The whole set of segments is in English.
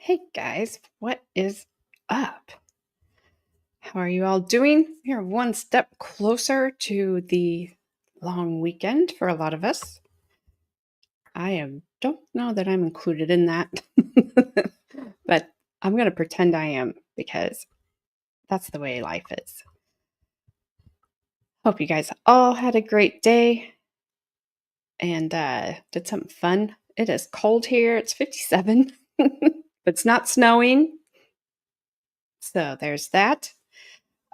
Hey guys, what is up? How are you all doing? We are one step closer to the long weekend for a lot of us. Don't know that I'm included in that, but I'm going to pretend I am because that's the way life is. Hope you guys all had a great day and did something fun. It is cold here. It's 57, but it's not snowing. So there's that.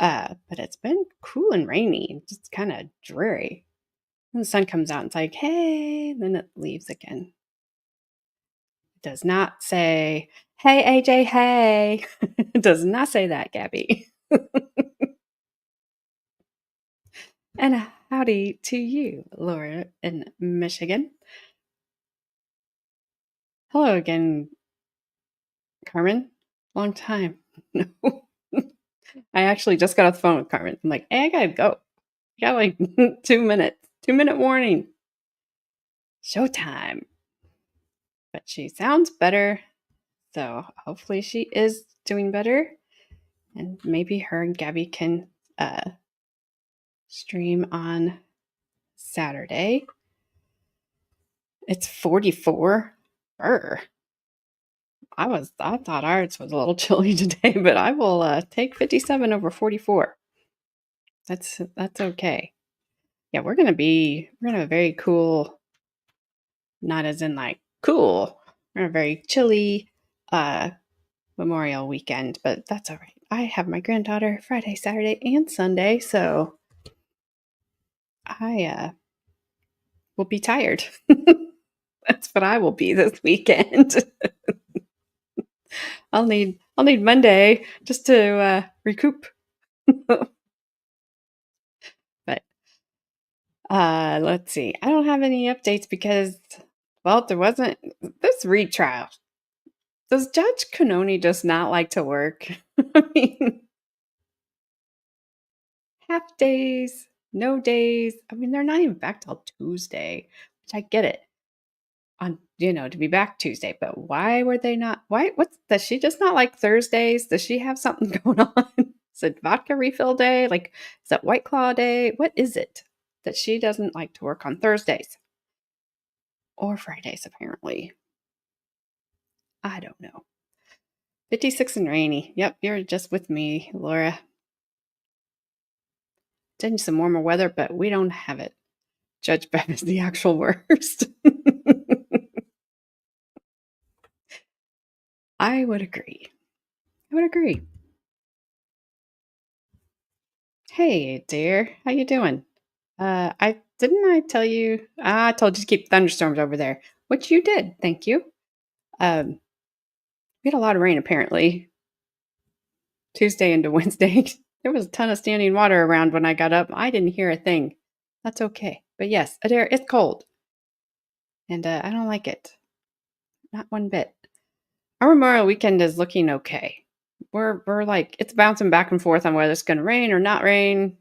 But it's been cool and rainy. It's kind of dreary. And the sun comes out and it's like, hey, then it leaves again. It does not say, hey, AJ, hey. It does not say that, Gabby. And howdy to you, Laura in Michigan. Hello again, Carmen. Long time. No. I actually just got off the phone with Carmen. I'm like, hey, I gotta go. I got like 2 minutes. 2-minute warning. Showtime. But she sounds better. So hopefully she is doing better. And maybe her and Gabby can stream on Saturday. It's 44. Brr. I thought ours was a little chilly today, but I will take 57 over 44. That's okay. Yeah, we're gonna have a very cool, not as in like cool. We're gonna have a very chilly Memorial weekend, but that's all right. I have my granddaughter Friday, Saturday, and Sunday, so I will be tired. That's what I will be this weekend. I'll need Monday just to recoup. But let's see. I don't have any updates because, well, there wasn't this retrial. Does Judge Canoni just not like to work? I mean, half days, no days. I mean, they're not even back till Tuesday, which I get it. To be back Tuesday, but why were they not? Does she just not like Thursdays? Does she have something going on? Is it vodka refill day? Like, is that White Claw day? What is it that she doesn't like to work on Thursdays or Fridays, apparently? I don't know. 56 and rainy. Yep, you're just with me, Laura. Getting some warmer weather, but we don't have it. Judge Bev is the actual worst. I would agree. Hey, dear. How you doing? I tell you. I told you to keep thunderstorms over there, which you did. Thank you. We had a lot of rain apparently Tuesday into Wednesday. There was a ton of standing water around when I got up. I didn't hear a thing. That's okay. But yes, Adair, it's cold, and I don't like it. Not one bit. Our Memorial weekend is looking okay. We're like it's bouncing back and forth on whether it's going to rain or not rain.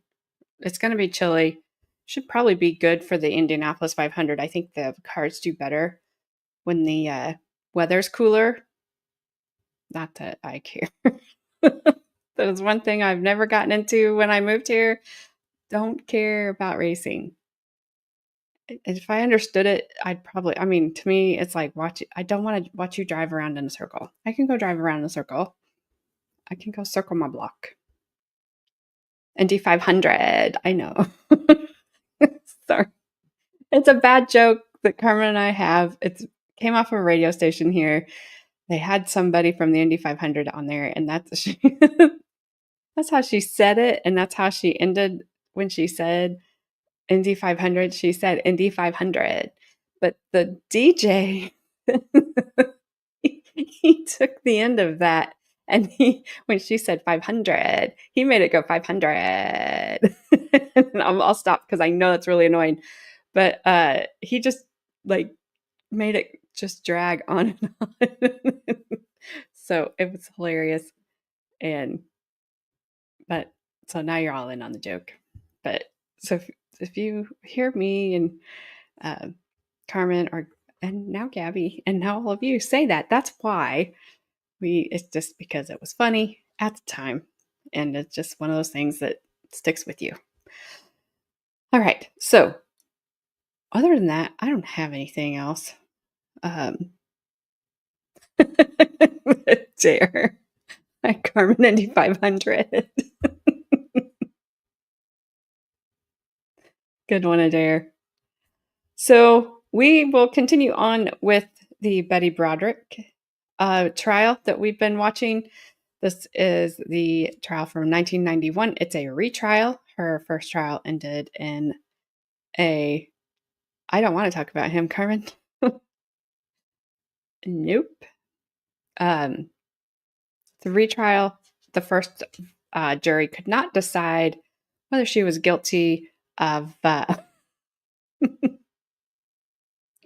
It's going to be chilly. Should probably be good for the Indianapolis 500. I think the cars do better when the weather's cooler. Not that I care. That is one thing I've never gotten into when I moved here. Don't care about racing. If I understood it, to me, it's like I don't want to watch you drive around in a circle. I can go drive around in a circle. I can go circle my block. Indy 500. I know. Sorry. It's a bad joke that Carmen and I have. It came off a radio station here. They had somebody from the Indy 500 on there, and that's that's how she said it, and that's how she ended when she said Indy 500. She said Indy 500, but the DJ he took the end of that, and when she said 500, he made it go 500. I'll stop because I know that's really annoying. But he just like made it just drag on and on. So it was hilarious. But so now you're all in on the joke. But so if you hear me and Carmen and now Gabby and now all of you say that, that's why It's just because it was funny at the time. And it's just one of those things that sticks with you. All right. So other than that, I don't have anything else. Dare. By Carmen 9500. Good one, Adair. So we will continue on with the Betty Broderick trial that we've been watching. This is the trial from 1991. It's a retrial. Her first trial ended in a... I don't want to talk about him, Carmen. Nope. The retrial, the first jury could not decide whether she was guilty of...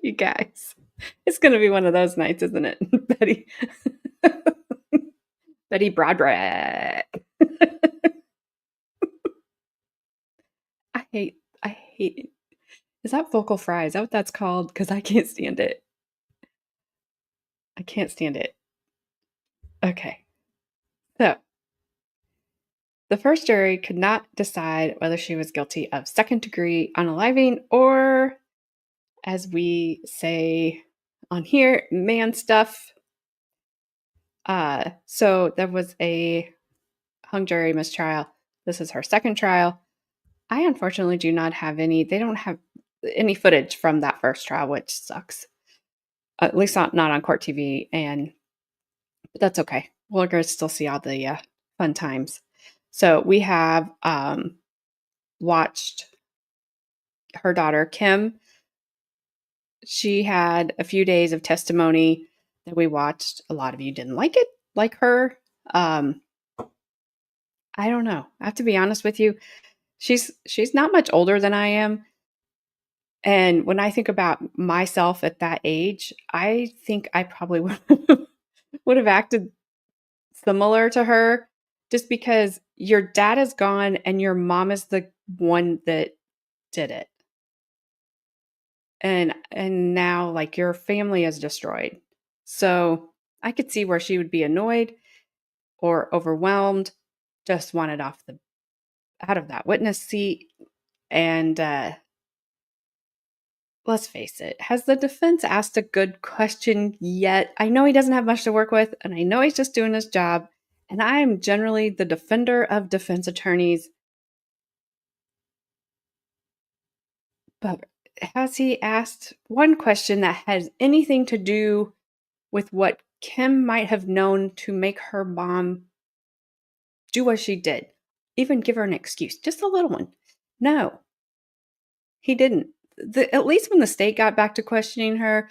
you guys, it's going to be one of those nights, isn't it? Betty Broderick. I hate it. Is that vocal fry? Is that what that's called? Because I can't stand it. I can't stand it. Okay. So, the first jury could not decide whether she was guilty of second-degree unaliving or, as we say on here, man stuff. So there was a hung jury mistrial. This is her second trial. I unfortunately do not have any. They don't have any footage from that first trial, which sucks. At least not on court TV, but that's okay. We're going to still see all the fun times. So we have watched her daughter, Kim. She had a few days of testimony that we watched. A lot of you didn't like it, like her. I don't know. I have to be honest with you. She's not much older than I am. And when I think about myself at that age, I think I probably would have acted similar to her, just because your dad is gone and your mom is the one that did it. And now, like, your family is destroyed. So I could see where she would be annoyed or overwhelmed, just wanted out of that witness seat. And let's face it, has the defense asked a good question yet? I know he doesn't have much to work with, and I know he's just doing his job. And I am generally the defender of defense attorneys. But has he asked one question that has anything to do with what Kim might have known to make her mom do what she did? Even give her an excuse, just a little one. No, he didn't. At least when the state got back to questioning her,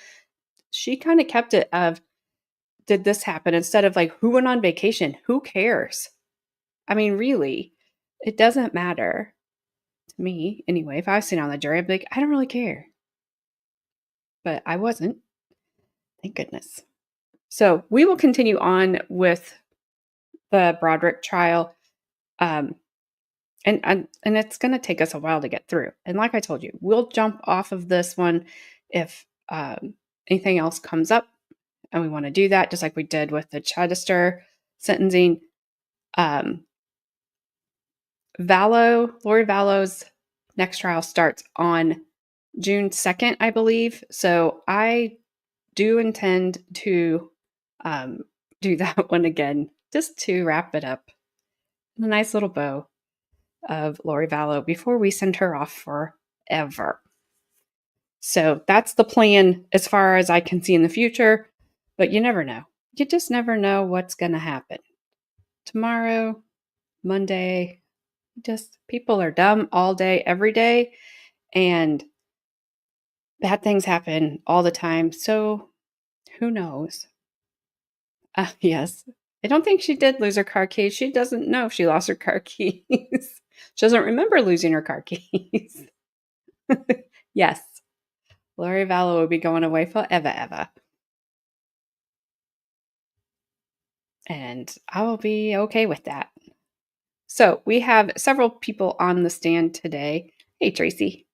she kind of kept it of, did this happen? Instead of like, who went on vacation? Who cares? I mean, really, it doesn't matter to me. Anyway, if I was sitting on the jury, I'd be like, I don't really care. But I wasn't. Thank goodness. So we will continue on with the Broderick trial. And it's going to take us a while to get through. And like I told you, we'll jump off of this one if anything else comes up. And we want to do that, just like we did with the Chittister sentencing. Lori Vallow's next trial starts on June 2nd, I believe. So I do intend to do that one again, just to wrap it up in a nice little bow of Lori Vallow before we send her off forever. So that's the plan as far as I can see in the future, but you never know. You just never know what's going to happen. Tomorrow, Monday, just people are dumb all day, every day, and bad things happen all the time. So who knows? Yes. I don't think she did lose her car keys. She doesn't know if she lost her car keys. She doesn't remember losing her car keys. Yes. Lori Vallow will be going away forever, ever. And I will be okay with that. So we have several people on the stand today. Hey, Tracy.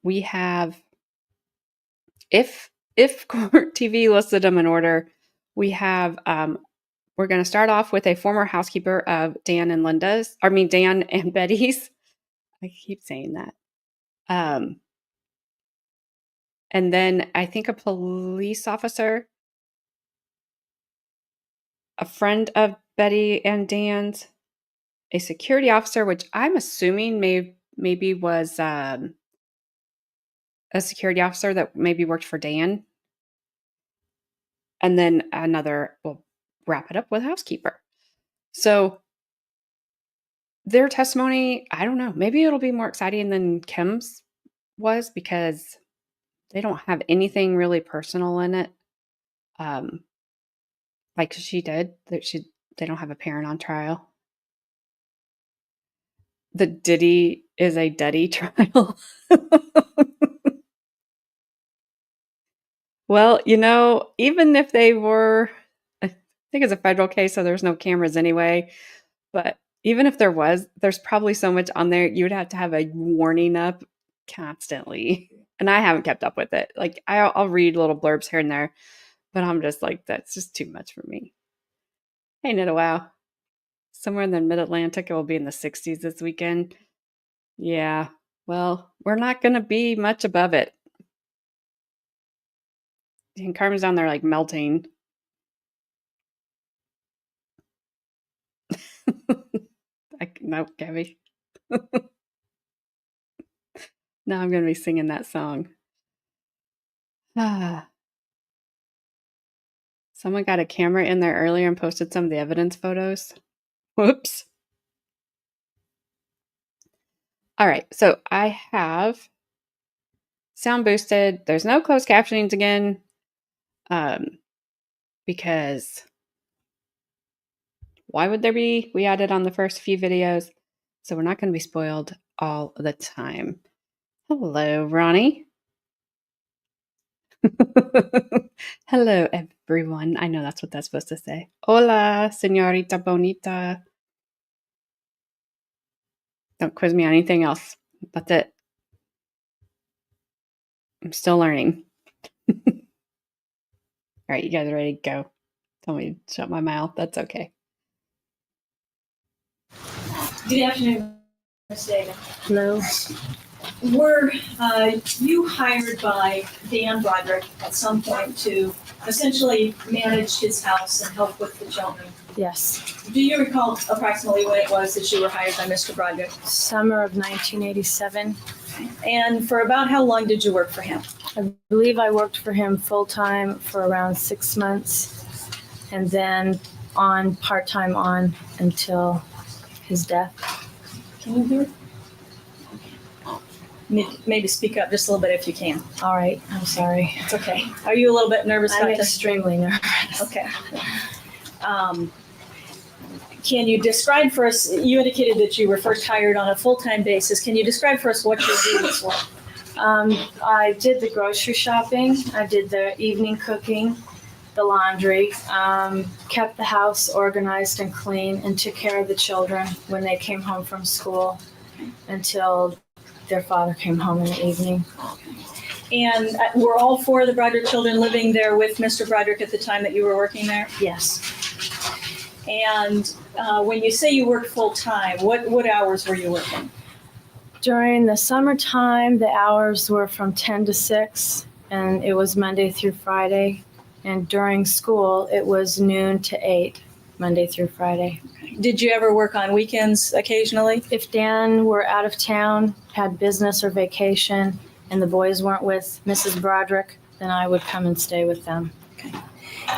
We have, if if Court TV listed them in order, we have, we're going to start off with a former housekeeper of Dan and Betty's. I keep saying that. And then I think a police officer, a friend of Betty and Dan's, a security officer, which I'm assuming maybe was a security officer that maybe worked for Dan. And then we'll wrap it up with housekeeper. So their testimony, I don't know, maybe it'll be more exciting than Kim's was because they don't have anything really personal in it. Like she did, they don't have a parent on trial. The Diddy is a Duddy trial. Well, even if they were, I think it's a federal case, so there's no cameras anyway. But even if there was, there's probably so much on there, you would have to have a warning up constantly. And I haven't kept up with it. Like, I'll read little blurbs here and there, but I'm just like, that's just too much for me. Hey, wow. Somewhere in the mid-Atlantic, it will be in the 60s this weekend. Yeah, well, we're not going to be much above it. And Carmen's down there like melting. No, Gabby. Now I'm going to be singing that song. Someone got a camera in there earlier and posted some of the evidence photos. Whoops. All right, so I have sound boosted. There's no closed captionings again. Because why would there be? We added on the first few videos, so we're not going to be spoiled all the time. Hello, Ronnie. Hello, everyone. I know that's what that's supposed to say. Hola, señorita bonita. Don't quiz me on anything else. That's it. I'm still learning. All right, you guys are ready to go. Tell me to shut my mouth. That's okay. Good afternoon, Ms. David. Hello. Were you hired by Dan Broderick at some point to essentially manage his house and help with the children? Yes. Do you recall approximately when it was that you were hired by Mr. Broderick? Summer of 1987. And for about how long did you work for him? I believe I worked for him full-time for around 6 months, and then part-time until his death. Can you hear? Maybe speak up just a little bit if you can. All right, I'm sorry. It's okay. Are you a little bit nervous I'm about this? extremely nervous. Okay. Can you describe for us, you indicated that you were first hired on a full-time basis. Can you describe for us what your duties were? I did the grocery shopping. I did the evening cooking, the laundry, kept the house organized and clean, and took care of the children when they came home from school until their father came home in the evening. And were all four of the Broderick children living there with Mr. Broderick at the time that you were working there? Yes. And when you say you worked full-time, what hours were you working? During the summertime, the hours were from 10 to 6, and it was Monday through Friday. And during school, it was noon to 8, Monday through Friday. Did you ever work on weekends occasionally? If Dan were out of town, had business or vacation, and the boys weren't with Mrs. Broderick, then I would come and stay with them. Okay.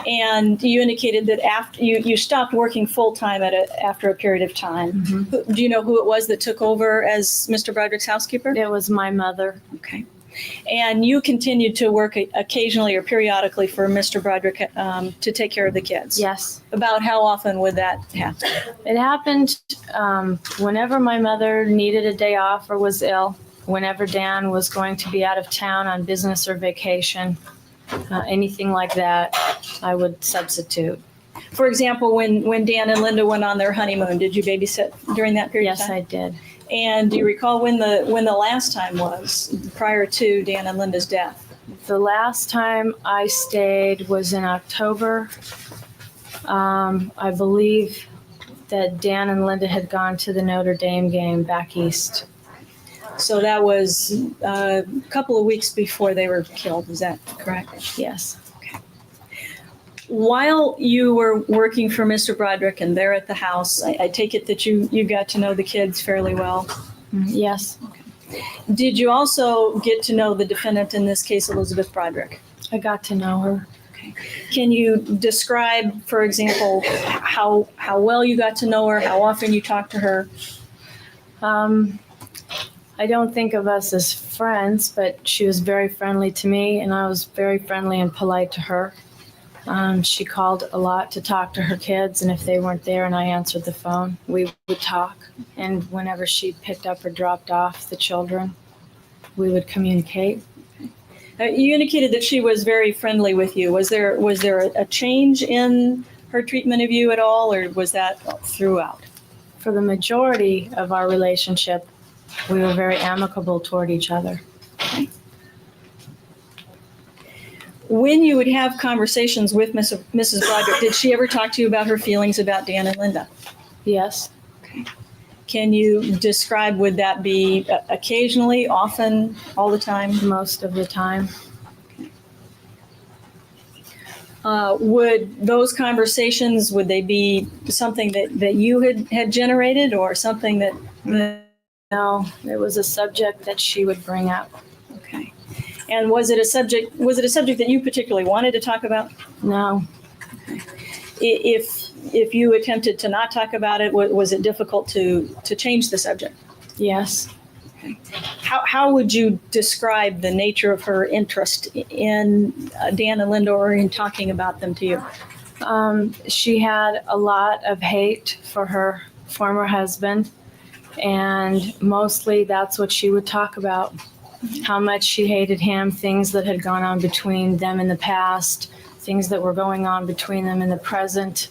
And you indicated that after you stopped working full-time after a period of time. Mm-hmm. Do you know who it was that took over as Mr. Broderick's housekeeper? It was my mother. Okay. And you continued to work occasionally or periodically for Mr. Broderick to take care of the kids? Yes. About how often would that happen? It happened whenever my mother needed a day off or was ill, whenever Dan was going to be out of town on business or vacation, anything like that, I would substitute. For example, when Dan and Linda went on their honeymoon, did you babysit during that period of time? Yes, I did. And do you recall when the last time was prior to Dan and Linda's death? The last time I stayed was in October. I believe that Dan and Linda had gone to the Notre Dame game back east. So that was a couple of weeks before they were killed. Is that correct? Yes. While you were working for Mr. Broderick and there at the house, I take it that you got to know the kids fairly well. Yes. Did you also get to know the defendant in this case, Elizabeth Broderick? I got to know her. Can you describe, for example, how well you got to know her, how often you talked to her? I don't think of us as friends, but she was very friendly to me, and I was very friendly and polite to her. She called a lot to talk to her kids, and if they weren't there and I answered the phone, we would talk. And whenever she picked up or dropped off the children, we would communicate. You indicated that she was very friendly with you. Was there a change in her treatment of you at all, or was that throughout? For the majority of our relationship, we were very amicable toward each other. When you would have conversations with Mrs. Broderick, did she ever talk to you about her feelings about Dan and Linda? Yes. Can you describe, would that be occasionally, often, all the time? Most of the time. Would those conversations, would they be something that you had generated or something that... No, it was a subject that she would bring up. Okay. And was it a subject that you particularly wanted to talk about? No. If you attempted to not talk about it, was it difficult to change the subject? Yes. How would you describe the nature of her interest in Dan and Linda or in talking about them to you? She had a lot of hate for her former husband, and mostly that's what she would talk about. How much she hated him, things that had gone on between them in the past, things that were going on between them in the present,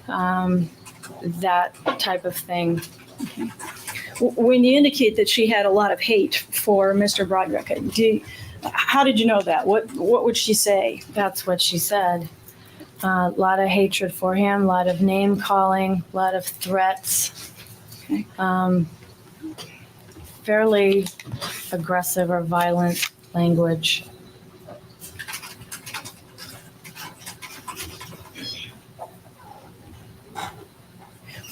that type of thing. When you indicate that she had a lot of hate for Mr. Broderick, how did you know that? What would she say? That's what she said. A lot of hatred for him, a lot of name calling, a lot of threats. Okay. Fairly aggressive or violent language.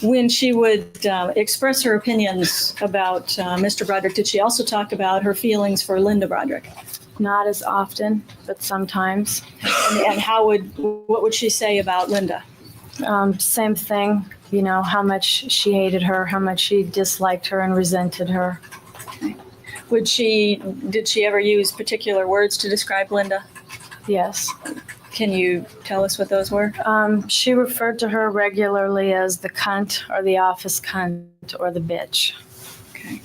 When she would express her opinions about Mr. Broderick, did she also talk about her feelings for Linda Broderick? Not as often, but sometimes. And what would she say about Linda? Same thing, how much she hated her, how much she disliked her and resented her. Did she ever use particular words to describe Linda? Yes. Can you tell us what those were? She referred to her regularly as the cunt or the office cunt or the bitch. Okay.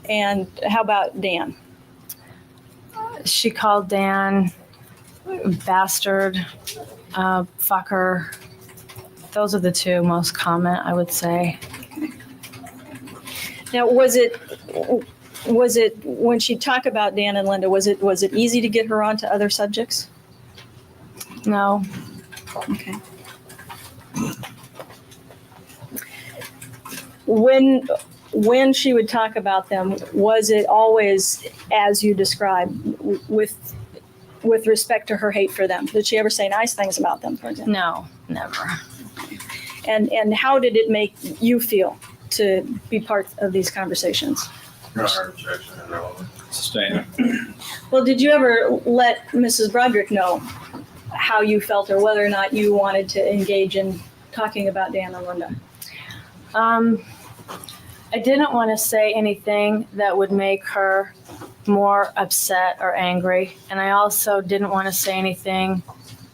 And how about Dan? She called Dan bastard, fucker. Those are the two most common, I would say. Now, was it when she talked about Dan and Linda, was it easy to get her onto other subjects? No. Okay. When she would talk about them, was it always as you described, with respect to her hate for them? Did she ever say nice things about them, for example? No, never. And how did it make you feel to be part of these conversations? Sustain. Well, did you ever let Mrs. Broderick know how you felt or whether or not you wanted to engage in talking about Dan and Linda? I didn't want to say anything that would make her more upset or angry. And I also didn't want to say anything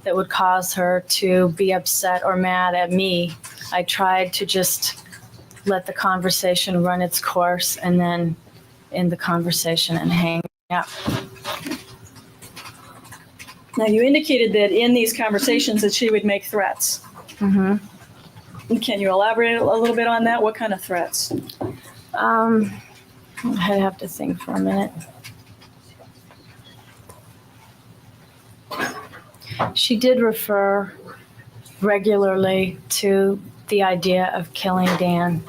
that would cause her to be upset or mad at me. I tried to just let the conversation run its course and then end the conversation and hang up. Now, you indicated that in these conversations that she would make threats. Mm-hmm. Can you elaborate a little bit on that? What kind of threats? I'd have to think for a minute. She did refer regularly to the idea of killing Dan.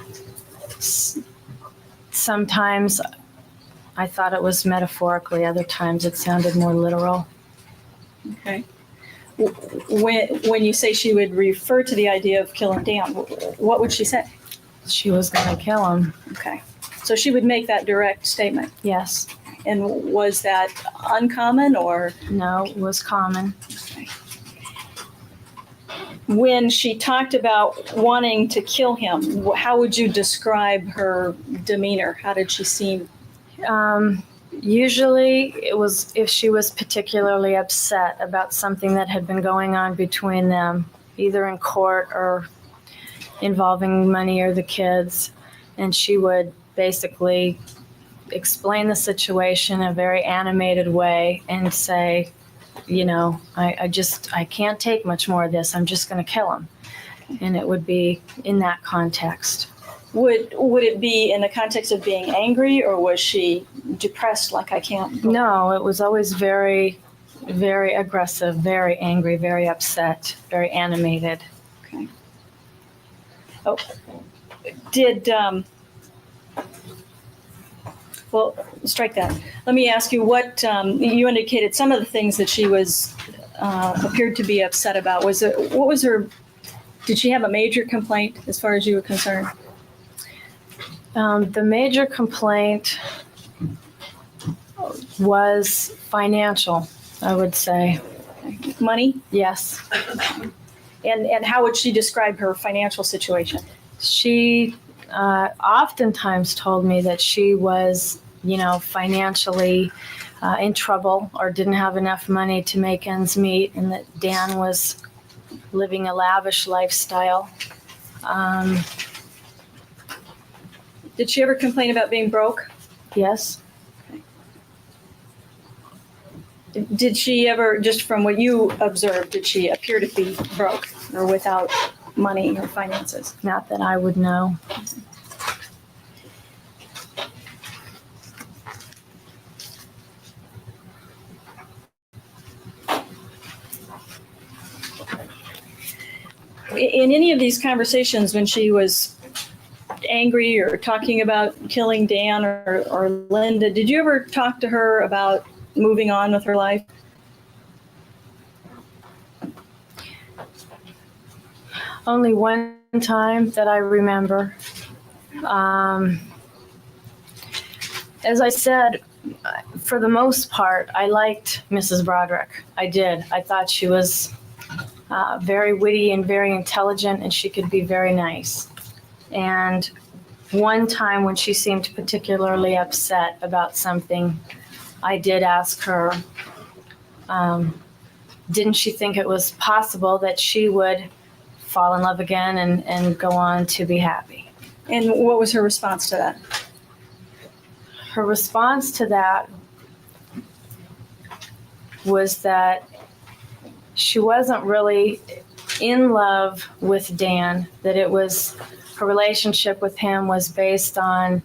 Sometimes I thought it was metaphorically, other times it sounded more literal. Okay. When you say she would refer to the idea of killing Dan, what would she say? She was going to kill him. Okay. So she would make that direct statement. Yes. And was that uncommon or? No, it was common. Okay. When she talked about wanting to kill him, how would you describe her demeanor? How did she seem? Usually it was if she was particularly upset about something that had been going on between them, either in court or involving money or the kids, and she would basically explain the situation in a very animated way and say, you know, I can't take much more of this. I'm just going to kill him. And it would be in that context. Would it be in the context of being angry, or was she depressed, like I can't? No, it was always very, very aggressive, very angry, very upset, very animated. Okay. Oh, did well, strike that. Let me ask you what you indicated. Some of the things that she was appeared to be upset about. What was her? Did she have a major complaint as far as you were concerned? The major complaint was financial, I would say. Money? Yes. And how would she describe her financial situation? She oftentimes told me that she was, you know, financially in trouble or didn't have enough money to make ends meet, and that Dan was living a lavish lifestyle. Did she ever complain about being broke? Yes. Did she ever, just from what you observed, did she appear to be broke or without money or finances? Not that I would know. In any of these conversations, when she was angry or talking about killing Dan or Linda, did you ever talk to her about moving on with her life? Only one time that I remember. As I said, for the most part, I liked Mrs. Broderick. I did. I thought she was very witty and very intelligent, and she could be very nice. And one time when she seemed particularly upset about something, I did ask her, didn't she think it was possible that she would fall in love again and go on to be happy? And what was her response to that? Her response to that was that she wasn't really in love with Dan, that it was her relationship with him was based on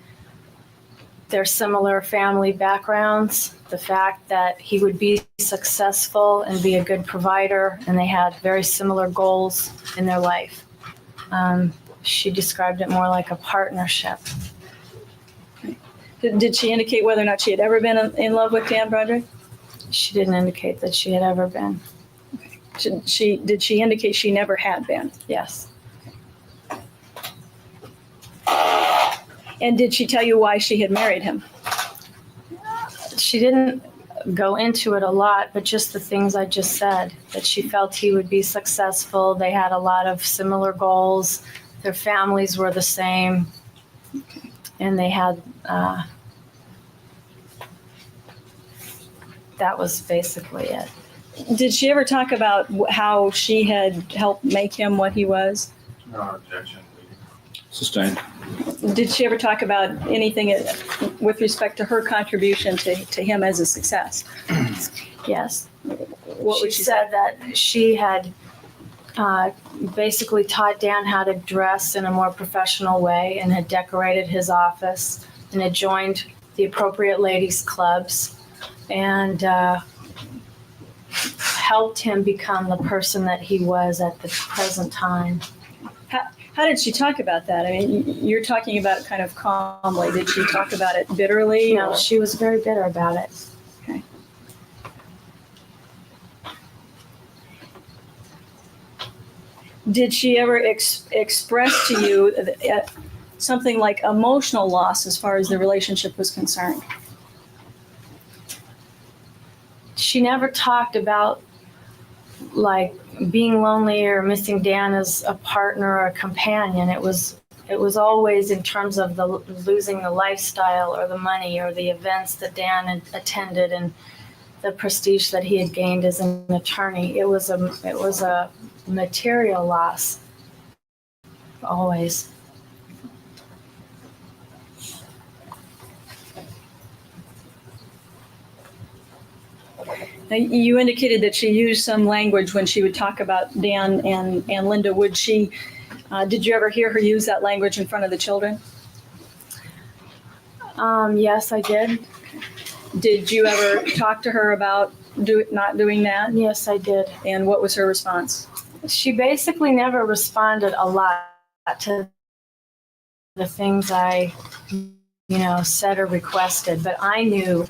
their similar family backgrounds, the fact that he would be successful and be a good provider, and they had very similar goals in their life. She described it more like a partnership. Did she indicate whether or not she had ever been in love with Dan Broderick? She didn't indicate that she had ever been. Okay. Did she indicate she never had been? Yes. And did she tell you why she had married him? She didn't go into it a lot, but just the things I just said, that she felt he would be successful. They had a lot of similar goals. Their families were the same. And they had, that was basically it. Did she ever talk about how she had helped make him what he was? No objection. Sustained. Did she ever talk about anything with respect to her contribution to him as a success? Yes. What would She she said say? that she had basically taught Dan how to dress in a more professional way and had decorated his office and had joined the appropriate ladies' clubs and helped him become the person that he was at the present time. How did she talk about that? I mean, you're talking about it kind of calmly. Did she talk about it bitterly? No, she was very bitter about it. Okay. Did she ever express to you something like emotional loss as far as the relationship was concerned? She never talked about like being lonely or missing Dan as a partner or a companion. It was always in terms of losing the lifestyle or the money or the events that Dan had attended and the prestige that he had gained as an attorney. It was a material loss, always. Now, you indicated that she used some language when she would talk about Dan and Linda. Did you ever hear her use that language in front of the children? Yes, I did. Did you ever talk to her about not doing that? Yes, I did. And what was her response? She basically never responded a lot to the things I, said or requested, but I knew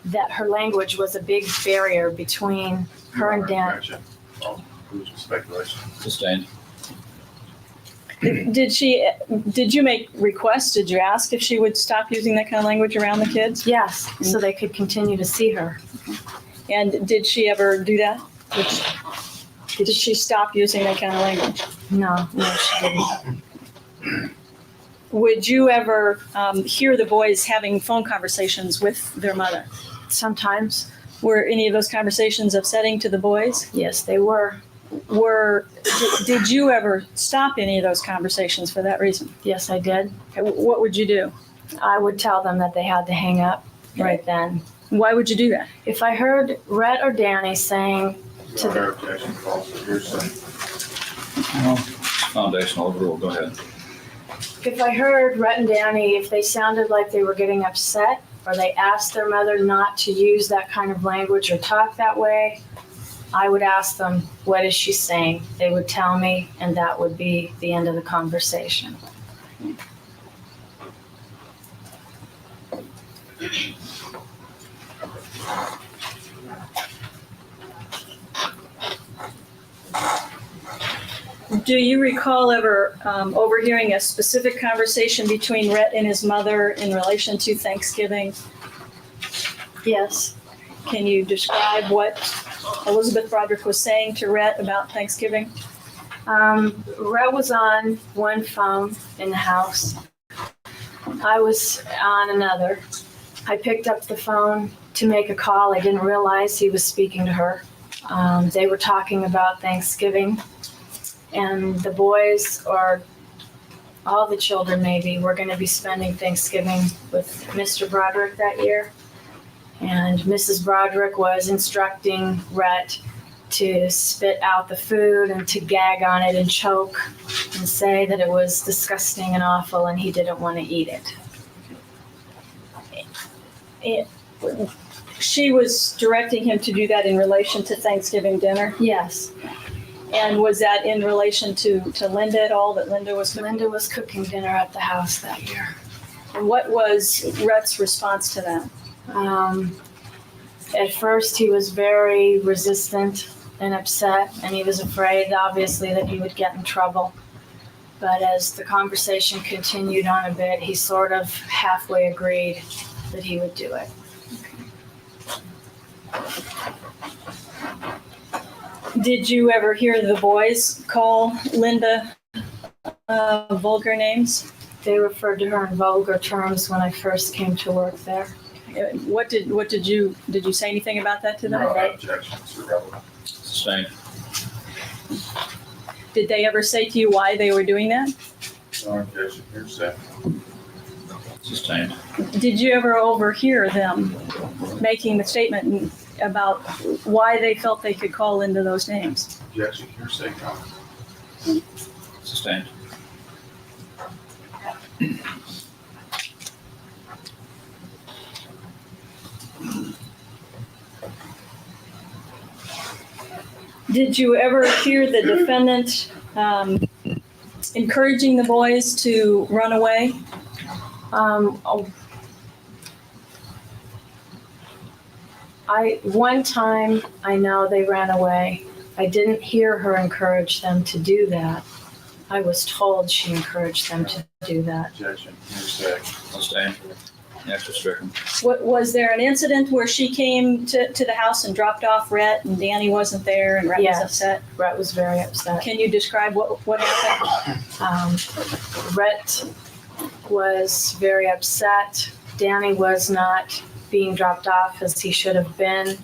that her language was a big barrier between her and Dan. Speculation. Sustained. Did you make requests? Did you ask if she would stop using that kind of language around the kids? Yes, so they could continue to see her. And did she ever do that? Did she stop using that kind of language? No, she didn't. Would you ever hear the boys having phone conversations with their mother? Sometimes. Were any of those conversations upsetting to the boys? Yes, they were. Did you ever stop any of those conversations for that reason? Yes, I did. What would you do? I would tell them that they had to hang up right then. Why would you do that? If I heard Rhett or Danny saying to the... Objection, false or hearsay. Well, foundational rule. Go ahead. If I heard Rhett and Danny, if they sounded like they were getting upset or they asked their mother not to use that kind of language or talk that way, I would ask them, what is she saying? They would tell me, and that would be the end of the conversation. Do you recall ever overhearing a specific conversation between Rhett and his mother in relation to Thanksgiving? Yes. Can you describe what Elizabeth Broderick was saying to Rhett about Thanksgiving? Rhett was on one phone in the house. I was on another. I picked up the phone to make a call. I didn't realize he was speaking to her. They were talking about Thanksgiving. And the boys, or all the children maybe, were going to be spending Thanksgiving with Mr. Broderick that year. And Mrs. Broderick was instructing Rhett to spit out the food and to gag on it and choke and say that it was disgusting and awful and he didn't want to eat it. She was directing him to do that in relation to Thanksgiving dinner? Yes. And was that in relation to Linda at all, that Linda was cooking? Linda was cooking dinner at the house that year. And what was Rhett's response to that? At first he was very resistant and upset, and he was afraid, obviously, that he would get in trouble. But as the conversation continued on a bit, he sort of halfway agreed that he would do it. Did you ever hear the boys call Linda vulgar names? They referred to her in vulgar terms when I first came to work there. Did you say anything about that to them? No objections, irrelevant. Sustained. Did they ever say to you why they were doing that? No objection, hearsay. Sustained. Did you ever overhear them making the statement about why they felt they could call Linda those names? Objection, hearsay, comment. Sustained. Did you ever hear the defendant encouraging the boys to run away? One time I know they ran away. I didn't hear her encourage them to do that. I was told she encouraged them to do that. Objection, hearsay. Sustain. Next is stricken. Was there an incident where she came to the house and dropped off Rhett and Danny wasn't there and Rhett Yes. was upset? Rhett was very upset. Can you describe what happened? Rhett was very upset. Danny was not being dropped off as he should have been.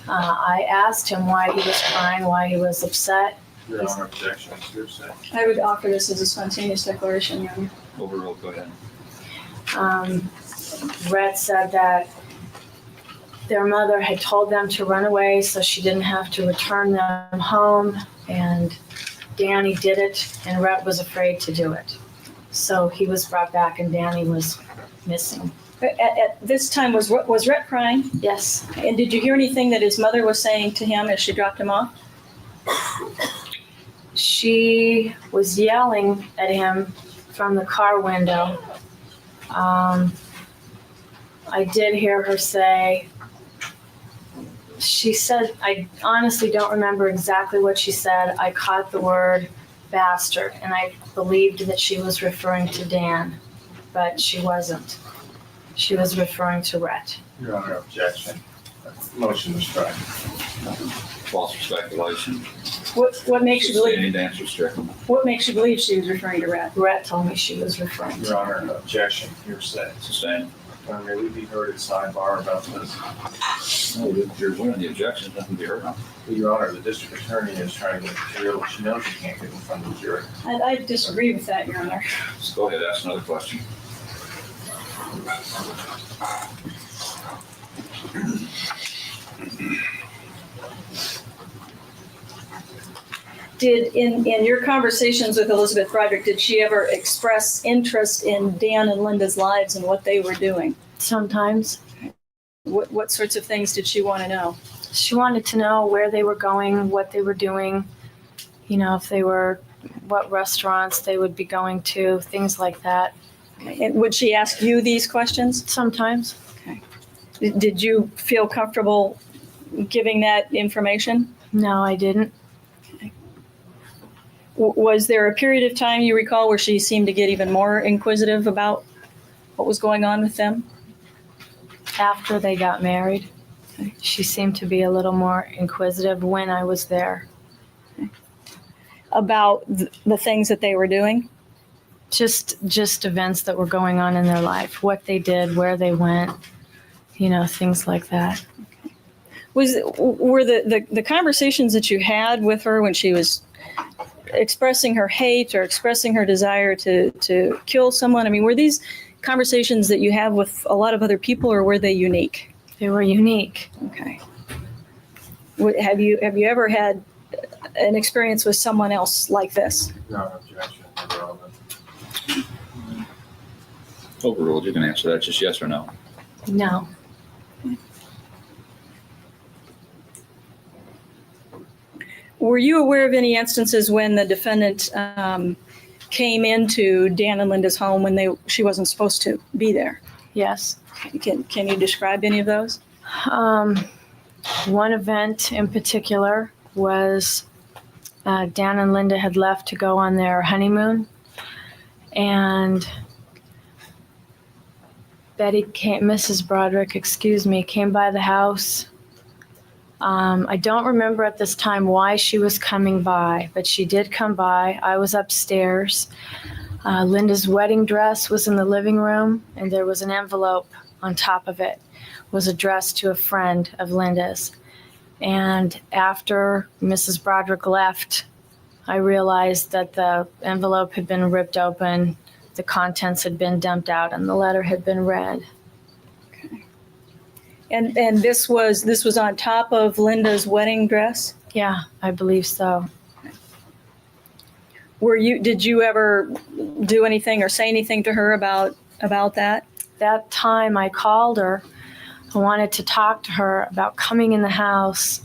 I asked him why he was crying, why he was upset. Your Honor, objection, hearsay. I would offer this as a spontaneous declaration, Your Honor. Overruled. Go ahead. Rhett said that their mother had told them to run away so she didn't have to return them home, and Danny did it, and Rhett was afraid to do it. So he was brought back, and Danny was missing. At this time, was Rhett crying? Yes. And did you hear anything that his mother was saying to him as she dropped him off? She was yelling at him from the car window. I did hear her say, she said, I honestly don't remember exactly what she said. I caught the word bastard, and I believed that she was referring to Dan, but she wasn't. She was referring to Rhett. Your Honor, objection. Motion to strike. False speculation. What makes you believe? Sustained. Answer stricken. What makes you believe she was referring to Rhett? Rhett told me she was referring to Your Honor, objection, hearsay. Sustained. May we be heard at sidebar about this? No, you're winning the objection. Nothing to be heard on. Your Honor, the district attorney is trying to get material that she knows she can't get in front of the jury. I disagree with that, Your Honor. Just go ahead. Ask another question. Did, in your conversations with Elizabeth Broderick, did she ever express interest in Dan and Linda's lives and what they were doing? sometimes. What sorts of things did she want to know? She wanted to know where they were going, what they were doing, you know, if they were, what restaurants they would be going to, things like that. And would she ask you these questions? Sometimes. Did you feel comfortable giving that information? No, I didn't. Was there a period of time you recall where she seemed to get even more inquisitive about what was going on with them? After they got married, she seemed to be a little more inquisitive when I was there. About the things that they were doing? Just events that were going on in their life, what they did, where they went, you know, things like that. Were the conversations that you had with her when she was expressing her hate or expressing her desire to kill someone? I mean, were these conversations that you have with a lot of other people, or were they unique? They were unique. Okay. Have you ever had an experience with someone else like this? Your Honor, objection, irrelevant. Overruled. You can answer that just yes or no. No. Were you aware of any instances when the defendant came into Dan and Linda's home when she wasn't supposed to be there? Yes. Can you describe any of those? One event in particular was Dan and Linda had left to go on their honeymoon, and Mrs. Broderick, came by the house. I don't remember at this time why she was coming by, but she did come by. I was upstairs. Linda's wedding dress was in the living room, and there was an envelope on top of it. It was addressed to a friend of Linda's. And after Mrs. Broderick left, I realized that the envelope had been ripped open, the contents had been dumped out, and the letter had been read. And this was on top of Linda's wedding dress? Yeah, I believe so. Did you ever do anything or say anything to her about that? That time I called her. I wanted to talk to her about coming in the house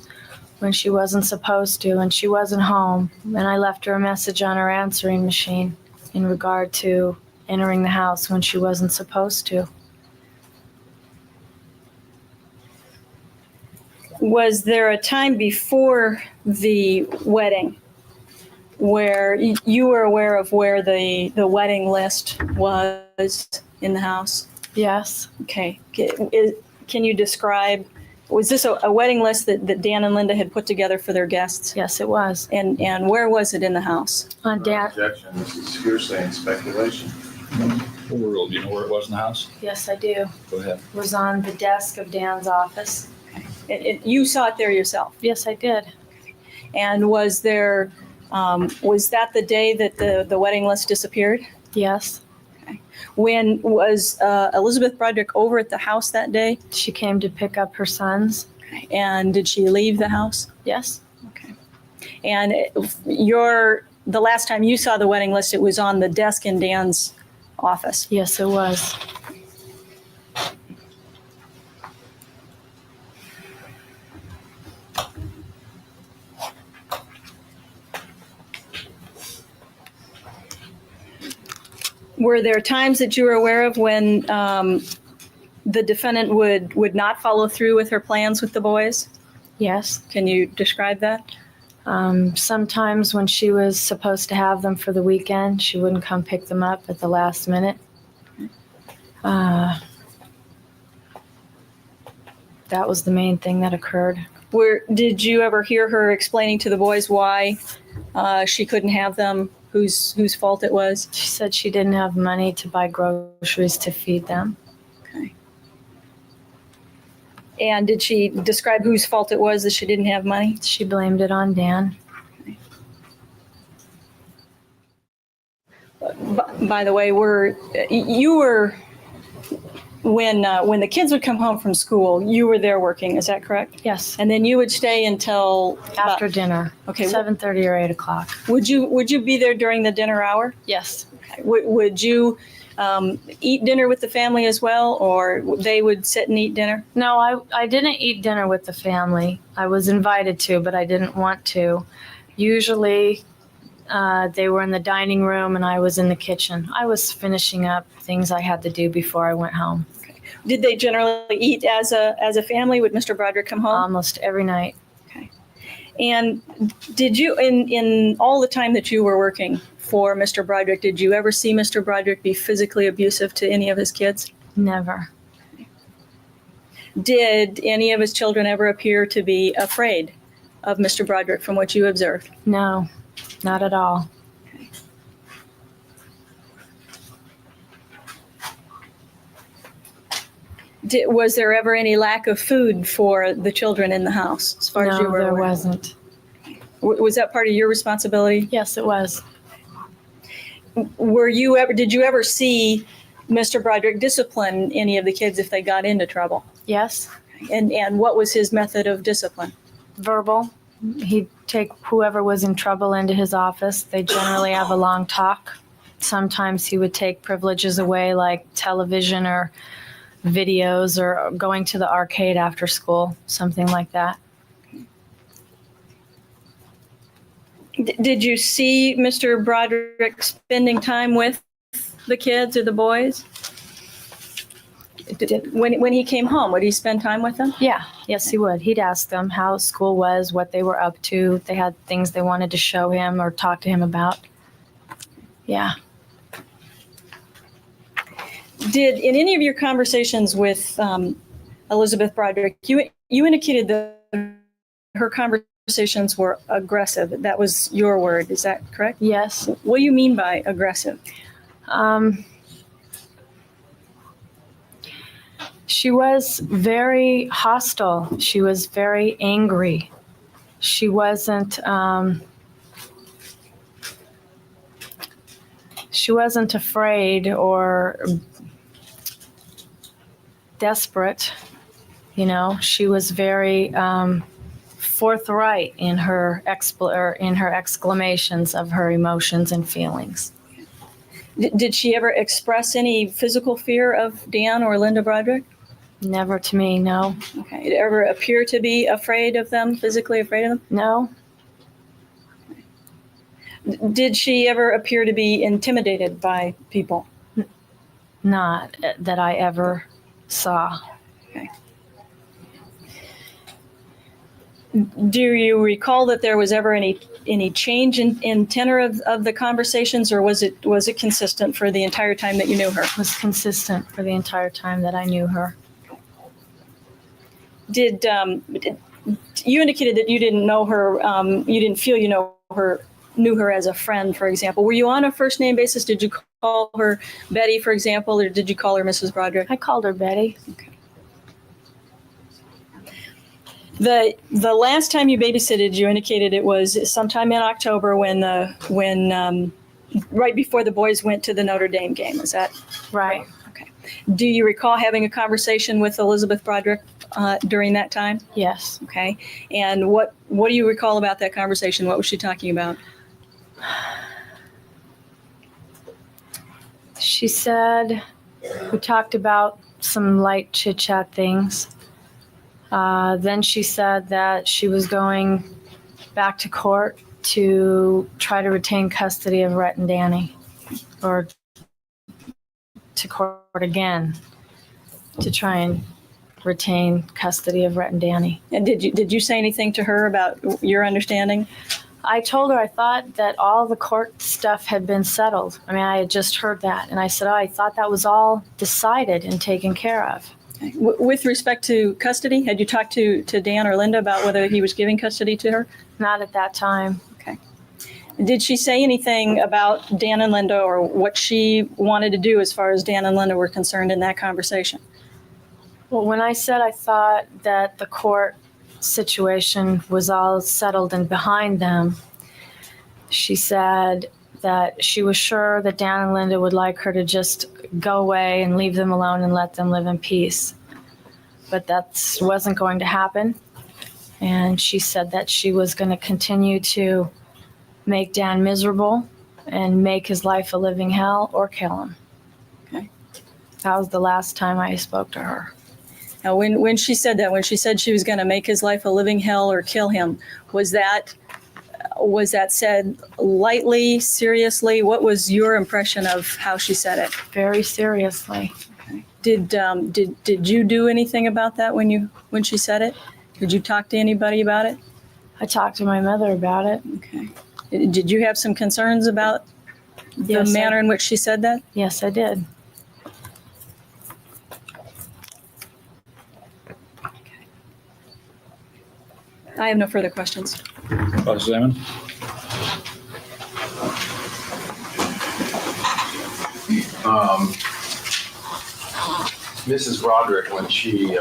when she wasn't supposed to, and she wasn't home. And I left her a message on her answering machine in regard to entering the house when she wasn't supposed to. Was there a time before the wedding where you were aware of where the wedding list was in the house? Yes. Okay. Can you describe, was this a wedding list that Dan and Linda had put together for their guests? Yes, it was. And where was it in the house? On Dan. Objection, this is hearsay and speculation. Overruled. Do you know where it was in the house? Yes, I do. Go ahead. It was on the desk of Dan's office. You saw it there yourself. Yes, I did. And was there, was that the day that the wedding list disappeared? Yes. When was Elizabeth Broderick over at the house that day? She came to pick up her sons. And did she leave the house? Yes. Okay. And the last time you saw the wedding list, it was on the desk in Dan's office. Yes, it was. Were there times that you were aware of when the defendant would not follow through with her plans with the boys? Yes. Can you describe that? Sometimes when she was supposed to have them for the weekend, she wouldn't come pick them up at the last minute. That was the main thing that occurred. Did you ever hear her explaining to the boys why she couldn't have them, whose fault it was? She said she didn't have money to buy groceries to feed them. Okay. And did she describe whose fault it was that she didn't have money? She blamed it on Dan. By the way, when the kids would come home from school, you were there working, is that correct? Yes. And then you would stay until After dinner. Okay. 7:30 or 8 o'clock. Would you be there during the dinner hour? Yes. Would you eat dinner with the family as well, or they would sit and eat dinner? No, I didn't eat dinner with the family. I was invited to, but I didn't want to. Usually they were in the dining room and I was in the kitchen. I was finishing up things I had to do before I went home. Okay. Did they generally eat as a family? Would Mr. Broderick come home? Almost every night. Okay. And did you, in all the time that you were working for Mr. Broderick, did you ever see Mr. Broderick be physically abusive to any of his kids? Never. Did any of his children ever appear to be afraid of Mr. Broderick from what you observed? No, not at all. Was there ever any lack of food for the children in the house, as far as you No, were there aware? wasn't. Was that part of your responsibility? Yes, it was. Did you ever see Mr. Broderick discipline any of the kids if they got into trouble? Yes. And what was his method of discipline? Verbal. He'd take whoever was in trouble into his office. They generally have a long talk. Sometimes he would take privileges away, like television or videos or going to the arcade after school, something like that. Did you see Mr. Broderick spending time with the kids or the boys? When he came home, would he spend time with them? Yeah, yes, he would. He'd ask them how school was, what they were up to. If they had things they wanted to show him or talk to him about. Yeah. Did, in any of your conversations with Elizabeth Broderick, you indicated that her conversations were aggressive. That was your word. Is that correct? Yes. What do you mean by aggressive? She was very hostile. She was very angry. She wasn't afraid or desperate. You know, she was very forthright in her exclamations of her emotions and feelings. Did she ever express any physical fear of Dan or Linda Broderick? Never to me, no. Okay. Did it ever appear to be afraid of them, physically afraid of them? No, Did she ever appear to be intimidated by people? not that I ever saw. Do you recall that there was ever any change in tenor of the conversations, or was it consistent for the entire time that you knew her? It was consistent for the entire time that I knew her. Did you indicated that you didn't know her? You didn't feel knew her as a friend, for example. Were you on a first name basis? Did you call her Betty, for example, or did you call her Mrs. Broderick? I called her Betty. Okay. The last time you babysitted, you indicated it was sometime in October when right before the boys went to the Notre Dame game. Is that Right. okay? Do you recall having a conversation with Elizabeth Broderick during that time? Yes. Okay. And what do you recall about that conversation? What was she talking about? She said, we talked about some light chit chat things. Then she said that she was going back to court to try to retain custody of Rhett and Danny, or to court again to try and retain custody of Rhett and Danny. And did you say anything to her about your understanding? I told her I thought that all the court stuff had been settled. I mean, I had just heard that. And I said, I thought that was all decided and taken care of. Okay. With respect to custody, had you talked to Dan or Linda about whether he was giving custody to her? Not at that time. Okay. Did she say anything about Dan and Linda or what she wanted to do as far as Dan and Linda were concerned in that conversation? Well, when I said I thought that the court situation was all settled and behind them, she said that she was sure that Dan and Linda would like her to just go away and leave them alone and let them live in peace. But that wasn't going to happen. And she said that she was going to continue to make Dan miserable and make his life a living hell or kill him. Okay. That was the last time I spoke to her. Now, when she said that, when she said she was going to make his life a living hell or kill him, was that said lightly, seriously? What was your impression of how she said it? Very seriously. Okay. Did you do anything about that when she said it? Did you talk to anybody about it? I talked to my mother about it. Okay. Did you have some concerns about the Yes, manner in which she said that? Yes, I did. I have no further questions. Vice Chairman? Mrs. Broderick, when she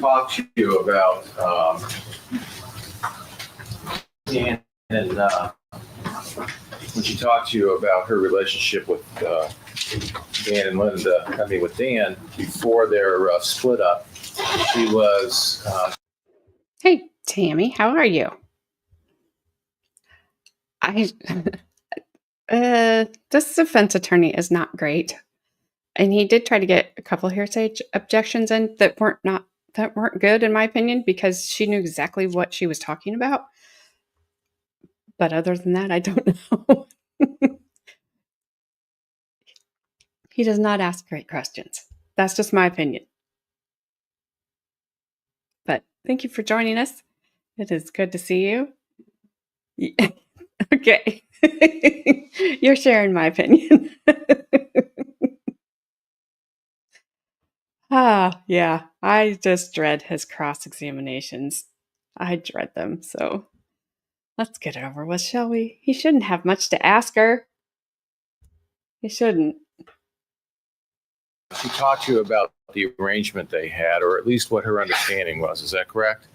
talked to you about Dan and when she talked to you about her relationship with Dan and Linda, with Dan before their split up, she was Hey, Tammy, how are you? This defense attorney is not great. And he did try to get a couple hearsay objections in that weren't good, in my opinion, because she knew exactly what she was talking about. But other than that, I don't know. He does not ask great questions. That's just my opinion. But thank you for joining us. It is good to see you. Okay. You're sharing my opinion. Yeah. I just dread his cross-examinations. I dread them. So let's get it over with, shall we? He shouldn't have much to ask her. He shouldn't. she talked to you about the arrangement they had, or at least what her understanding was. Is that correct?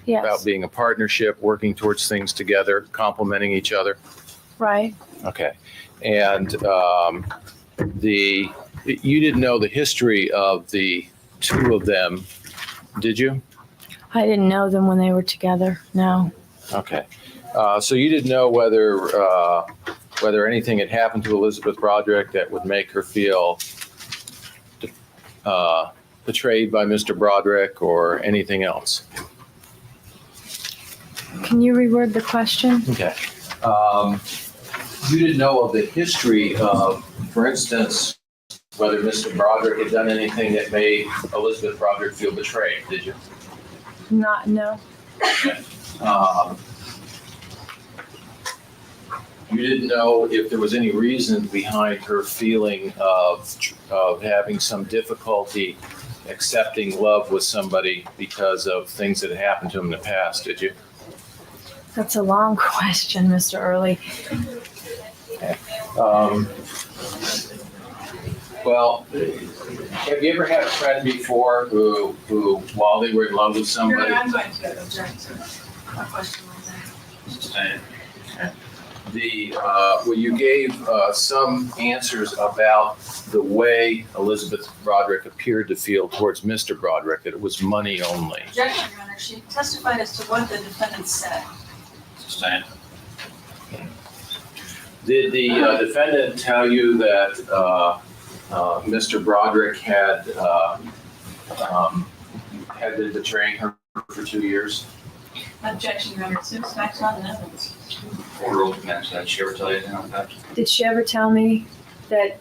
Yes. About being a partnership, working towards things together, complementing each other. Right. Okay. And you didn't know the history of the two of them, did you? I didn't know them when they were together. No. Okay. So you didn't know whether anything had happened to Elizabeth Broderick that would make her feel betrayed by Mr. Broderick or anything else? Can you reword the question? Okay. You didn't know of the history of, for instance, whether Mr. Broderick had done anything that made Elizabeth Broderick feel betrayed, did you? No. You didn't know if there was any reason behind her feeling of having some difficulty accepting love with somebody because of things that had happened to him in the past, did you? That's a long question, Mr. Early. Well, have you ever had a friend before who while they were in love with somebody? I'm going to object to a question like that. Well, you gave some answers about the way Elizabeth Broderick appeared to feel towards Mr. Broderick, that it was money only. Objection, Your Honor. She testified as to what the defendant said. Sustained. Did the defendant tell you that Mr. Broderick had been betraying her for 2 years? Objection, Your Honor. It seems facts not in evidence. Rule commence. Did she ever tell you anything like that? Did she ever tell me that?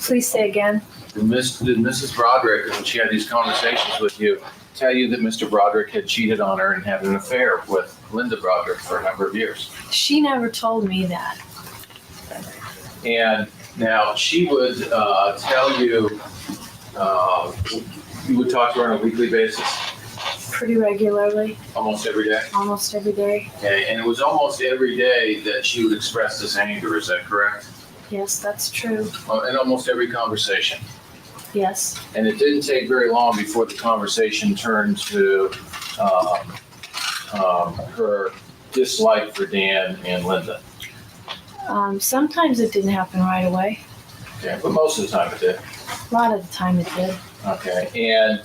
Please say again. Did Mrs. Broderick, when she had these conversations with you, tell you that Mr. Broderick had cheated on her and had an affair with Linda Broderick for a number of years? She never told me that. And now she would tell you, you would talk to her on a weekly basis, Pretty regularly, almost every day? almost every day. Okay, and it was almost every day that she would express this anger, is that correct? Yes, that's true. In almost every conversation. Yes. And it didn't take very long before the conversation turned to her dislike for Dan and Linda. Sometimes it didn't happen right away. Okay, but most of the time it did. A lot of the time it did. Okay, and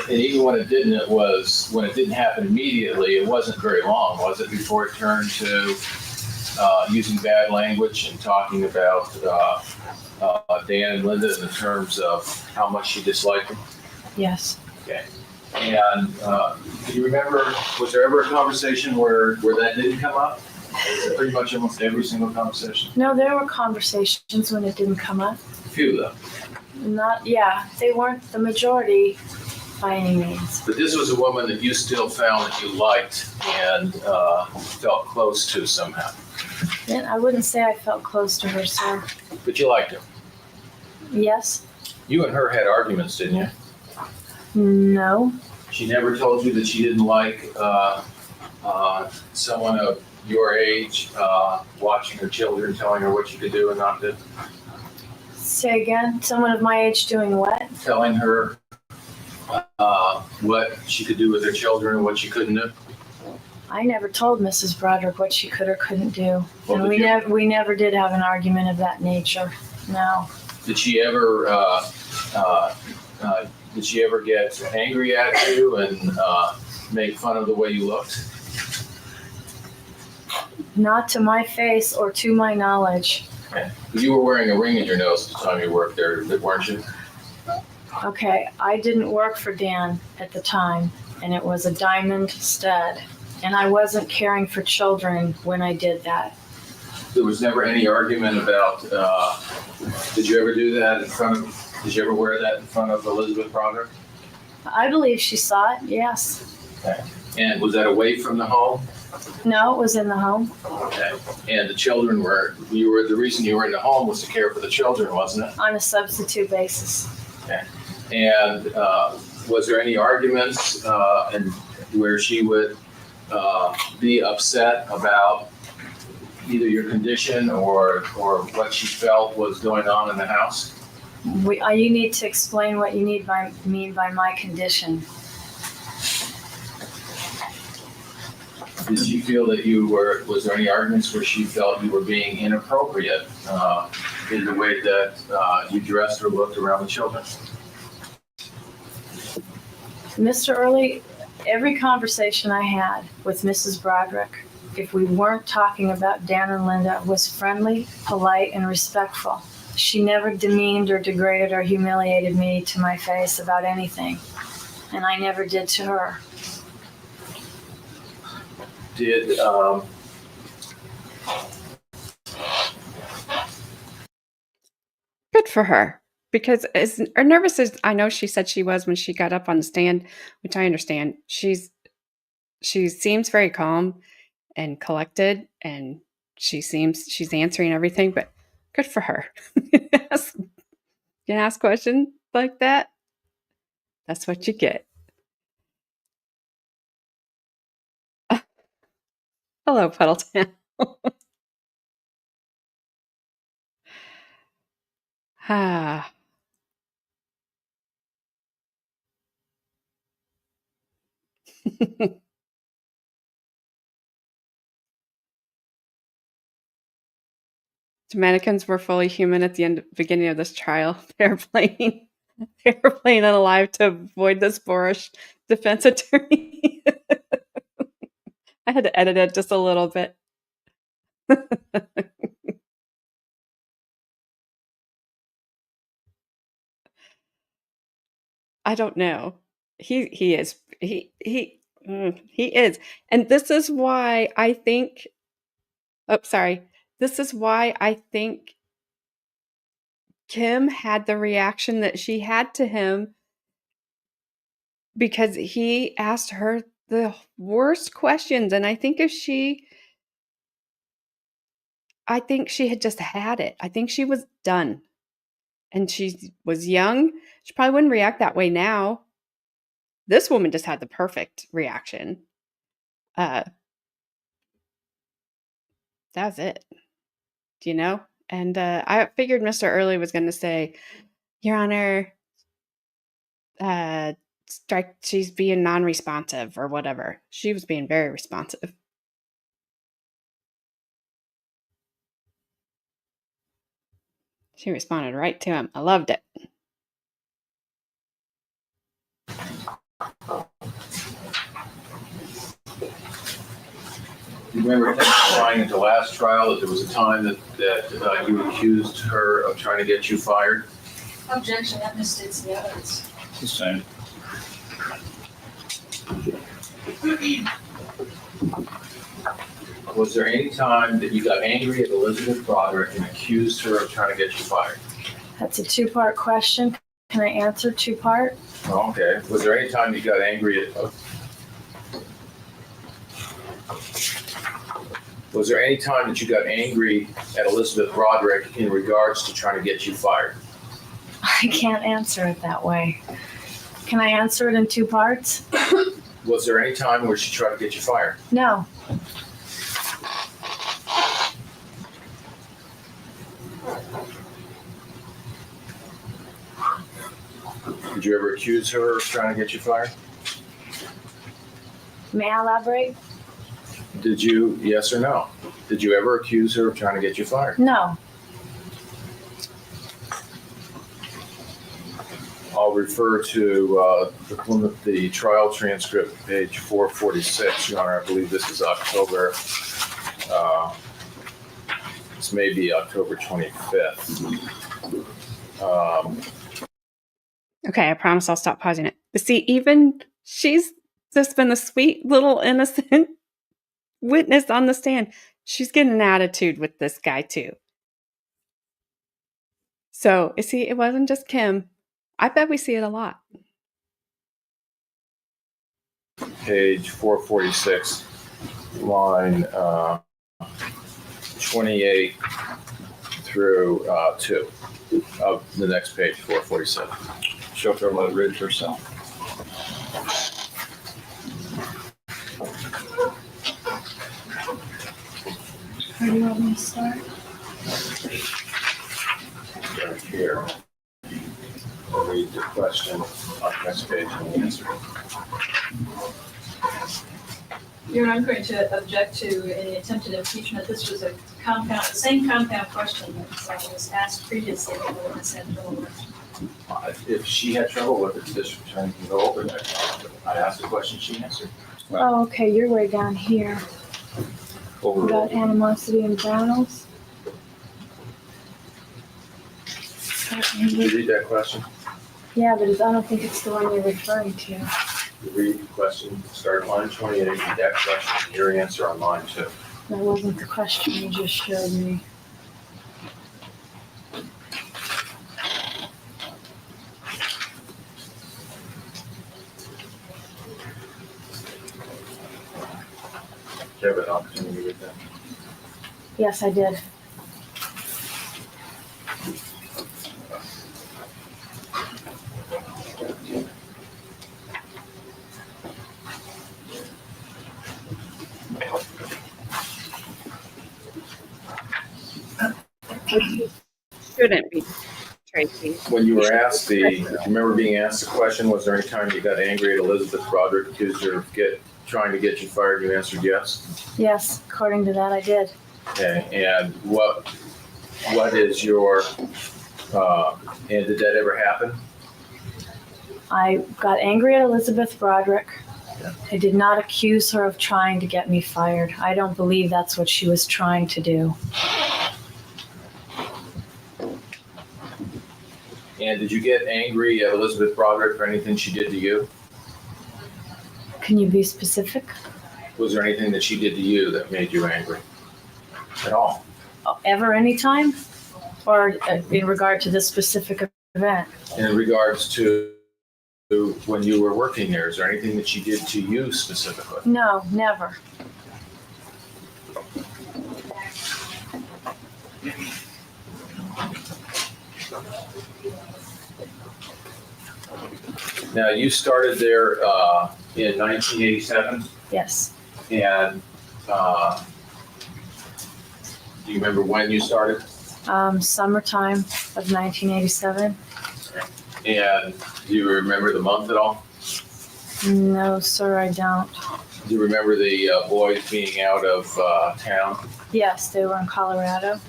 even when it didn't happen immediately, it wasn't very long, was it, before it turned to using bad language and talking about Dan and Linda in the terms of how much she disliked them? Yes. Okay. And do you remember, was there ever a conversation where that didn't come up? Was it pretty much almost every single conversation? No, there were conversations when it didn't come up. A few, though. They weren't the majority by any means. But this was a woman that you still found that you liked and felt close to somehow. And I wouldn't say I felt close to her, sir. But you liked her. Yes? You and her had arguments, didn't you? No. She never told you that she didn't like someone of your age watching her children, telling her what she could do and not do? Say again? Someone of my age doing what? Telling her what she could do with her children and what she couldn't do? I never told Mrs. Broderick what she could or couldn't do. Well, And we never did have an argument of that nature. No. Did she ever get angry at you and make fun of the way you looked? Not to my face or to my knowledge. Okay. You were wearing a ring in your nose at the time you worked there, weren't you? Okay, I didn't work for Dan at the time, and it was a diamond stud. And I wasn't caring for children when I did that. There was never any argument about, did you ever do that did you ever wear that in front of Elizabeth Broderick? I believe she saw it, yes. Okay. And was that away from the home? No, it was in the home. Okay. And the children the reason you were in the home was to care for the children, wasn't it? On a substitute basis. Okay. And was there any arguments where she would be upset about either your condition or what she felt was going on in the house? You need to explain what you mean by my condition. Did she feel that was there any arguments where she felt you were being inappropriate in the way that you dressed or looked around the children? Mr. Early, every conversation I had with Mrs. Broderick, if we weren't talking about Dan and Linda, was friendly, polite, and respectful. She never demeaned or degraded or humiliated me to my face about anything. And I never did to her. Did Good for her. Because as nervous as I know she said she was when she got up on the stand, which I understand, she seems very calm and collected, and she's answering everything, but good for her. You ask questions like that, that's what you get. Hello, Puddletown. Ah. Dominicans were fully human at the beginning of this trial. They were playing unalive to avoid this boorish defense attorney. I had to edit it just a little bit. I don't know. He is. He is. And this is why I think This is why I think Kim had the reaction that she had to him, because he asked her the worst questions. And I think she had just had it. I think she was done. And she was young. She probably wouldn't react that way now. This woman just had the perfect reaction. That's it. Do you know? And I figured Mr. Early was going to say, Your Honor, strike, she's being non-responsive or whatever. She was being very responsive. She responded right to him. I loved it. you remember testifying at the last trial that there was a time that you accused her of trying to get you fired? Objection, that misstates the evidence. It's the same. Was there any time that you got angry at Elizabeth Broderick and accused her of trying to get you fired? That's a two-part question. Can I answer two-part? Oh, okay. Was there any time you got angry at... Was there any time that you got angry at Elizabeth Broderick in regards to trying to get you fired? I can't answer it that way. Can I answer it in two parts? Was there any time where she tried to get you fired? No. Did you ever accuse her of trying to get you fired? May I elaborate? Did you, yes or no? Did you ever accuse her of trying to get you fired? No. I'll refer to the trial transcript, page 446, Your Honor. I believe this is October, this may be October 25th. Okay, I promise I'll stop pausing it. But see, even she's just been the sweet little innocent witness on the stand. She's getting an attitude with this guy too. So, you see, it wasn't just Kim. I bet we see it a lot. Page 446, line 28 through 2 of the next page, 447. She'll throw a ridge herself. Where do you want me to start? Right here. I'll read the question on the next page and the answer. You're not going to object to any attempted impeachment. This was a the same compound question that was asked previously that the witness had trouble with. If she had trouble with it, the district attorney can go over that. I asked the question, she answered. Oh, okay. You're way down here. Over. About animosity and journals. Did you read that question? Yeah, but I don't think it's the one you're referring to. You read the question, start at line 28, read that question, and your answer on line 2. That wasn't the question you just showed me. Do you have an opportunity to read that? Yes, I did. Shouldn't be, Tracy. When you were asked do you remember being asked the question, was there any time you got angry at Elizabeth Broderick, accused her of trying to get you fired? You answered yes. Yes, according to that, I did. Okay, and what is your, and did that ever happen? I got angry at Elizabeth Broderick. Yeah. I did not accuse her of trying to get me fired. I don't believe that's what she was trying to do. And did you get angry at Elizabeth Broderick for anything she did to you? Can you be specific? Was there anything that she did to you that made you angry at all? Ever, anytime? Or in regard to this specific event? In regards to when you were working there, is there anything that she did to you specifically? No, never. Now, you started there in 1987, Yes. and do you remember when you started? Summertime of 1987. And do you remember the month at all? No, sir, I don't. Do you remember the boys being out of town? Yes, they were in Colorado.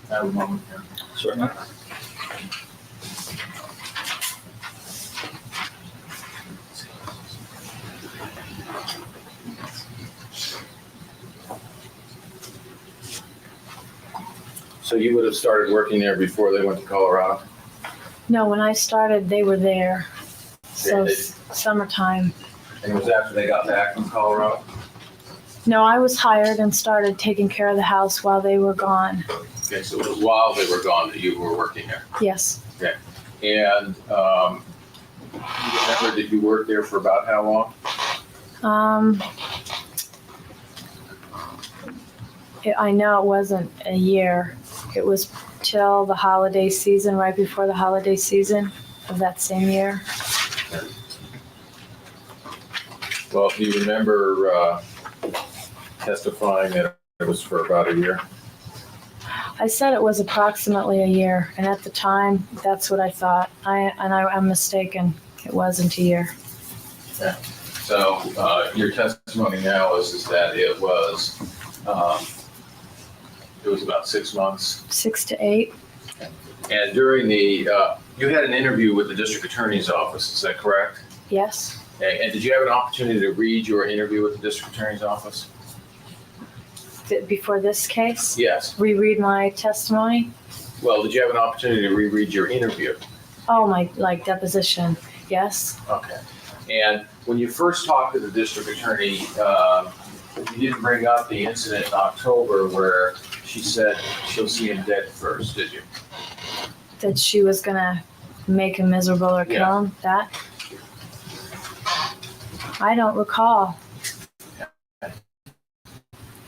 Have a moment here. Certainly. So you would have started working there before they went to Colorado? No, when I started, they were there. So Yeah, summertime. And it was after they got back from Colorado? No, I was hired and started taking care of the house while they were gone. Okay, so it was while they were gone that you were working there. Yes. And you remember, did you work there for about how long? I know it wasn't a year. It was till the holiday season, right before the holiday season of that same year. Well, if you remember testifying that it was for about a year. I said it was approximately a year, and at the time, that's what I thought. I'm mistaken. It wasn't a year. Yeah. So your testimony now is that it was about 6 months. 6 to 8. And during the, you had an interview with the district attorney's office, is that correct? Yes. Okay. And did you have an opportunity to read your interview with the district attorney's office? Before this case? Yes. Reread my testimony? Well, did you have an opportunity to reread your interview? Oh, my, deposition. Yes. Okay. And when you first talked to the district attorney, you didn't bring up the incident in October where she said she'll see him dead first, did you? That she was going to make him miserable or kill him? That? I don't recall.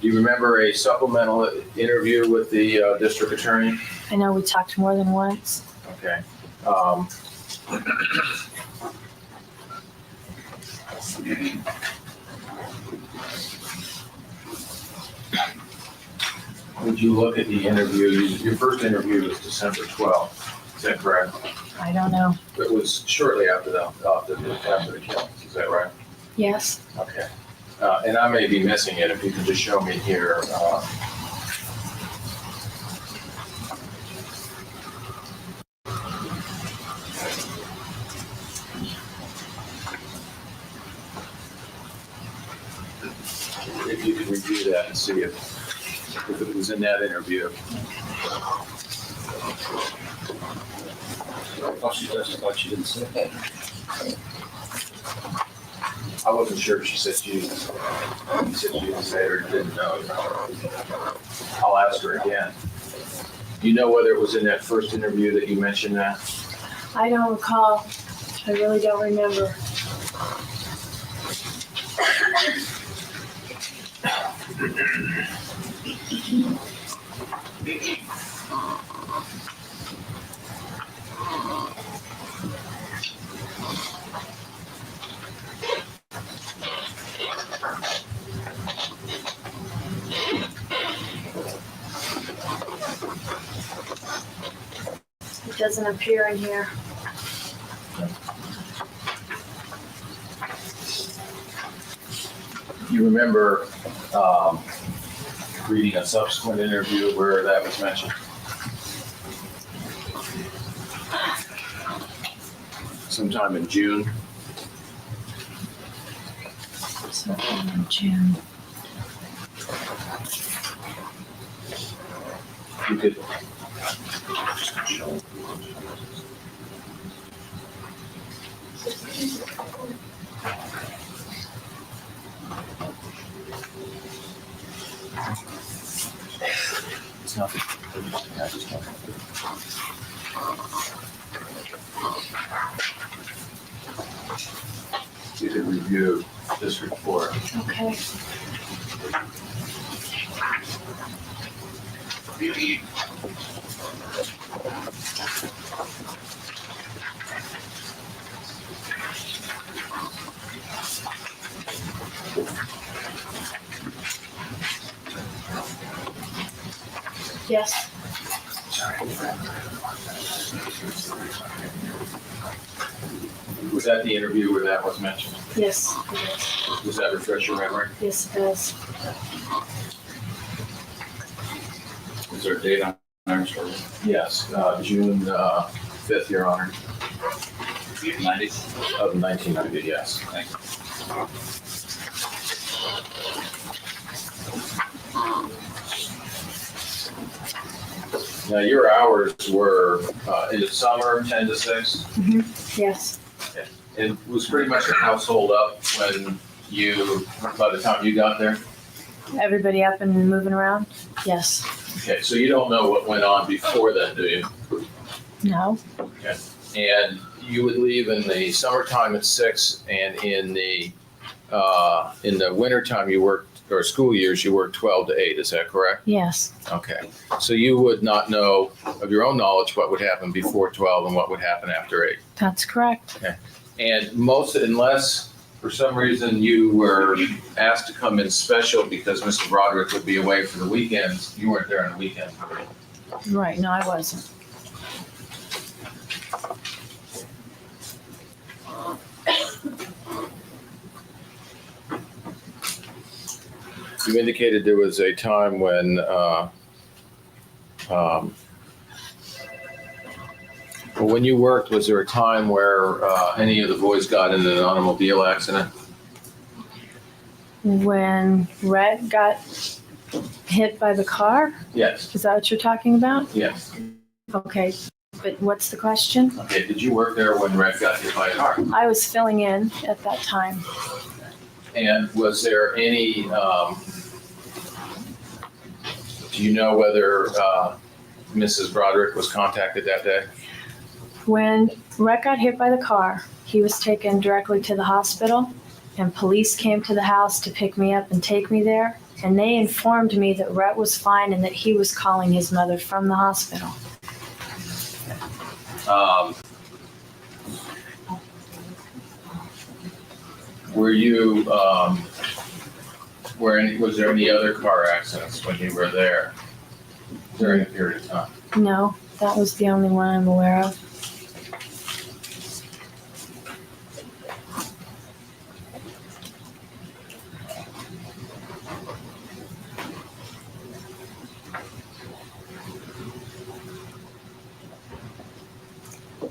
Do you remember a supplemental interview with the district attorney? I know we talked more than once. Okay. Would you look at the interview? Your first interview was December 12th. Is that correct? I don't know. It was shortly after the killing. Is that right? Yes. Okay. And I may be missing it. If you could just show me here. If you could review that and see if if it was in that interview. I thought she testified she didn't say that. I wasn't sure if she said she didn't say it or didn't know. I'll ask her again. Do you know whether it was in that first interview that you mentioned that? I don't recall. I really don't remember. It doesn't appear in here. You remember reading a subsequent interview where that was mentioned? Sometime in June. Sometime in June. You could. It's nothing. I just want you could review this report. Okay. Yes. Was that the interview where that was mentioned? Yes, it is. Does that refresh your memory? Yes, it does. Is there a date on there, Charlie? Yes, June 5th, Your Honor, 90? of 1990, yes. Thank you. Now, your hours were in the summer, 10 to 6, Yes. and it was pretty much the household up when by the time you got there? Everybody up and moving around? Yes. Okay, so you don't know what went on before then, do you? No. Okay. And you would leave in the summertime at 6, and in the wintertime you worked, or school years, you worked 12 to 8, is that correct? Yes. Okay, so you would not know of your own knowledge what would happen before 12 and what would happen after 8. That's correct. And unless for some reason you were asked to come in special because Mr. Broderick would be away for the weekends, you weren't there on the weekends. Right. No, I wasn't. You indicated there was a time when when you worked, was there a time where any of the boys got in an automobile accident? When Rhett got hit by the car? Yes. Is that what you're talking about? Yes. Okay. But what's the question? Okay, did you work there when Red got hit by a car? I was filling in at that time. And was there any, do you know whether Mrs. Broderick was contacted that day? When Rhett got hit by the car, he was taken directly to the hospital, and police came to the house to pick me up and take me there. And they informed me that Rhett was fine and that he was calling his mother from the hospital. Were you, was there any other car accidents when you were there during a period of time? No, that was the only one I'm aware of.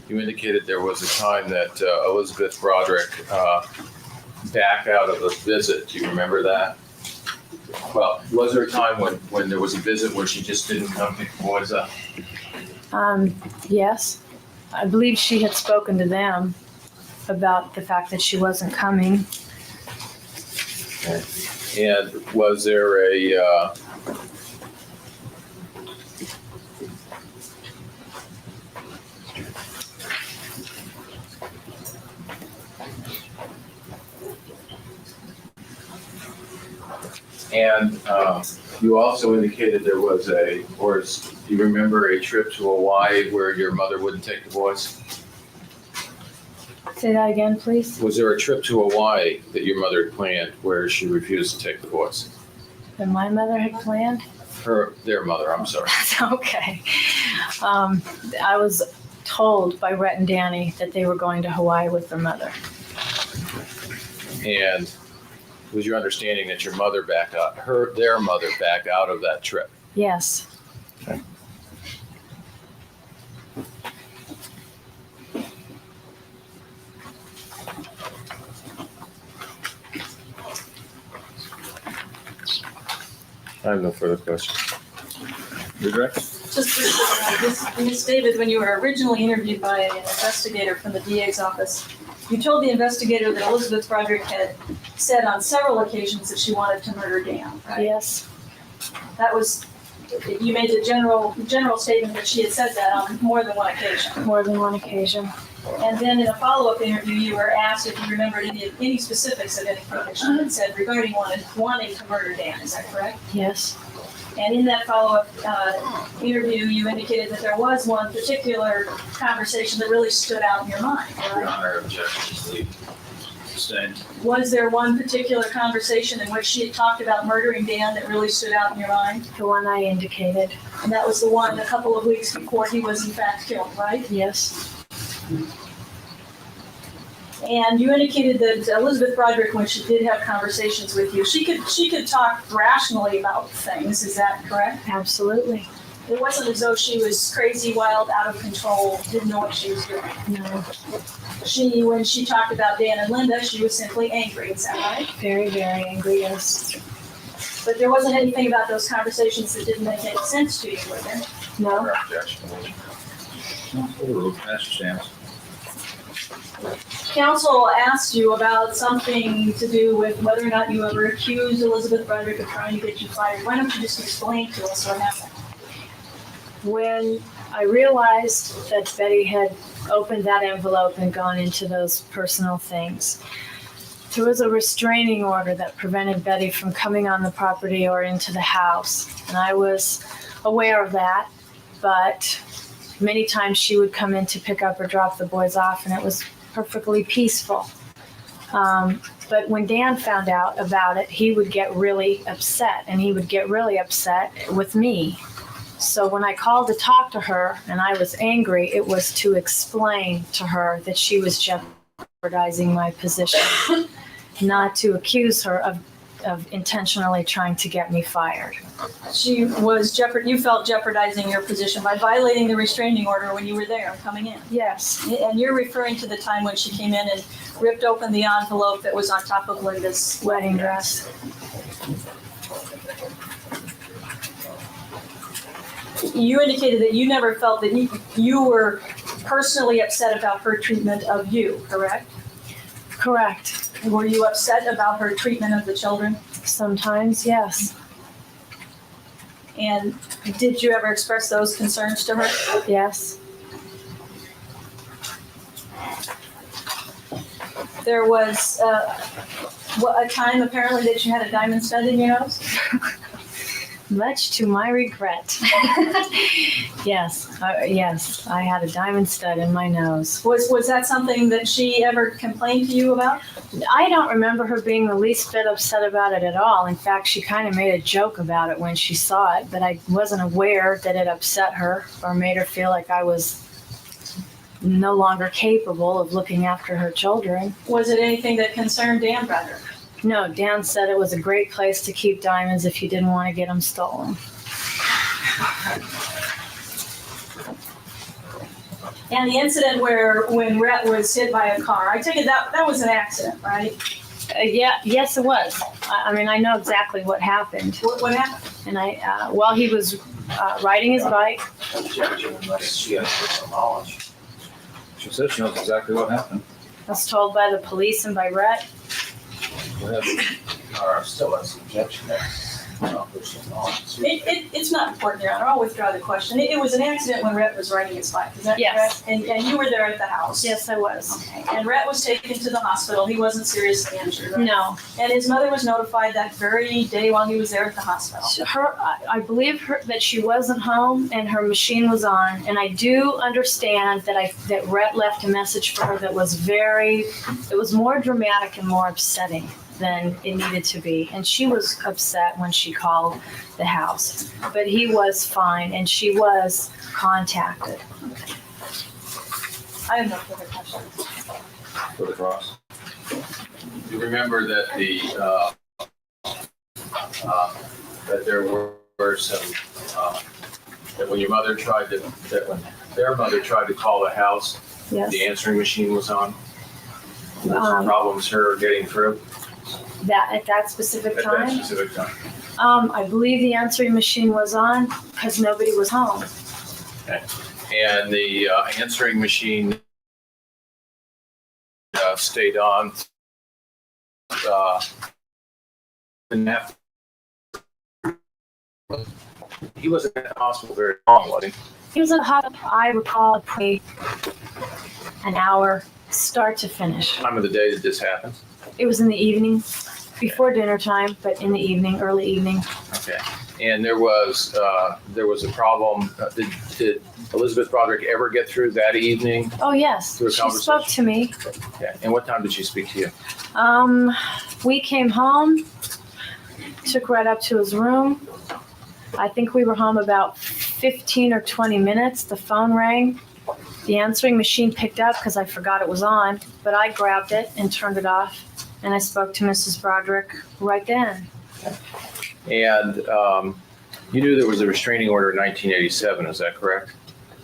You indicated there was a time that Elizabeth Broderick backed out of a visit. Do you remember that? Well, was there a time when there was a visit where she just didn't come pick the boys up? Yes. I believe she had spoken to them about the fact that she wasn't coming. And was there a, and you also indicated there was do you remember a trip to Hawaii where your mother wouldn't take the boys? Say that again, please. Was there a trip to Hawaii that your mother had planned where she refused to take the boys? That my mother had planned? Their mother, I'm sorry. That's okay. I was told by Rhett and Danny that they were going to Hawaii with their mother. And was your understanding that your mother their mother backed out of that trip? Yes. Okay. I have no further questions. Redirect? Just briefly, Ms. David, when you were originally interviewed by an investigator from the DA's office, you told the investigator that Elizabeth Broderick had said on several occasions that she wanted to murder Dan, right? Yes. That was, you made the general statement that she had said that on more than one occasion. More than one occasion. And then in a follow-up interview, you were asked if you remembered any specifics of anything that she had said regarding wanting to murder Dan. Is that correct? Yes. And in that follow-up interview, you indicated that there was one particular conversation that really stood out in your mind, Your right? Honor, objection is leave. Sustained. Was there one particular conversation in which she had talked about murdering Dan that really stood out in your mind? The one I indicated. And that was the one a couple of weeks before he was in fact killed, right? Yes. And you indicated that Elizabeth Broderick, when she did have conversations with you, she could talk rationally about things. Is that correct? Absolutely. It wasn't as though she was crazy, wild, out of control, didn't know what she was doing. No. When she talked about Dan and Linda, she was simply angry. Is that right? Very, very angry, yes. But there wasn't anything about those conversations that didn't make any sense to you, was there? No. Objection. Overruled. Master stands. Counsel asked you about something to do with whether or not you ever accused Elizabeth Broderick of trying to get you fired. Why don't you just explain to us what happened? When I realized that Betty had opened that envelope and gone into those personal things, there was a restraining order that prevented Betty from coming on the property or into the house. And I was aware of that, but many times she would come in to pick up or drop the boys off, and it was perfectly peaceful. But when Dan found out about it, he would get really upset, and he would get really upset with me. So when I called to talk to her and I was angry, it was to explain to her that she was jeopardizing my position, not to accuse her of intentionally trying to get me fired. You felt jeopardizing your position by violating the restraining order when you were there coming in. Yes. And you're referring to the time when she came in and ripped open the envelope that was on top of Linda's Wedding dress. You indicated that you never felt that you were personally upset about her treatment of you, correct? Correct. Were you upset about her treatment of the children? Sometimes, yes. And did you ever express those concerns to her? Yes. There was a time apparently that you had a diamond stud in your nose? Much to my regret. Yes, I had a diamond stud in my nose. Was that something that she ever complained to you about? I don't remember her being the least bit upset about it at all. In fact, she kind of made a joke about it when she saw it, but I wasn't aware that it upset her or made her feel like I was no longer capable of looking after her children. Was it anything that concerned Dan Broderick? No, Dan said it was a great place to keep diamonds if you didn't want to get them stolen. And the incident when Rhett was hit by a car, I take it that was an accident, right? Yes, it was. I mean, I know exactly what happened. What happened? And while he was riding his bike, Objection unless she has personal knowledge. She says she knows exactly what happened. I was told by the police and by Rhett. Go ahead. Or still has objection there. No personal knowledge. It's not important, Your Honor. I'll withdraw the question. It was an accident when Rhett was riding his bike. Is that Yes. correct? And you were there at the house? Yes, I was. Okay. And Rhett was taken to the hospital. He wasn't seriously injured, right? No. And his mother was notified that very day while he was there at the hospital. I believe that she wasn't home and her machine was on. And I do understand that Rhett left a message for her that was it was more dramatic and more upsetting than it needed to be. And she was upset when she called the house. But he was fine and she was contacted. I have no further questions. For the cross. You remember that that there were some, that when when their mother tried to call the house, Yes. the answering machine was on? There was some problems her getting through At that specific at that time? specific time. I believe the answering machine was on because nobody was home. And the answering machine stayed on. And after, he wasn't in the hospital very long, was he? He was in the hospital, I recall, probably an hour, start to finish. Time of the day that this happened? It was in the evening, before dinner time, but in the evening, early evening. Okay. And there was a problem. Did Elizabeth Broderick ever get through that evening? Oh, yes, Through a she spoke to conversation? me. Okay. And what time did she speak to you? We came home, took Rhett up to his room. I think we were home about 15 or 20 minutes. The phone rang. The answering machine picked up because I forgot it was on, but I grabbed it and turned it off. And I spoke to Mrs. Broderick right then. And you knew there was a restraining order in 1987, is that correct?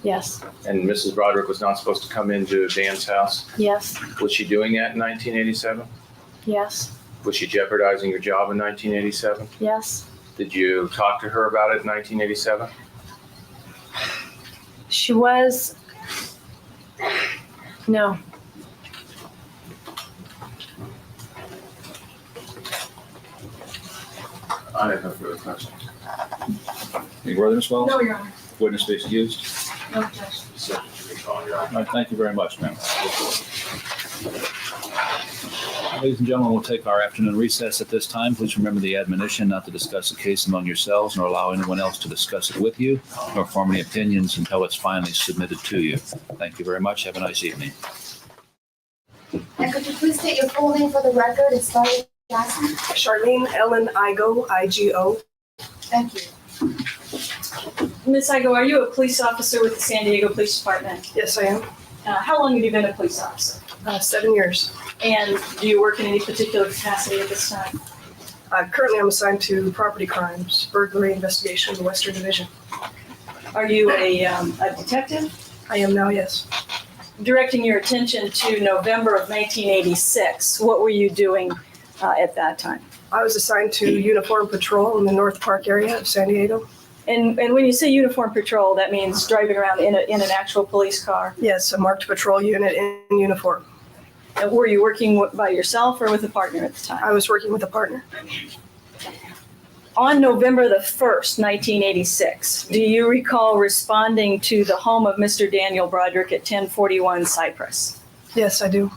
Yes, And Mrs. Broderick was not supposed to come into Dan's house? yes, Was she doing that in 1987? yes, Was she jeopardizing your job in 1987? yes. Did you talk to her about it in 1987? She was, no, I have no further questions. Any further, Ms. Wells? No, Your Honor. Witness be excused. No objection. All right, thank you very much, ma'am. Ladies and gentlemen, we'll take our afternoon recess at this time. Please remember the admonition not to discuss the case among yourselves nor allow anyone else to discuss it with you, nor form any opinions until it's finally submitted to you. Thank you very much. Have a nice evening. And could you please state your full name for the record and spell your last name? Charlene Ellen Igo, I-G-O. Thank you. Ms. Igo, are you a police officer with the San Diego Police Department? Yes, I am. How long have you been a police officer? 7 years. And do you work in any particular capacity at this time? Currently, I'm assigned to property crimes, burglary investigation, the Western Division. Are you a detective? I am now, yes. Directing your attention to November of 1986, what were you doing at that time? I was assigned to uniform patrol in the North Park area of San Diego. And when you say uniform patrol, that means driving around in an actual police car. Yes, a marked patrol unit in uniform. And were you working by yourself or with a partner at the time? I was working with a partner. On November the 1st, 1986, do you recall responding to the home of Mr. Daniel Broderick at 1041 Cypress? Yes, I do.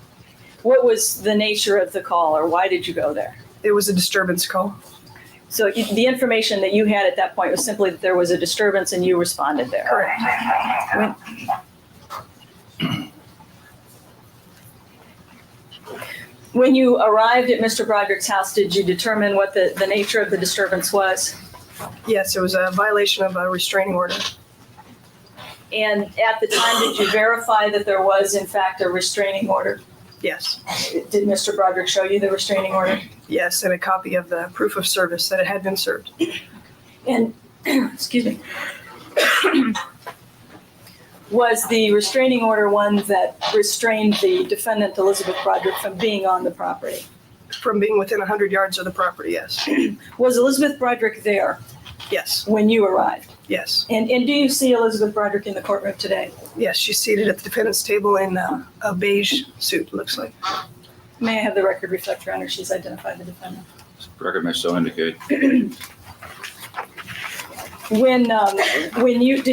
What was the nature of the call, or why did you go there? It was a disturbance call. So the information that you had at that point was simply that there was a disturbance and you responded there? Correct. When you arrived at Mr. Broderick's house, did you determine what the nature of the disturbance was? Yes, it was a violation of a restraining order. And at the time, did you verify that there was in fact a restraining order? Yes. Did Mr. Broderick show you the restraining order? Yes, and a copy of the proof of service that it had been served. And, excuse me, was the restraining order one that restrained the defendant, Elizabeth Broderick, from being on the property? From being within 100 yards of the property, yes. Was Elizabeth Broderick there Yes, when you arrived? yes. And do you see Elizabeth Broderick in the courtroom today? Yes, she's seated at the defendant's table in a beige suit, looks like. May I have the record reflect, Your Honor, she's identified the defendant. Record may so indicate. Did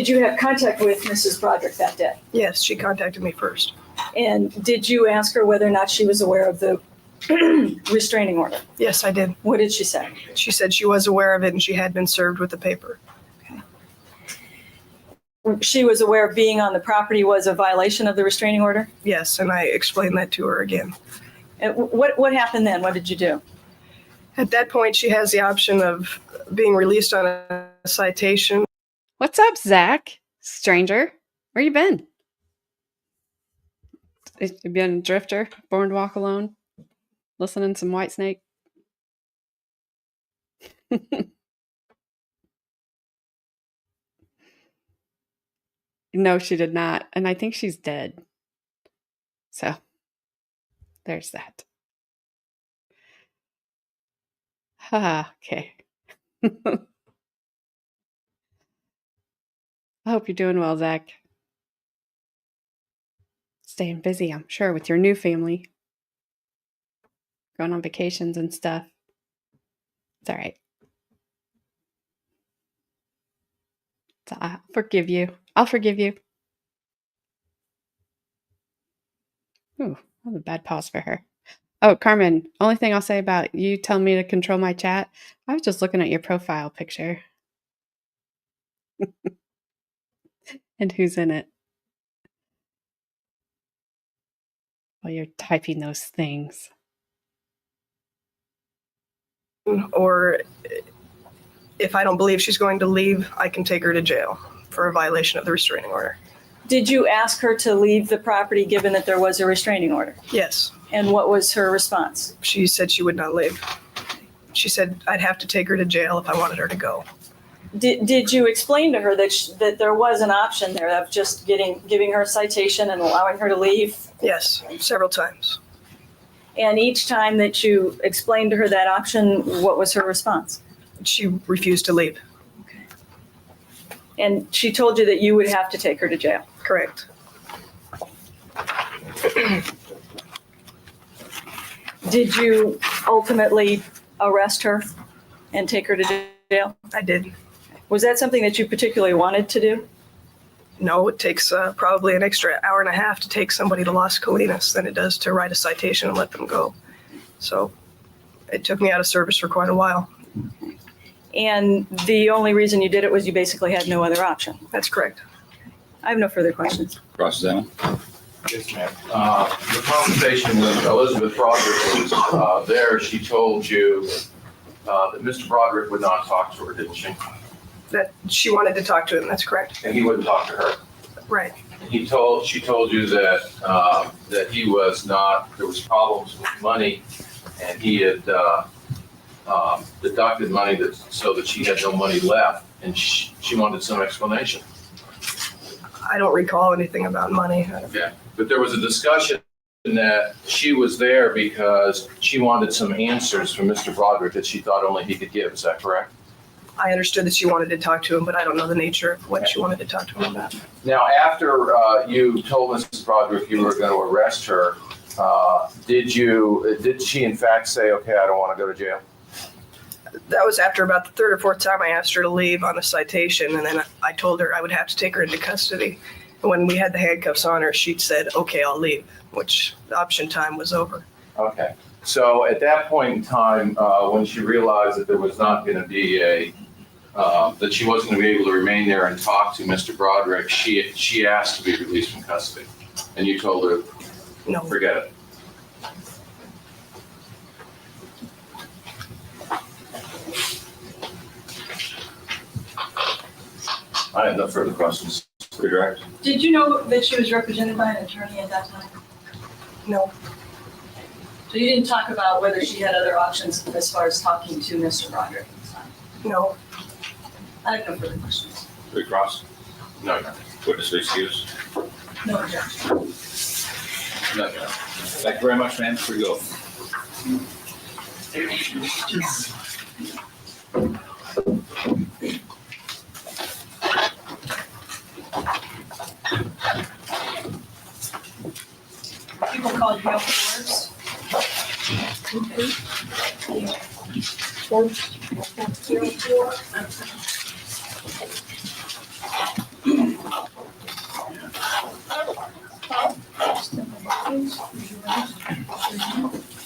you have contact with Mrs. Broderick that day? Yes, she contacted me first. And did you ask her whether or not she was aware of the restraining order? Yes, I did. What did she say? She said she was aware of it and she had been served with the paper. She was aware of being on the property was a violation of the restraining order? Yes, and I explained that to her again. And what happened then? What did you do? At that point, she has the option of being released on a citation. What's up, Zach? Stranger, where you been? You been a drifter, born to walk alone, listening to some Whitesnake? No, she did not. And I think she's dead. So, there's that. Okay. I hope you're doing well, Zach. Staying busy, I'm sure, with your new family. Going on vacations and stuff. It's all right. I'll forgive you. I'll forgive you. Ooh, that was a bad pause for her. Oh, Carmen, only thing I'll say about you telling me to control my chat, I was just looking at your profile picture. And who's in it? While you're typing those things. Or if I don't believe she's going to leave, I can take her to jail for a violation of the restraining order. Did you ask her to leave the property given that there was a restraining order? Yes. And what was her response? She said she would not leave. She said I'd have to take her to jail if I wanted her to go. Did you explain to her that there was an option there of just giving her a citation and allowing her to leave? Yes, several times. And each time that you explained to her that option, what was her response? She refused to leave. Okay. And she told you that you would have to take her to jail? Correct. Did you ultimately arrest her and take her to jail? I did. Was that something that you particularly wanted to do? No, it takes probably an extra hour and a half to take somebody to Las Colinas than it does to write a citation and let them go. So it took me out of service for quite a while. And the only reason you did it was you basically had no other option? That's correct. I have no further questions. Cross-examine. Yes, ma'am. The conversation with Elizabeth Broderick was there. She told you that Mr. Broderick would not talk to her, didn't she? That she wanted to talk to him, that's correct. And he wouldn't talk to her. Right. She told you that that he was not. There was problems with money, and he had deducted money so that she had no money left, and she wanted some explanation. I don't recall anything about money. Okay, but there was a discussion that she was there because she wanted some answers from Mr. Broderick that she thought only he could give. Is that correct? I understood that she wanted to talk to him, but I don't know the nature of what she wanted to talk to him about. Now, after you told Mrs. Broderick you were going to arrest her, did she in fact say, okay, I don't want to go to jail? That was after about the third or fourth time I asked her to leave on a citation, and then I told her I would have to take her into custody. And when we had the handcuffs on her, she said, okay, I'll leave, which the option time was over. Okay. So at that point in time, when she realized that there was not going to be that she wasn't going to be able to remain there and talk to Mr. Broderick, she asked to be released from custody. And you told her, No. forget it. I have no further questions. Pretty direct. Did you know that she was represented by an attorney at that time? No. So you didn't talk about whether she had other options as far as talking to Mr. Broderick at the time? No. I have no further questions. Recross. No, no. Witness excuse. No objection. No. Thank you very much, ma'am. Here you go. People call you Gail Forbes.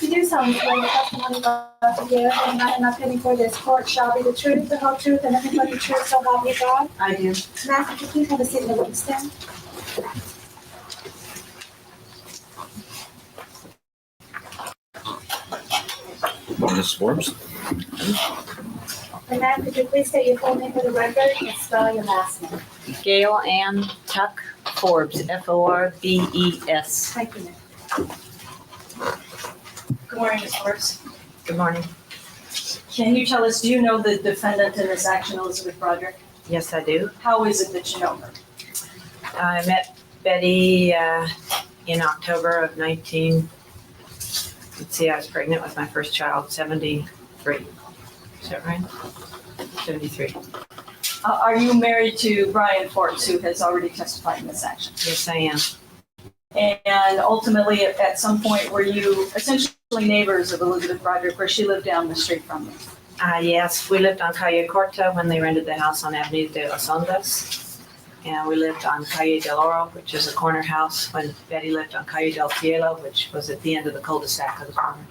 You do solemnly swear the testimony about to give, and not enough pending for this court shall be the truth, the whole truth, and nothing but the truth, so help you God. I do. Matt, could you please have a seat in the witness stand? Ms. Forbes? And Matt, could you please state your full name for the record and spell your last name? Gail Ann Tuck Forbes, Forbes. Thank you, Matt. Good morning, Ms. Forbes. Good morning. Can you tell us, do you know the defendant in this action, Elizabeth Broderick? Yes, I do. How is it that you know her? I met Betty in October of I was pregnant with my first child, 73. Is that right? 73. Are you married to Brian Forbes, who has already testified in this action? Yes, I am. And ultimately, at some point, were you essentially neighbors of Elizabeth Broderick, where she lived down the street from you? Yes, we lived on Calle Corta when they rented the house on Avenida de las Ondas. And we lived on Calle del Oro, which is a corner house, when Betty lived on Calle del Cielo, which was at the end of the cul-de-sac of the corner.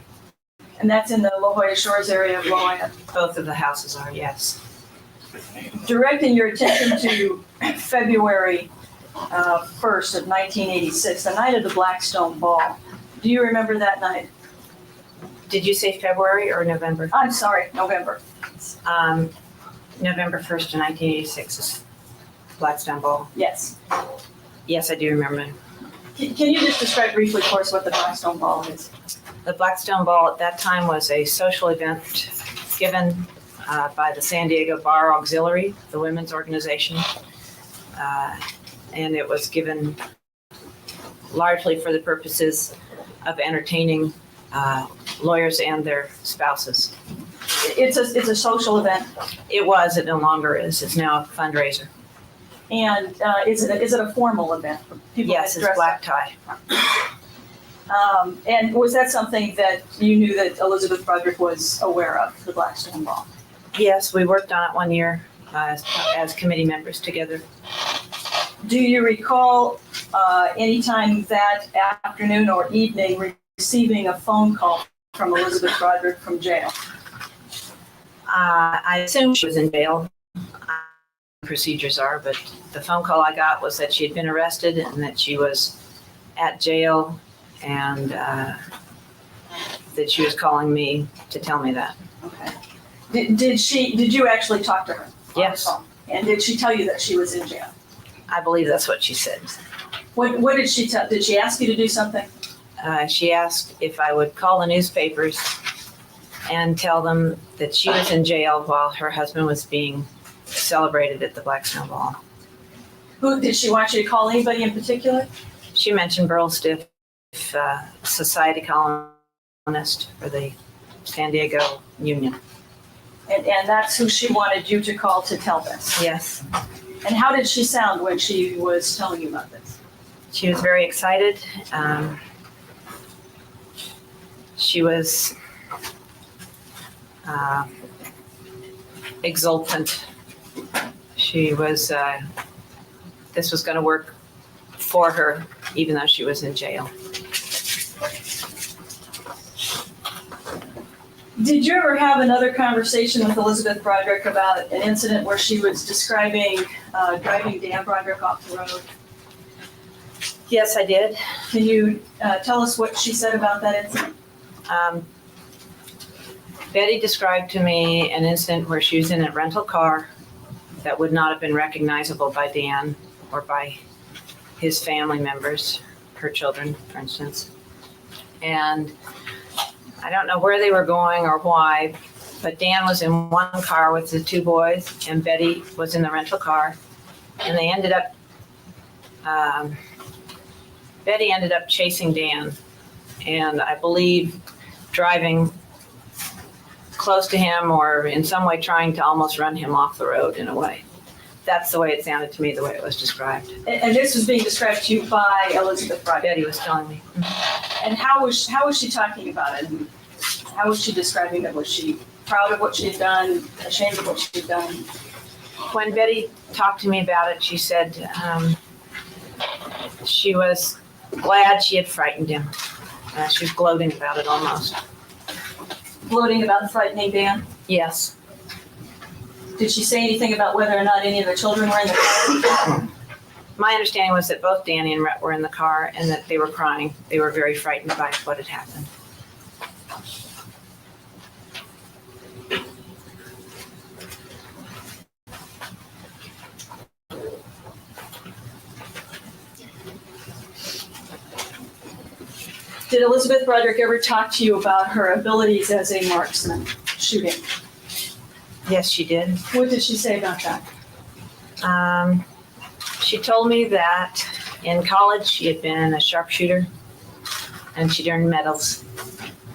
And that's in the La Jolla Shores area of La Jolla. Both of the houses are, yes. Directing your attention to February 1st of 1986, the night of the Blackstone Ball. Do you remember that night? Did you say February or November? I'm sorry, November. November 1st of 1986 is Blackstone Ball. Yes. Yes, I do remember. Can you just describe briefly for us what the Blackstone Ball is? The Blackstone Ball at that time was a social event given by the San Diego Bar Auxiliary, the women's organization. And it was given largely for the purposes of entertaining lawyers and their spouses. It's a social event. It was, it no longer is. It's now a fundraiser. And is it a formal event for people? Yes, that it's dress black up? tie. And was that something that you knew that Elizabeth Broderick was aware of, the Blackstone Ball? Yes, we worked on it one year as committee members together. Do you recall any time that afternoon or evening receiving a phone call from Elizabeth Broderick from jail? I assume she was in jail. Procedures are, but the phone call I got was that she had been arrested and that she was at jail, and that she was calling me to tell me that. Okay. Did you actually talk to her? Yes. On the phone? And did she tell you that she was in jail? I believe that's what she said. What did she tell? Did she ask you to do something? She asked if I would call the newspapers and tell them that she was in jail while her husband was being celebrated at the Blackstone Ball. Who did she want you to call? Anybody in particular? She mentioned Burl Stiff, society columnist for the San Diego Union. And that's who she wanted you to call to tell this. Yes, And how did she sound when she was telling you about this? she was very excited. She was exultant. She was, this was going to work for her, even though she was in jail. Did you ever have another conversation with Elizabeth Broderick about an incident where she was describing driving Dan Broderick off the road? Yes, I did. Can you tell us what she said about that incident? Betty described to me an incident where she was in a rental car that would not have been recognizable by Dan or by his family members, her children, for instance. And I don't know where they were going or why, but Dan was in one car with the two boys and Betty was in the rental car. And they ended up, Betty ended up chasing Dan and I believe driving close to him or in some way trying to almost run him off the road in a way. That's the way it sounded to me, the way it was described. And this was being described to you by Elizabeth Broderick. Betty was telling me. And how was she talking about it? And how was she describing it? Was she proud of what she had done, ashamed of what she had done? When Betty talked to me about it, she said she was glad she had frightened him. She was gloating about it almost. Gloating about frightening Dan? Yes. Did she say anything about whether or not any of the children were in the car? My understanding was that both Danny and Rhett were in the car and that they were crying. They were very frightened by what had happened. Did Elizabeth Broderick ever talk to you about her abilities as a marksman, shooting? Yes, she did. What did she say about that? She told me that in college she had been a sharpshooter and she'd earned medals.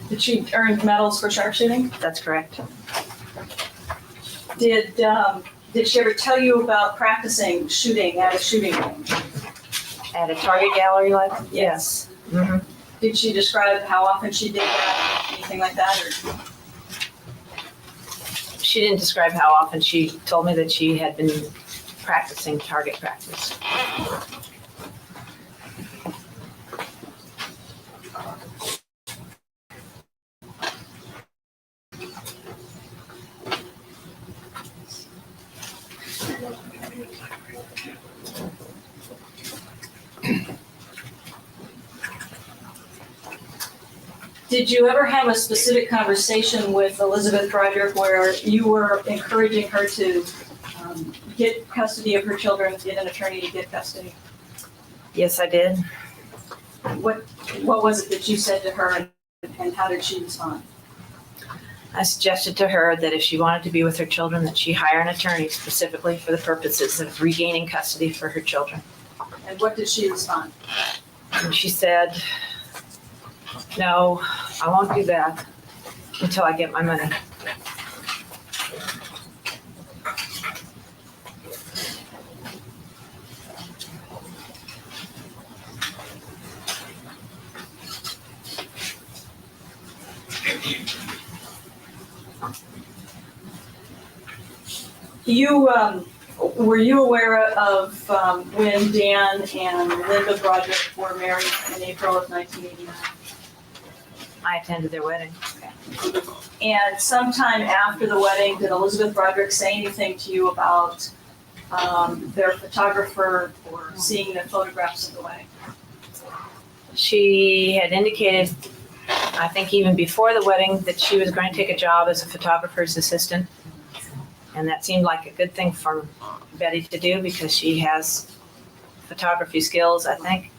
Did she earn medals for sharpshooting? That's correct. Did she ever tell you about practicing shooting at a shooting range? At a target gallery like? Yes. Mm-hmm. Did she describe how often she did that, anything like that? Or? She didn't describe how often. She told me that she had been practicing target practice. Did you ever have a specific conversation with Elizabeth Broderick where you were encouraging her to get custody of her children, get an attorney to get custody? Yes, I did. What was it that you said to her, and how did she respond? I suggested to her that if she wanted to be with her children, that she hire an attorney specifically for the purposes of regaining custody for her children. And what did she respond? And she said, "No, I won't do that until I get my money." Were you aware of when Dan and Linda Broderick were married in April of 1989? I attended their wedding. And sometime after the wedding, did Elizabeth Broderick say anything to you about their photographer or seeing the photographs of the wedding? She had indicated, I think even before the wedding, that she was going to take a job as a photographer's assistant. And that seemed like a good thing for Betty to do because she has photography skills, I think.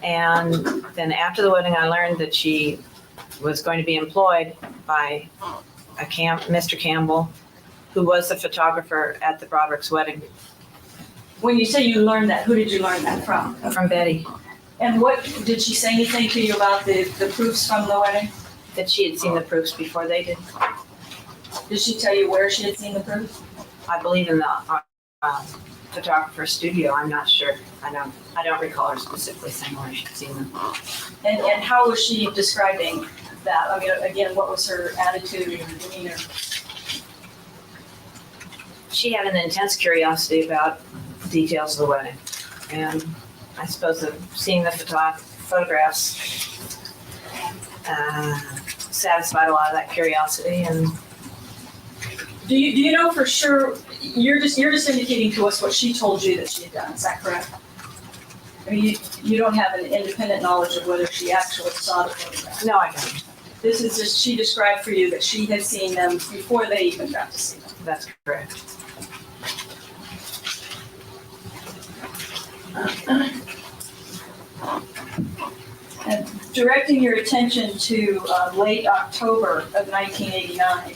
And then after the wedding, I learned that she was going to be employed by Mr. Campbell, who was the photographer at the Broderick's wedding. When you say you learned that, who did you learn that from? From Betty. And what, did she say anything to you about the proofs from the wedding? That she had seen the proofs before they did. Did she tell you where she had seen the proofs? I believe in the photographer's studio. I'm not sure. I don't recall her specifically saying where she'd seen them. And how was she describing that? I mean, again, what was her attitude and demeanor? She had an intense curiosity about the details of the wedding. And I suppose that seeing the photographs satisfied a lot of that curiosity. And do you know for sure? You're just indicating to us what she told you that she had done. Is that correct? I mean, you don't have an independent knowledge of whether she actually saw the photographs. no, I don't. This is just she described for you that she had seen them before they even got to see them. That's correct. And directing your attention to late October of 1989,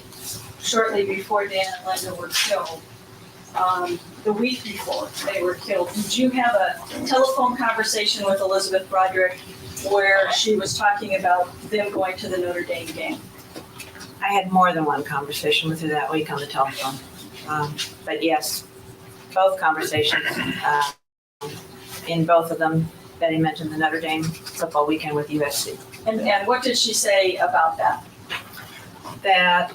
shortly before Dan and Linda were killed, the week before they were killed, did you have a telephone conversation with Elizabeth Broderick where she was talking about them going to the Notre Dame game? I had more than one conversation with her that week on the telephone. But yes, both conversations. In both of them, Betty mentioned the Notre Dame football weekend with USC. And what did she say about that? That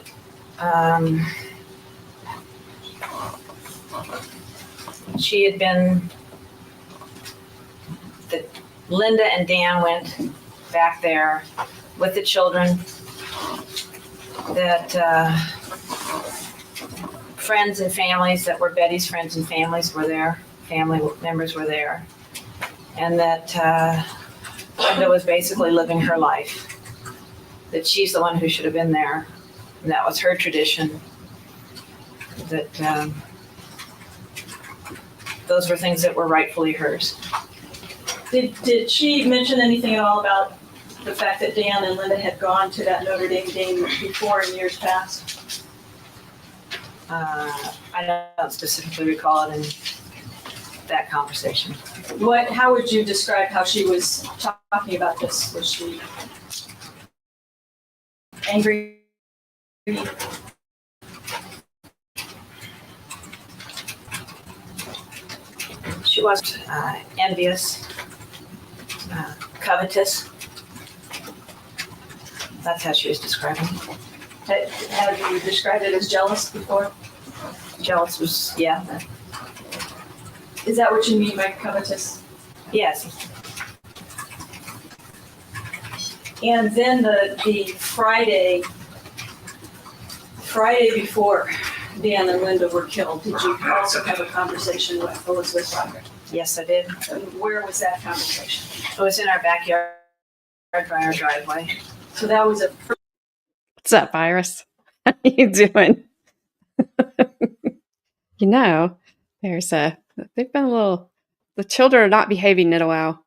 she had been, that Linda and Dan went back there with the children, that friends and families that were Betty's friends and families were there, family members were there, and that Linda was basically living her life, that she's the one who should have been there, and that was her tradition, that those were things that were rightfully hers. Did she mention anything at all about the fact that Dan and Linda had gone to that Notre Dame game before in years past? I don't specifically recall it in that conversation. How would you describe how she was talking about this? Was she angry? She was envious, covetous. That's how she was describing it. Have you described it as jealous before? Jealous was, yeah. Is that what you mean by covetous? Yes. And then the Friday before Dan and Linda were killed, did you also have a conversation with Elizabeth Broderick? Yes, I did. And where was that conversation? It was in our backyard by our driveway. So that was What's up, Iris? How you doing? You know, they've been a little, the children are not behaving in a while.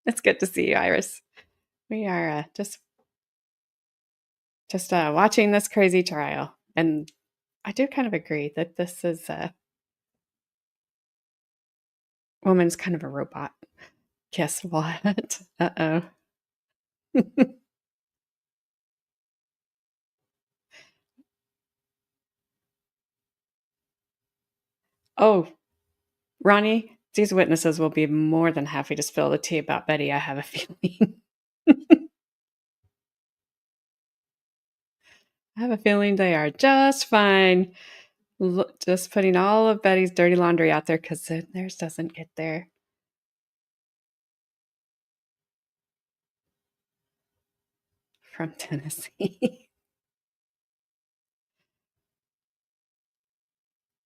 It's good to see you, Iris. We are just watching this crazy trial. And I do kind of agree that this is woman's kind of a robot. Guess what? Uh-oh. Oh, Ronnie, these witnesses will be more than happy to spill the tea about Betty, I have a feeling. I have a feeling they are just fine. Just putting all of Betty's dirty laundry out there because theirs doesn't get there. From Tennessee.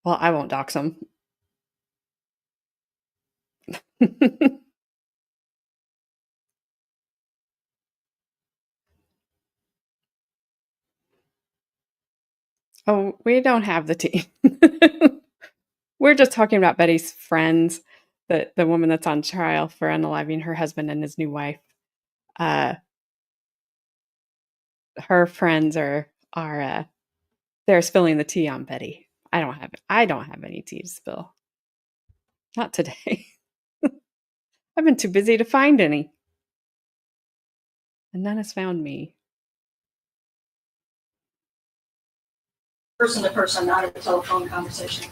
Well, I won't dox them. Oh, we don't have the tea. We're just talking about Betty's friends, the woman that's on trial for unaliving her husband and his new wife. Her friends are they're spilling the tea on Betty. I don't have any tea to spill. Not today. I've been too busy to find any. And none has found me. person to person, not a telephone conversation.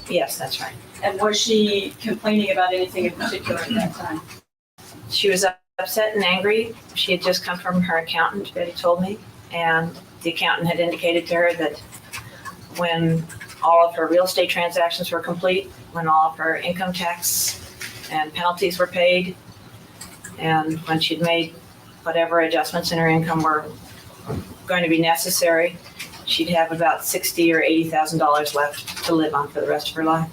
Yes, that's right. And was she complaining about anything in particular at that time? She was upset and angry. She had just come from her accountant, Betty told me, and the accountant had indicated to her that when all of her real estate transactions were complete, when all of her income tax and penalties were paid, and when she'd made whatever adjustments in her income were going to be necessary, she'd have about $60,000 or $80,000 left to live on for the rest of her life.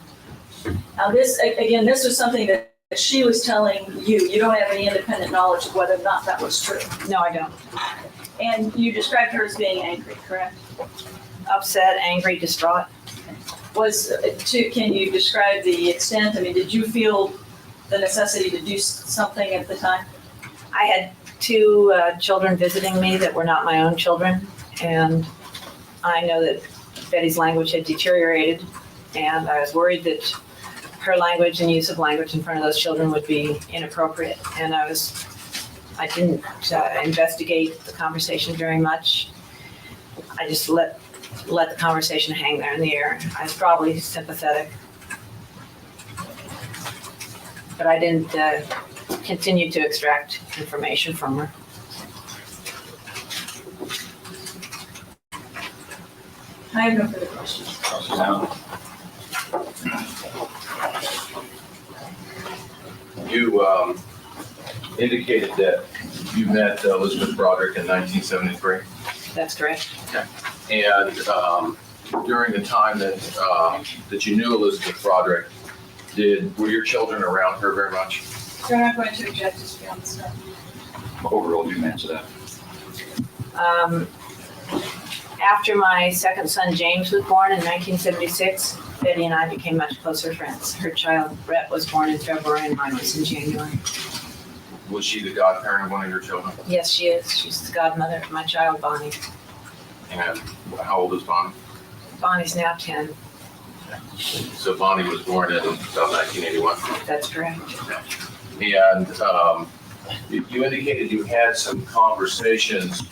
Now this was something that she was telling you. You don't have any independent knowledge of whether or not that was true. No, I don't. And you described her as being angry, correct? Upset, angry, distraught. Can you describe the extent? I mean, did you feel the necessity to do something at the time? I had two children visiting me that were not my own children, and I know that Betty's language had deteriorated, and I was worried that her language and use of language in front of those children would be inappropriate, and I was I didn't investigate the conversation very much. I just let the conversation hang there in the air. I was probably sympathetic, but I didn't continue to extract information from her. I have no further questions. You indicated that you met Elizabeth Broderick in 1973. That's correct. And during the time that you knew Elizabeth Broderick, were your children around her very much? They're not going to object to speak on this stuff. Overall, you can answer that. After my second son James was born in 1976, Betty and I became much closer friends. Her child Brett was born in February and mine was in January. Was she the godparent of one of your children? Yes, she is. She's the godmother of my child Bonnie. And how old is Bonnie? Bonnie's now 10. So Bonnie was born in about 1981. That's correct. And you indicated you had some conversations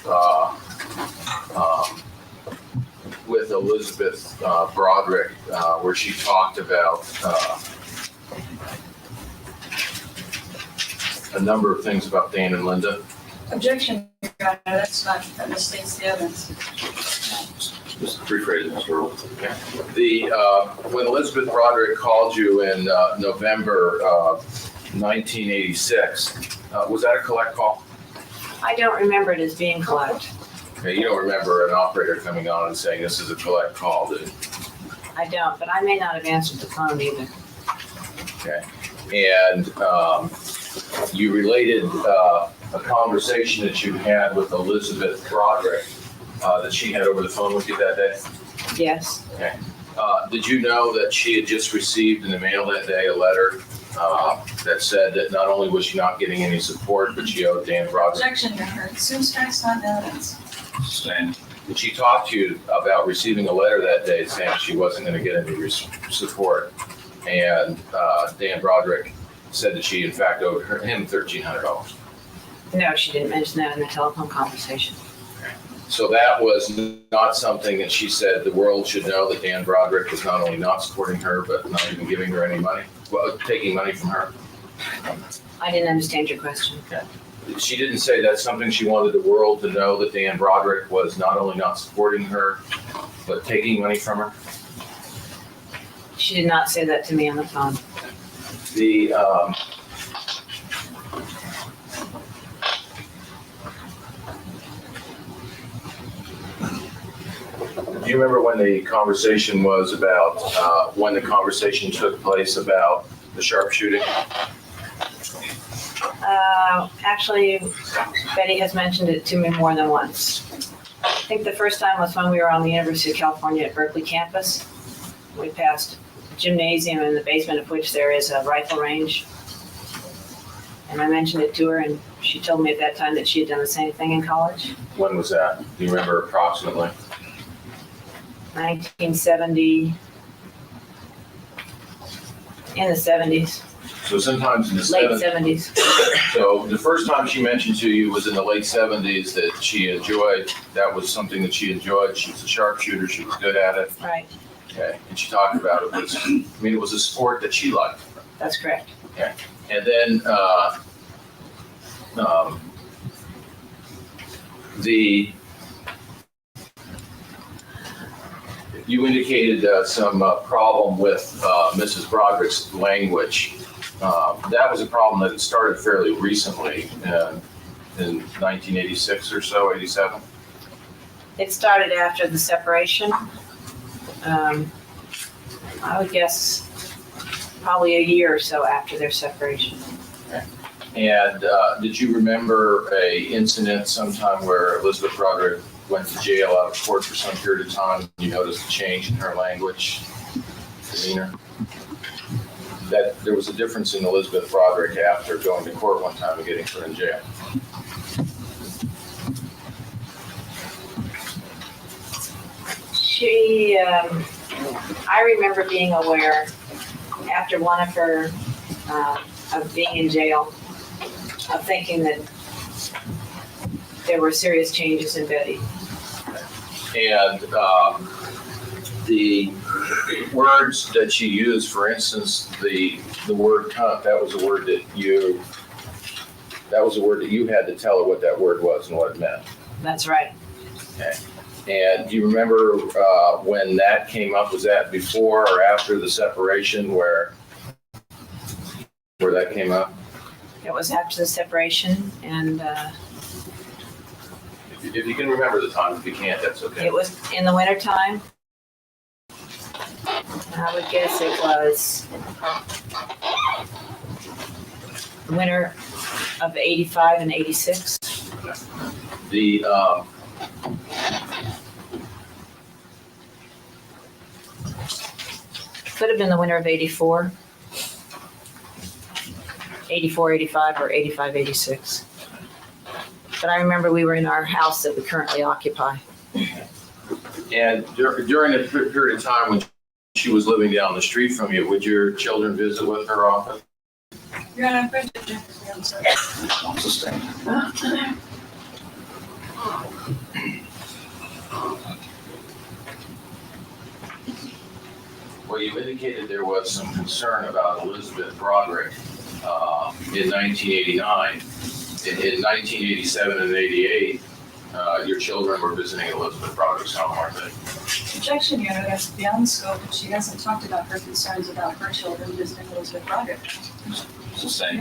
with Elizabeth Broderick where she talked about a number of things about Dan and Linda. Objection, Your Honor, that's not, that misstates the evidence. Just rephrase it, Mr. Earl. When Elizabeth Broderick called you in November 1986, was that a collect call? I don't remember it as being collect. Okay, you don't remember an operator coming on and saying this is a collect call, do you? I don't, but I may not have answered the phone either. Okay. And you related a conversation that you had with Elizabeth Broderick that she had over the phone with you that day? Yes. Okay. Did you know that she had just received in the mail that day a letter that said that not only was she not getting any support, but she owed Dan Broderick? Objection, Your Honor, assume strikes not evidence. Stand. Did she talk to you about receiving a letter that day saying she wasn't going to get any support? And Dan Broderick said that she in fact owed him $1,300. No, she didn't mention that in the telephone conversation. So that was not something that she said the world should know that Dan Broderick was not only not supporting her, but not even giving her any money, well, taking money from her. I didn't understand your question. She didn't say that's something she wanted the world to know, that Dan Broderick was not only not supporting her, but taking money from her. She did not say that to me on the phone. Do you remember when the conversation was about, when the conversation took place about the sharpshooting? Actually, Betty has mentioned it to me more than once. I think the first time was when we were on the University of California at Berkeley campus. We passed a gymnasium in the basement of which there is a rifle range. And I mentioned it to her, and she told me at that time that she had done the same thing in college. When was that? Do you remember approximately? 1970, in the 70s, So sometimes in the late 70s. 70s. So the first time she mentioned to you was in the late 70s that she enjoyed, that was something that she enjoyed. She was a sharpshooter, she was good at it. Right, Okay, and she talked about it was, it was a sport that she liked. that's correct. Okay, and then you indicated some problem with Mrs. Broderick's language. That was a problem that had started fairly recently in 1986 or so, 87. It started after the separation. I would guess probably a year or so after their separation. And did you remember a incident sometime where Elizabeth Broderick went to jail out of court for some period of time? You noticed a change in her language, demeanor? That there was a difference in Elizabeth Broderick after going to court one time and getting put in jail. I remember being aware after one of her, of being in jail, of thinking that there were serious changes in Betty. And the words that she used, for instance, the word cunt, that was a word that you had to tell her what that word was and what it meant. That's right. Okay. And do you remember when that came up? Was that before or after the separation where that came up? It was after the separation, and If you can remember the time, if you can't, that's okay. it was in the wintertime. I would guess it was the winter of 85 and 86. The Could have been the winter of 84. 84, 85, or 85, 86. But I remember we were in our house that we currently occupy. and during the period of time when she was living down the street from you, would your children visit with her often? Your Honor, I'm going to Well, you indicated there was some concern about Elizabeth Broderick in 1989. In 1987 and 88, your children were visiting Elizabeth Broderick's home, aren't they? Objection, Your Honor, that's beyond the scope. She hasn't talked about her concerns about her children visiting Elizabeth Broderick. It's the same.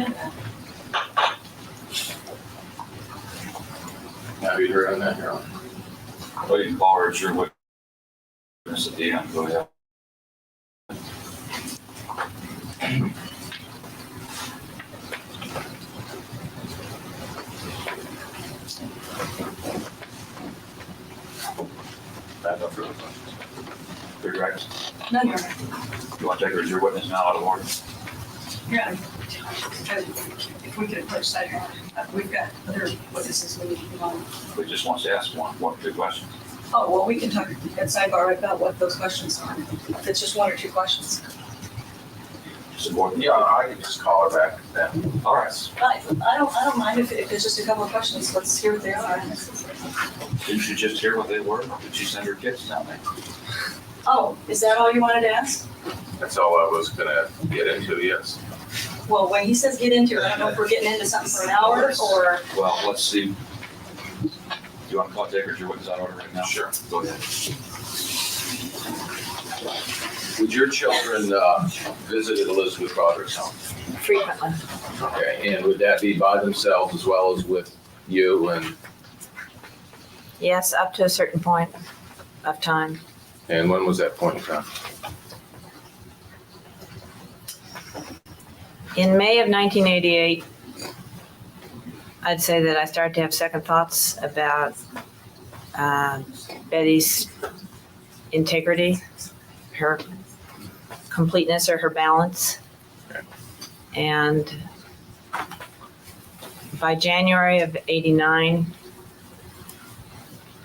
Have you heard on that, Your Honor? Well, you can call her as your witness at the end. Go ahead. I have no further questions. Your direction. None, Your Honor. You want to take her as your witness now out of order? Your Honor, if we could approach that, Your Honor, we've got other witnesses we need to move on. We just wants to ask one, two questions. Oh, well, we can talk at sidebar about what those questions are. If it's just one or two questions. Support. Yeah, I can just call her back then. All right. I don't mind if it's just a couple of questions. Let's hear what they are. Didn't you just hear what they were? Did she send her kids down there? Oh, is that all you wanted to ask? That's all I was gonna get into, yes. Well, when he says get into it, I don't know if we're getting into something for an hour or. Well, let's see. Do you want to call take her as your witness out of order right now? Sure. Go ahead. Would your children visit Elizabeth Broderick's home? Frequently. Okay, and would that be by themselves as well as with you? And Yes, up to a certain point of time. when was that point in time? In May of 1988, I'd say that I started to have second thoughts about Betty's integrity, her completeness or her balance. And by January of 89,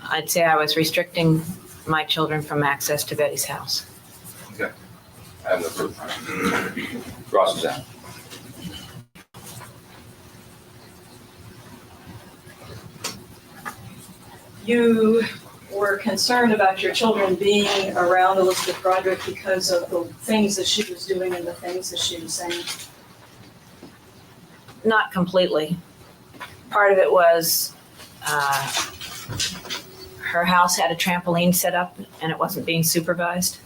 I'd say I was restricting my children from access to Betty's house. Okay. I have no further questions. Cross examine. You were concerned about your children being around Elizabeth Broderick because of the things that she was doing and the things that she was saying. Not completely. Part of it was her house had a trampoline set up and it wasn't being supervised.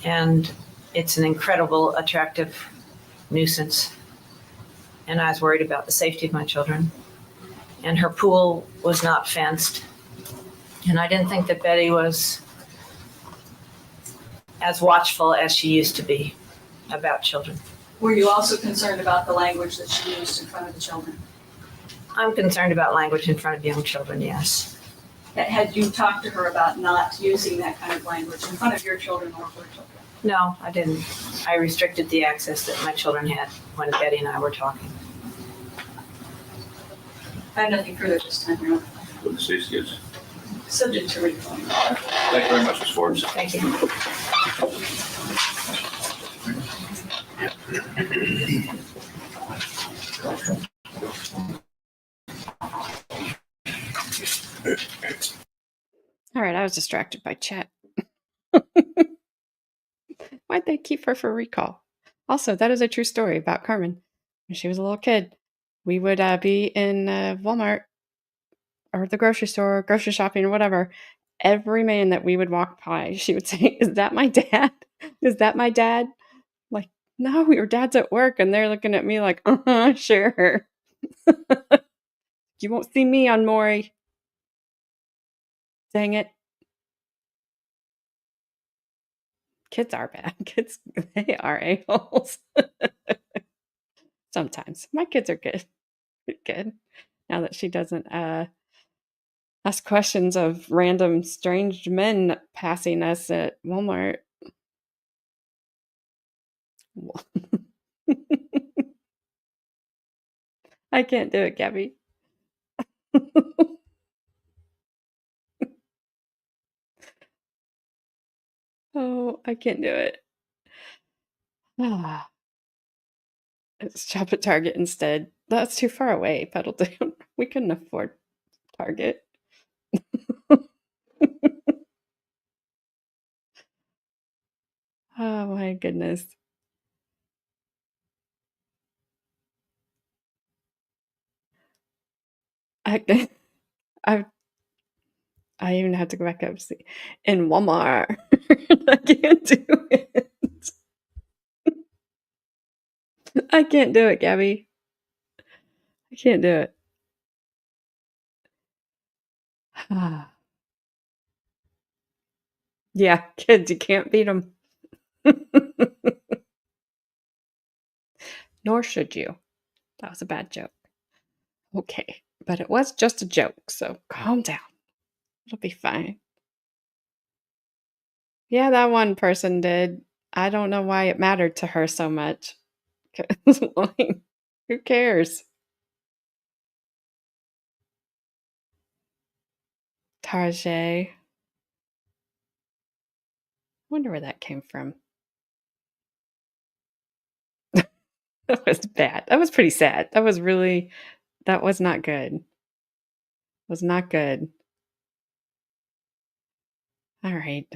And it's an incredible, attractive nuisance. And I was worried about the safety of my children. And her pool was not fenced. And I didn't think that Betty was as watchful as she used to be about children. Were you also concerned about the language that she used in front of the children? I'm concerned about language in front of young children, yes. Had you talked to her about not using that kind of language in front of your children or her children? No, I didn't. I restricted the access that my children had when Betty and I were talking. I have nothing further this time, Your Honor. Witness be excused. Subject to recall. Thank you very much, Ms. Forbes. Thank you. right, I was distracted by chat. Why'd they keep her for recall? Also, that is a true story about Carmen. When she was a little kid, we would be in Walmart or the grocery store, grocery shopping or whatever. Every man that we would walk by, she would say, "Is that my dad? Is that my dad?" Like, no, your dad's at work. And they're looking at me like, sure. You won't see me on Maury. Dang it. Kids are bad. Kids, they are a-holes. Sometimes. My kids are good. Good. Now that she doesn't ask questions of random strange men passing us at Walmart. I can't do it, Gabby. Oh, I can't do it. Let's shop at Target instead. That's too far away, Peddleton. We couldn't afford Target. Oh my goodness. I even had to go back up see in Walmart. I can't do it. I can't do it, Gabby. I can't do it. Yeah, kids, you can't beat them. Nor should you. That was a bad joke. Okay, but it was just a joke, so calm down. It'll be fine. Yeah, that one person did. I don't know why it mattered to her so much. 'Cause, like, who cares? Tarjay. Wonder where that came from. That was bad. That was pretty sad. That was not good. Was not good. All right.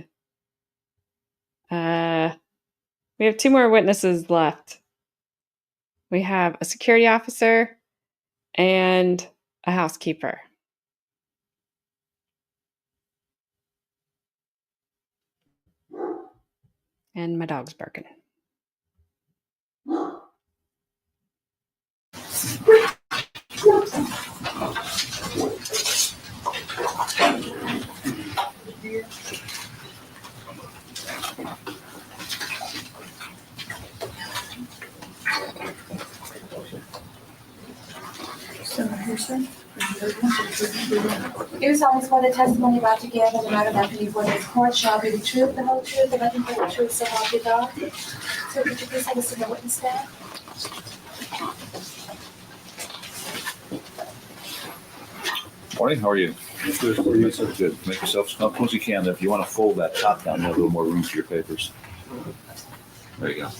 We have 2 more witnesses left. We have a security officer and a housekeeper. And my dog's barking. You solemnly swear the testimony about to give in the matter that before this court shall be the truth, the whole truth, and nothing but the truth, so help you God. So could you please have us in the witness stand? Morning, how are you? Good. Make yourself as comfortable as you can. If you want to fold that top down, you have a little more room for your papers. There you go.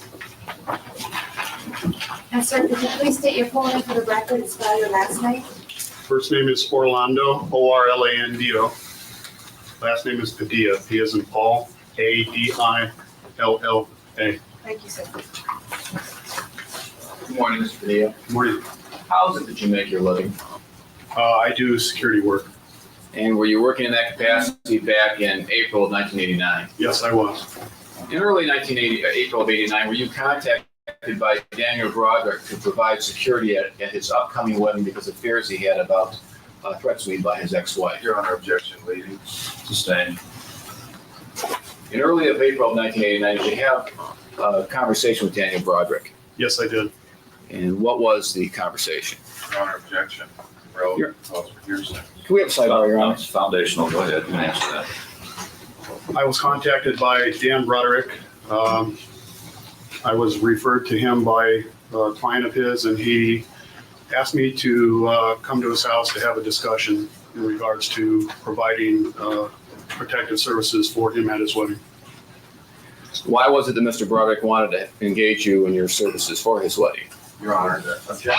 And sir, could you please state your full name for the record and spell your last name? First name is Orlando, Orlando. Last name is Padilla, P as in Paul, Adilla. Thank you, sir. Good morning, Mr. Padilla. Good morning. How is it that you make your living? I do security work. And were you working in that capacity back in April of 1989? Yes, I was. In early April of 89, were you contacted by Daniel Broderick to provide security at his upcoming wedding because of fears he had about threats made by his ex-wife? Your Honor, objection, lady. Sustained. In early of April of 1989, did you have a conversation with Daniel Broderick? Yes, I did. And what was the conversation? Your Honor, objection. Relevant cause for hearsay. Can we have a sidebar, Your Honor? It's foundational. Go ahead. You can answer that. I was contacted by Dan Broderick. I was referred to him by a client of his, and he asked me to come to his house to have a discussion in regards to providing protective services for him at his wedding. Why was it that Mr. Broderick wanted to engage you in your services for his wedding? Your Honor, objection.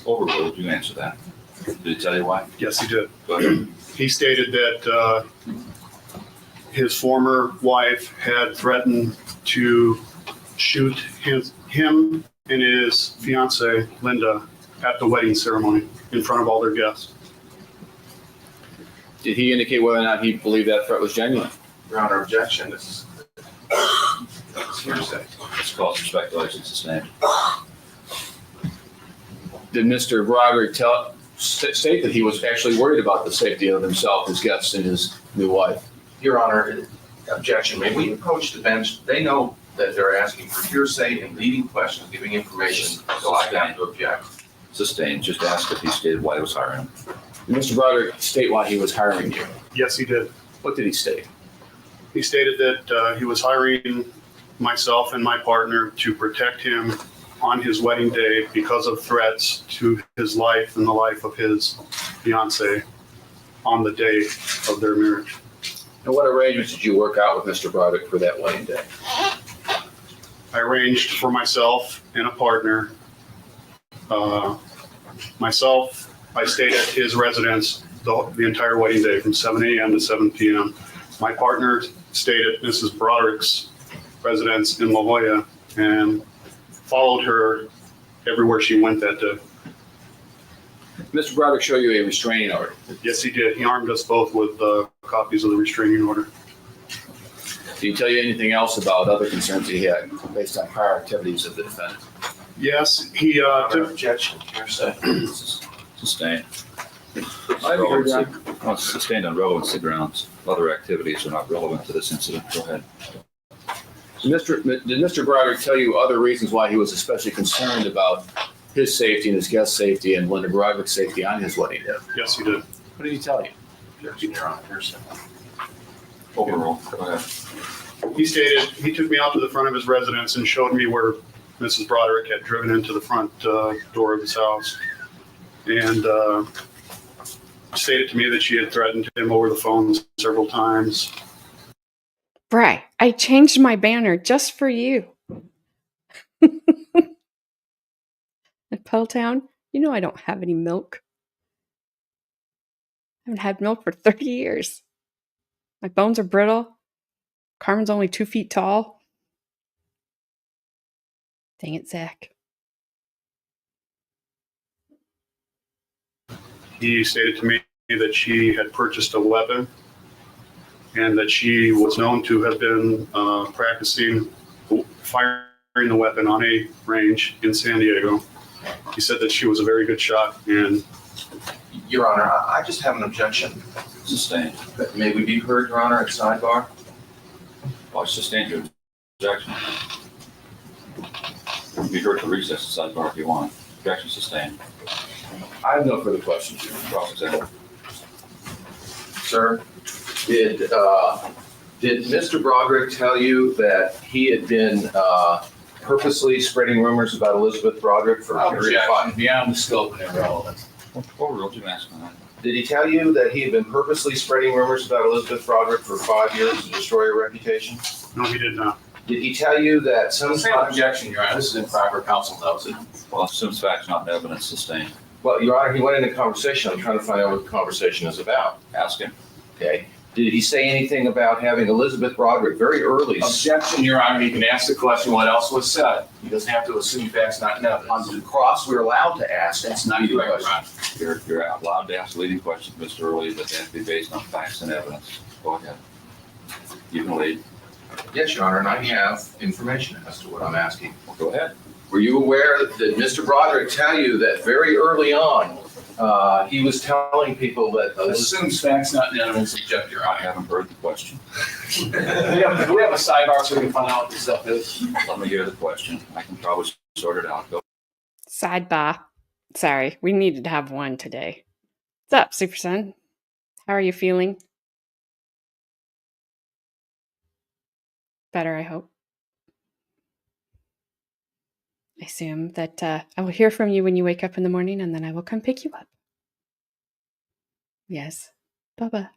Overruled. You can answer that. Did he tell you why? Yes, he did. Go ahead. he stated that his former wife had threatened to shoot him and his fiancee, Linda, at the wedding ceremony in front of all their guests. Did he indicate whether or not he believed that threat was genuine? Your Honor, objection. This is hearsay. It's called speculation sustained. Did Mr. Broderick state that he was actually worried about the safety of himself, his guests, and his new wife? Your Honor, objection. May we approach the bench? They know that they're asking for hearsay and leading questions, giving information, so I have to object. Sustained. Just ask if he stated why he was hiring him. Did Mr. Broderick state why he was hiring you? Yes, he did. What did he state? He stated that he was hiring myself and my partner to protect him on his wedding day because of threats to his life and the life of his fiancee on the day of their marriage. And what arrangements did you work out with Mr. Broderick for that wedding day? I arranged for myself and a partner. Myself, I stayed at his residence the entire wedding day from 7 a.m. to 7 p.m. My partner stayed at Mrs. Broderick's residence in La Jolla and followed her everywhere she went that day. Mr. Broderick showed you a restraining order. Yes, he did. He armed us both with copies of the restraining order. Did he tell you anything else about other concerns he had based on prior activities of the defendant? Yes, he Your Honor, took. objection. Hearsay. Sustained. Well, sustained on relevancy grounds. Other activities are not relevant to this incident. Go ahead. Did Mr. Broderick tell you other reasons why he was especially concerned about his safety and his guest safety and Linda Broderick's safety on his wedding day? Yes, he did. What did he tell you? Objection, Your Honor. Hearsay. Overall, go ahead. He stated he took me out to the front of his residence and showed me where Mrs. Broderick had driven into the front door of his house, and stated to me that she had threatened him over the phone several times. Bri, I changed my banner just for you. At Puddletown, you know I don't have any milk. I haven't had milk for 30 years. My bones are brittle. Carmen's only 2 feet tall. Dang it, Zach. He stated to me that she had purchased a weapon and that she was known to have been practicing firing the weapon on a range in San Diego. He said that she was a very good shot, and Your Honor, I just have an objection. Sustained. May we be heard, Your Honor, at sidebar? Well, sustained your objection. Be heard to recess at sidebar if you want. Objection sustained. I have no further questions. Cross-examine. Sir, did Mr. Broderick tell you that he had been purposely spreading rumors about Elizabeth Broderick for a period of time? Beyond the scope and irrelevance. What rule did you ask on that? Did he tell you that he had been purposely spreading rumors about Elizabeth Broderick for 5 years to destroy her reputation? no, he did not. Did he tell you that sometimes? Objection, Your Honor. This is improper. Counsel knows it. Well, assumes facts, not evidence sustained. Well, Your Honor, he went into conversation. I'm trying to find out what the conversation is about. Ask him. Okay. Did he say anything about having Elizabeth Broderick very early? Objection, Your Honor. You can ask the question what else was said. He doesn't have to assume facts, not evidence. On the cross, we're allowed to ask. That's not leading correct, questions. Ron. You're allowed to ask leading questions, Mr. Early, but they have to be based on facts and evidence. Go ahead. You can lead. Yes, Your Honor, and I have information as to what I'm asking. Go ahead. Were you aware that Mr. Broderick tell you that very early on, he was telling people that Assumes facts, not evidence. Object, Your Honor. I haven't heard the question. Do we have a sidebar so we can find out what this stuff is? Let me hear the question. I can probably sort it out. Go. Sidebar. Sorry, we needed to have one today. What's up, Super Son? How are you feeling? Better, I hope. I assume that I will hear from you when you wake up in the morning, and then I will come pick you up. Yes. Bye-bye.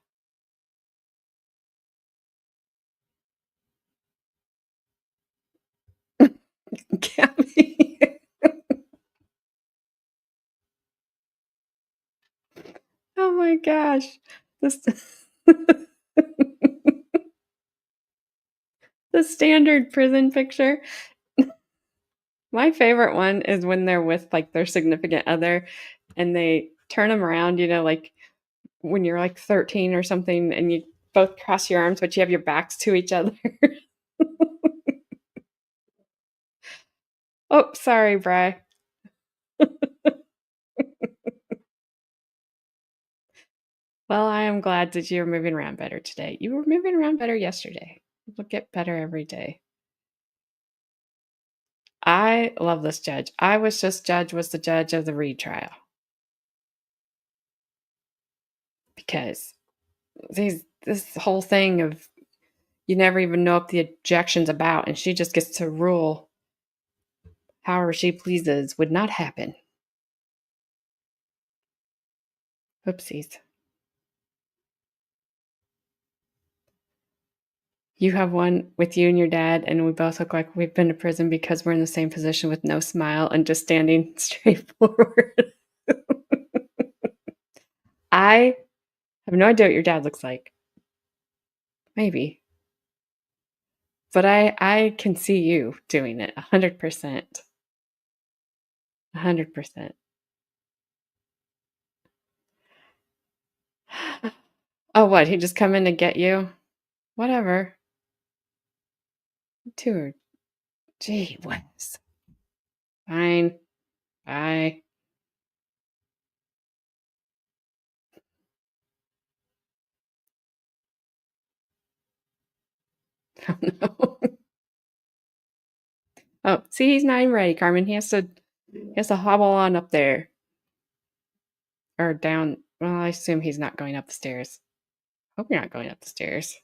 Gabby. Oh my gosh. This the standard prison picture. My favorite one is when they're with like their significant other and they turn them around, like when you're like 13 or something and you both cross your arms, but you have your backs to each other. Oh, sorry, Bri. Well, I am glad that you're moving around better today. You were moving around better yesterday. You'll get better every day. I love this judge. Was the judge of the retrial. Because this whole thing of you never even know what the objection's about, and she just gets to rule however she pleases would not happen. Oopsies. You have one with you and your dad, and we both look like we've been to prison because we're in the same position with no smile and just standing straight forward. I have no idea what your dad looks like. Maybe. But I can see you doing it 100%. 100%. Oh, what? He just come in to get you? Whatever. Tour. Gee whiz. Fine. Bye. Oh, no. Oh, see, he's not even ready, Carmen. He has to hobble on up there. Or down. Well, I assume he's not going up the stairs. Hope you're not going up the stairs.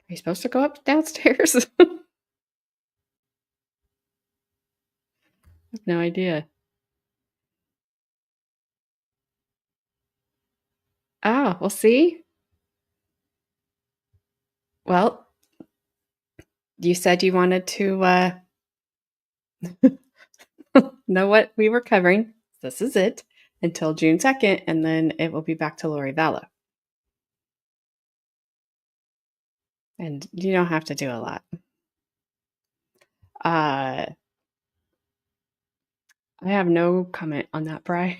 Are you supposed to go up downstairs? I have no idea. Oh, we'll see. Well, you said you wanted to know what we were covering. This is it until June 2nd, and then it will be back to Lori Vallow. And you don't have to do a lot. I have no comment on that, Bri.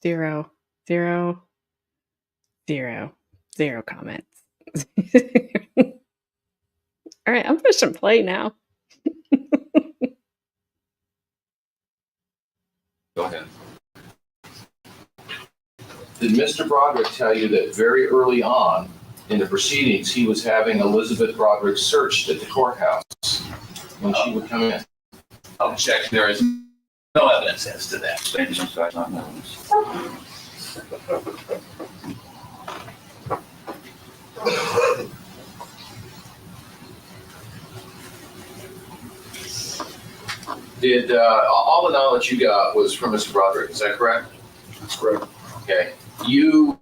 0 comments. All right, I'm pushing play now. Go ahead. Did Mr. Broderick tell you that very early on in the proceedings, he was having Elizabeth Broderick searched at the courthouse when she would come in? Objection. There is no evidence as to that. Thank you, Mr. Did all the knowledge you got was from Mr. Broderick? Is that correct? That's correct. Okay. You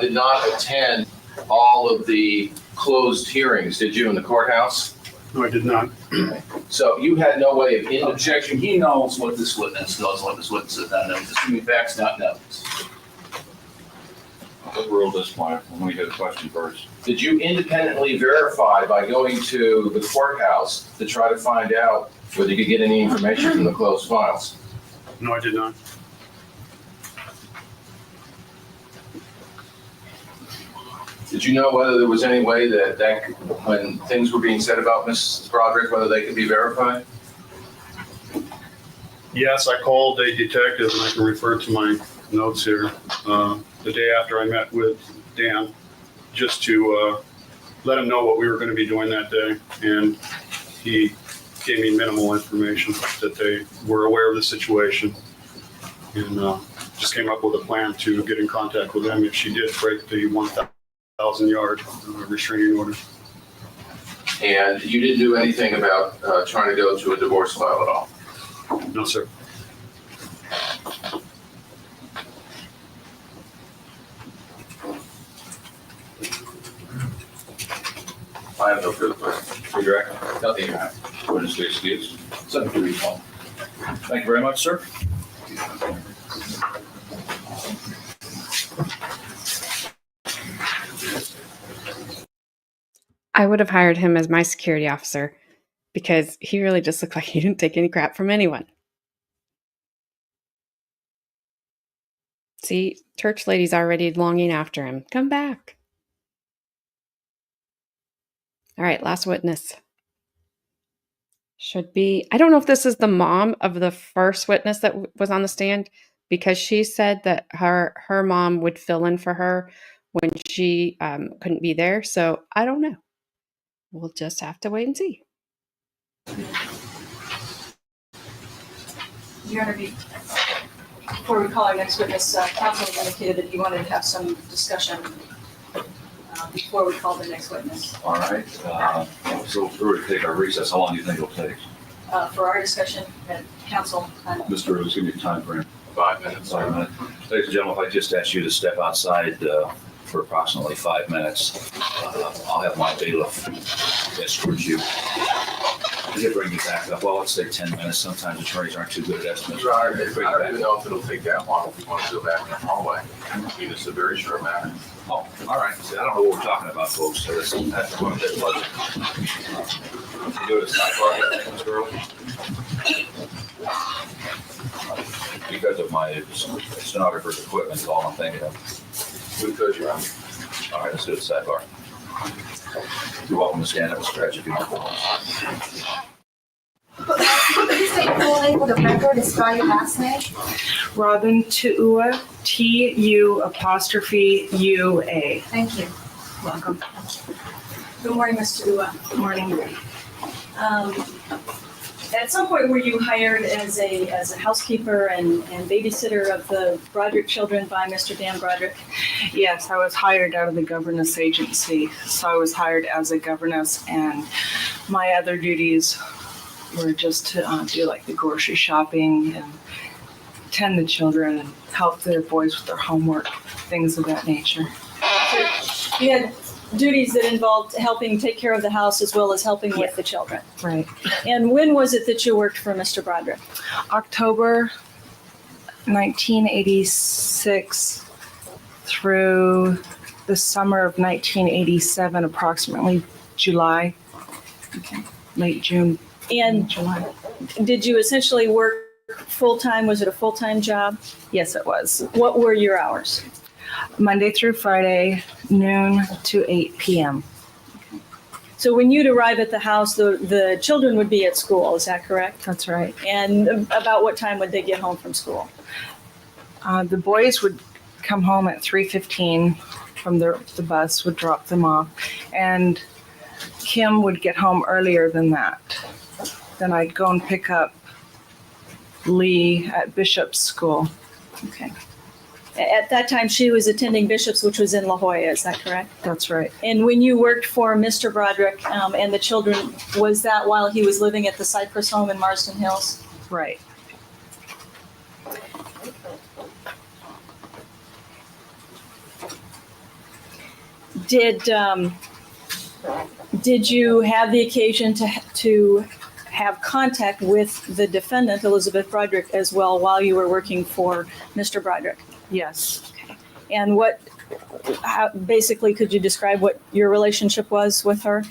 did not attend all of the closed hearings, did you, in the courthouse? No, I did not. Okay. So you had no way of Objection. He knows what this witness knows, what this witness does not know. Assuming facts, not knowns. I'll rule this point. Let me get a question first. Did you independently verify by going to the courthouse to try to find out whether you could get any information from the closed files? No, I did not. Did you know whether there was any way that when things were being said about Mrs. Broderick, whether they could be verified? Yes, I called a detective, and I can refer to my notes here, the day after I met with Dan, just to let him know what we were going to be doing that day. And he gave me minimal information that they were aware of the situation, and just came up with a plan to get in contact with them if she did break the 1,000-yard restraining order. And you didn't do anything about trying to go to a divorce file at all? No, sir. I have no further questions. For your nothing you have. Witness be excused. Subject to recall. Thank you very much, sir. I would have hired him as my security officer because he really just looked like he didn't take any crap from anyone. See, church lady's already longing after him. Come back. All right, last witness. Should be, I don't know if this is the mom of the first witness that was on the stand, because she said that her mom would fill in for her when she couldn't be there. So I don't know. We'll just have to wait and see. Your Honor, before we call our next witness, counsel indicated that you wanted to have some discussion before we call the next witness. All right, so we're going to take our recess. How long do you think it'll take? For our discussion, counsel. Mr. Rose, give me a time frame. 5 minutes. 5 minutes. Ladies and gentlemen, if I just ask you to step outside for approximately 5 minutes, I'll have my bailiff escort you. He'll bring you back up. Well, let's say 10 minutes. Sometimes attorneys aren't too good at estimates. Your Honor, I don't even know if it'll take that long if we want to go back in the hallway. I mean, it's a very short matter. Oh, all right. See, I don't know what we're talking about, folks. So that's one of their budget. Can you go to the sidebar, Mr. Early? Because of my stenographer's equipment, is all I'm thinking of. We could, Your Honor. All right, let's do the sidebar. You're welcome to stand up and stretch if you want. Please state your full name for the record and spell your last name. Robin Tuua, Tu'ua. Thank you. Welcome. Good morning, Mr. Ua. Good morning. At some point, were you hired as a housekeeper and babysitter of the Broderick children by Mr. Dan Broderick? Yes, I was hired out of the governess agency. So I was hired as a governess, and my other duties were just to do like the grocery shopping and tend the children and help the boys with their homework, things of that nature. So you had duties that involved helping take care of the house as well as helping with the children. Right. And when was it that you worked for Mr. Broderick? October 1986 through the summer of 1987, approximately July, late June. And July. did you essentially work full-time? Was it a full-time job? Yes, it was. What were your hours? Monday through Friday, noon to 8 p.m. So when you'd arrive at the house, the children would be at school, is that correct? That's right. And about what time would they get home from school? The boys would come home at 3:15 from the bus, would drop them off, and Kim would get home earlier than that. Then I'd go and pick up Lee at Bishop's school. Okay. At that time, she was attending Bishop's, which was in La Jolla, is that correct? That's right. And when you worked for Mr. Broderick and the children, was that while he was living at the Cypress home in Marsden Hills? Right. Did you have the occasion to have contact with the defendant, Elizabeth Broderick, as well while you were working for Mr. Broderick? Yes. And basically, could you describe what your relationship was with her?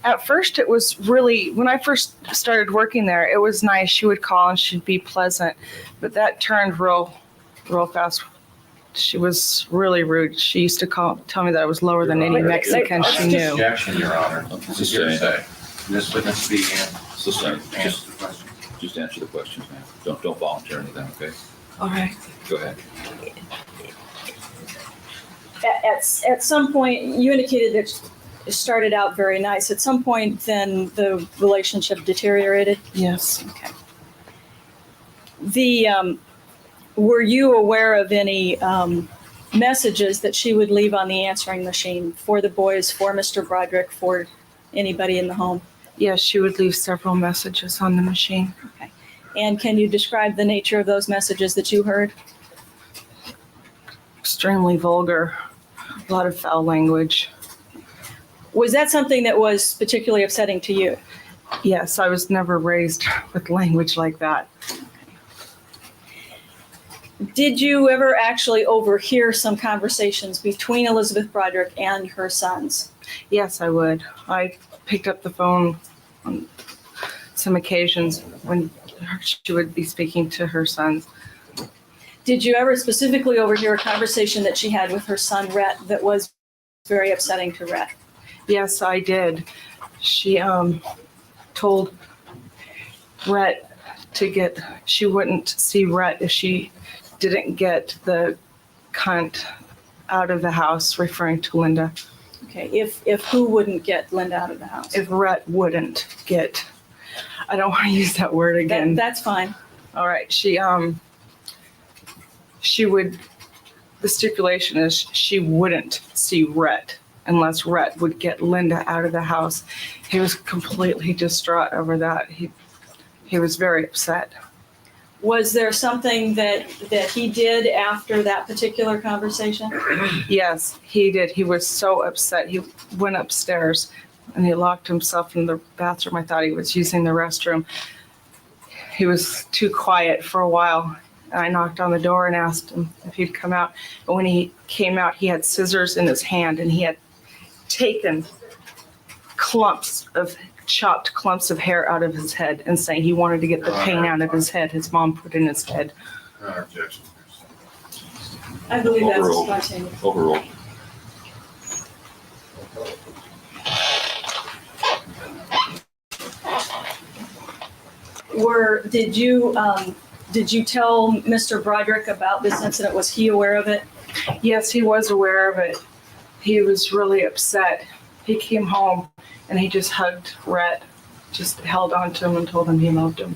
At first, it was really, when I first started working there, it was nice. She would call and she'd be pleasant, but that turned real fast. She was really rude. She used to tell me that I was lower than any Mexican she knew. Objection, Your Honor. This is hearsay. This witness be Sustain. Just answer the questions, ma'am. Don't volunteer anything, okay? All right. Go ahead. At some point, you indicated that it started out very nice. At some point, then the relationship deteriorated? Yes. Okay. Were you aware of any messages that she would leave on the answering machine for the boys, for Mr. Broderick, for anybody in the home? Yes, she would leave several messages on the machine. Okay. And can you describe the nature of those messages that you heard? Extremely vulgar, a lot of foul language. Was that something that was particularly upsetting to you? Yes, I was never raised with language like that. Did you ever actually overhear some conversations between Elizabeth Broderick and her sons? Yes, I would. I picked up the phone on some occasions when she would be speaking to her sons. Did you ever specifically overhear a conversation that she had with her son, Rhett, that was very upsetting to Rhett? Yes, I did. She told Rhett she wouldn't see Rhett if she didn't get the cunt out of the house, referring to Linda. Okay, if who wouldn't get Linda out of the house? If Rhett wouldn't get, I don't want to use that word again. That's fine. All right, she would, the stipulation is she wouldn't see Rhett unless Rhett would get Linda out of the house. He was completely distraught over that. He was very upset. Was there something that he did after that particular conversation? Yes, he did. He was so upset. He went upstairs and he locked himself in the bathroom. I thought he was using the restroom. He was too quiet for a while. I knocked on the door and asked him if he'd come out. And when he came out, he had scissors in his hand and he had taken chopped clumps of hair out of his head and saying he wanted to get the pain out of his head his mom put in his head. Objection. I believe that's Overruled. spontaneous. Overruled. Did you tell Mr. Broderick about this incident? Was he aware of it? Yes, he was aware of it. He was really upset. He came home and he just hugged Rhett, just held on to him and told him he loved him.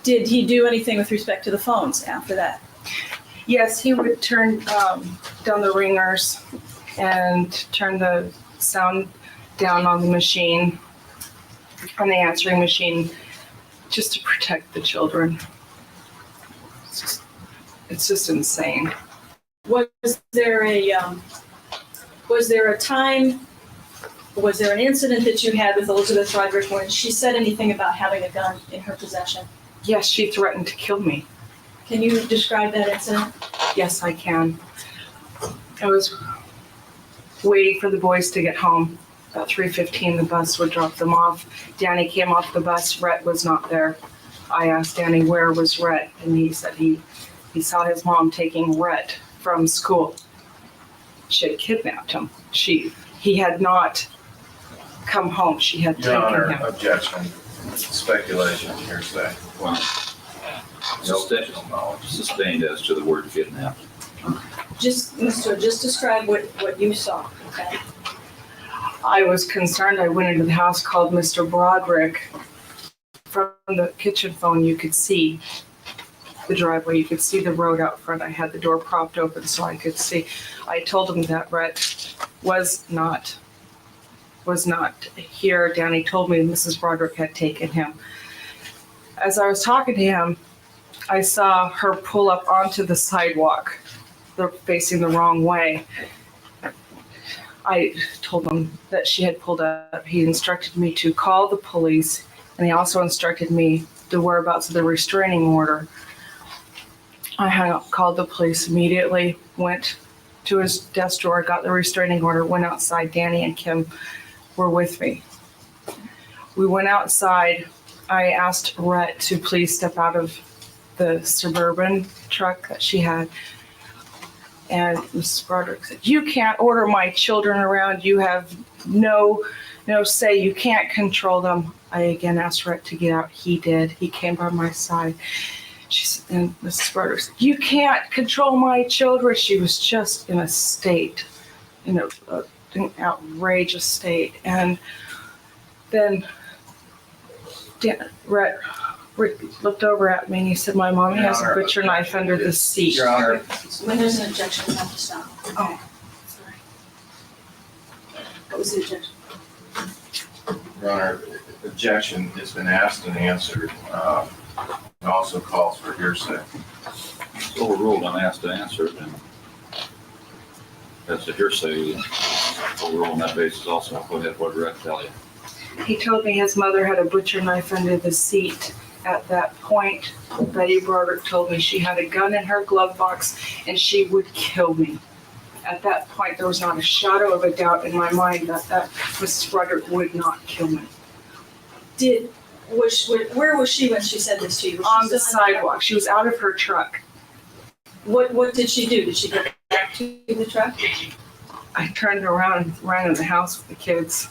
Did he do anything with respect to the phones after that? Yes, he would turn down the ringers and turn the sound down on the machine, on the answering machine, just to protect the children. It's just insane. Was there an incident that you had with Elizabeth Broderick when she said anything about having a gun in her possession? Yes, she threatened to kill me. Can you describe that incident? Yes, I can. I was waiting for the boys to get home. About 3:15, the bus would drop them off. Danny came off the bus. Rhett was not there. I asked Danny where was Rhett, and he said he saw his mom taking Rhett from school. She had kidnapped him. He had not come home. She had Your taken Honor, him. objection. Speculation, hearsay. Well, sustained as to the word kidnapped. Just describe what you saw, okay? I was concerned. I went into the house, called Mr. Broderick. From the kitchen phone, you could see the driveway. You could see the road out front. I had the door propped open so I could see. I told him that Rhett was not here. Danny told me Mrs. Broderick had taken him. As I was talking to him, I saw her pull up onto the sidewalk. They're facing the wrong way. I told him that she had pulled up. He instructed me to call the police, and he also instructed me the whereabouts of the restraining order. I hung up, called the police immediately, went to his desk drawer, got the restraining order, went outside. Danny and Kim were with me. We went outside. I asked Rhett to please step out of the Suburban truck that she had. And Mrs. Broderick said, "You can't order my children around. You have no say. You can't control them." I again asked Rhett to get out. He did. He came by my side. She said, and Mrs. Broderick said, "You can't control my children." She was just in a state, an outrageous state. And then Rhett looked over at me and he said, "My mommy has a butcher knife under the seat." Your Honor, When there's an objection, you have to stop. Oh. Sorry. What was the objection? Your Honor, objection has been asked and answered. It also calls for hearsay. It's overruled. I'm asked to answer it, and that's a hearsay. Overruled on that basis also. Go ahead, what did Rhett tell you? He told me his mother had a butcher knife under the seat. At that point, Betty Broderick told me she had a gun in her glove box and she would kill me at that point, there was not a shadow of a doubt in my mind that Mrs. Broderick would not kill me. Where was she when she said this to you? Was she On the still in sidewalk. She was out of her truck. What did she do? Did she go back to the truck? I turned around and ran in the house with the kids.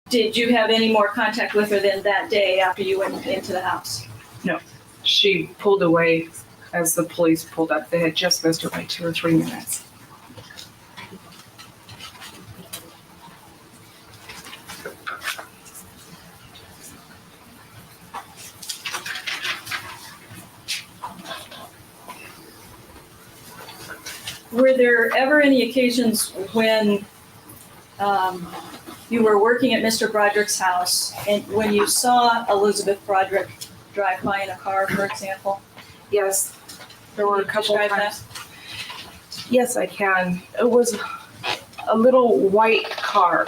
Did you have any more contact with her than that day after you went into the house? No. She pulled away as the police pulled up. They had just missed her by 2 or 3 minutes. Were there ever any occasions when you were working at Mr. Broderick's house and when you saw Elizabeth Broderick drive by in a car, for example? Yes, there were a couple of Describe times. Yes, I can. It was a little white car,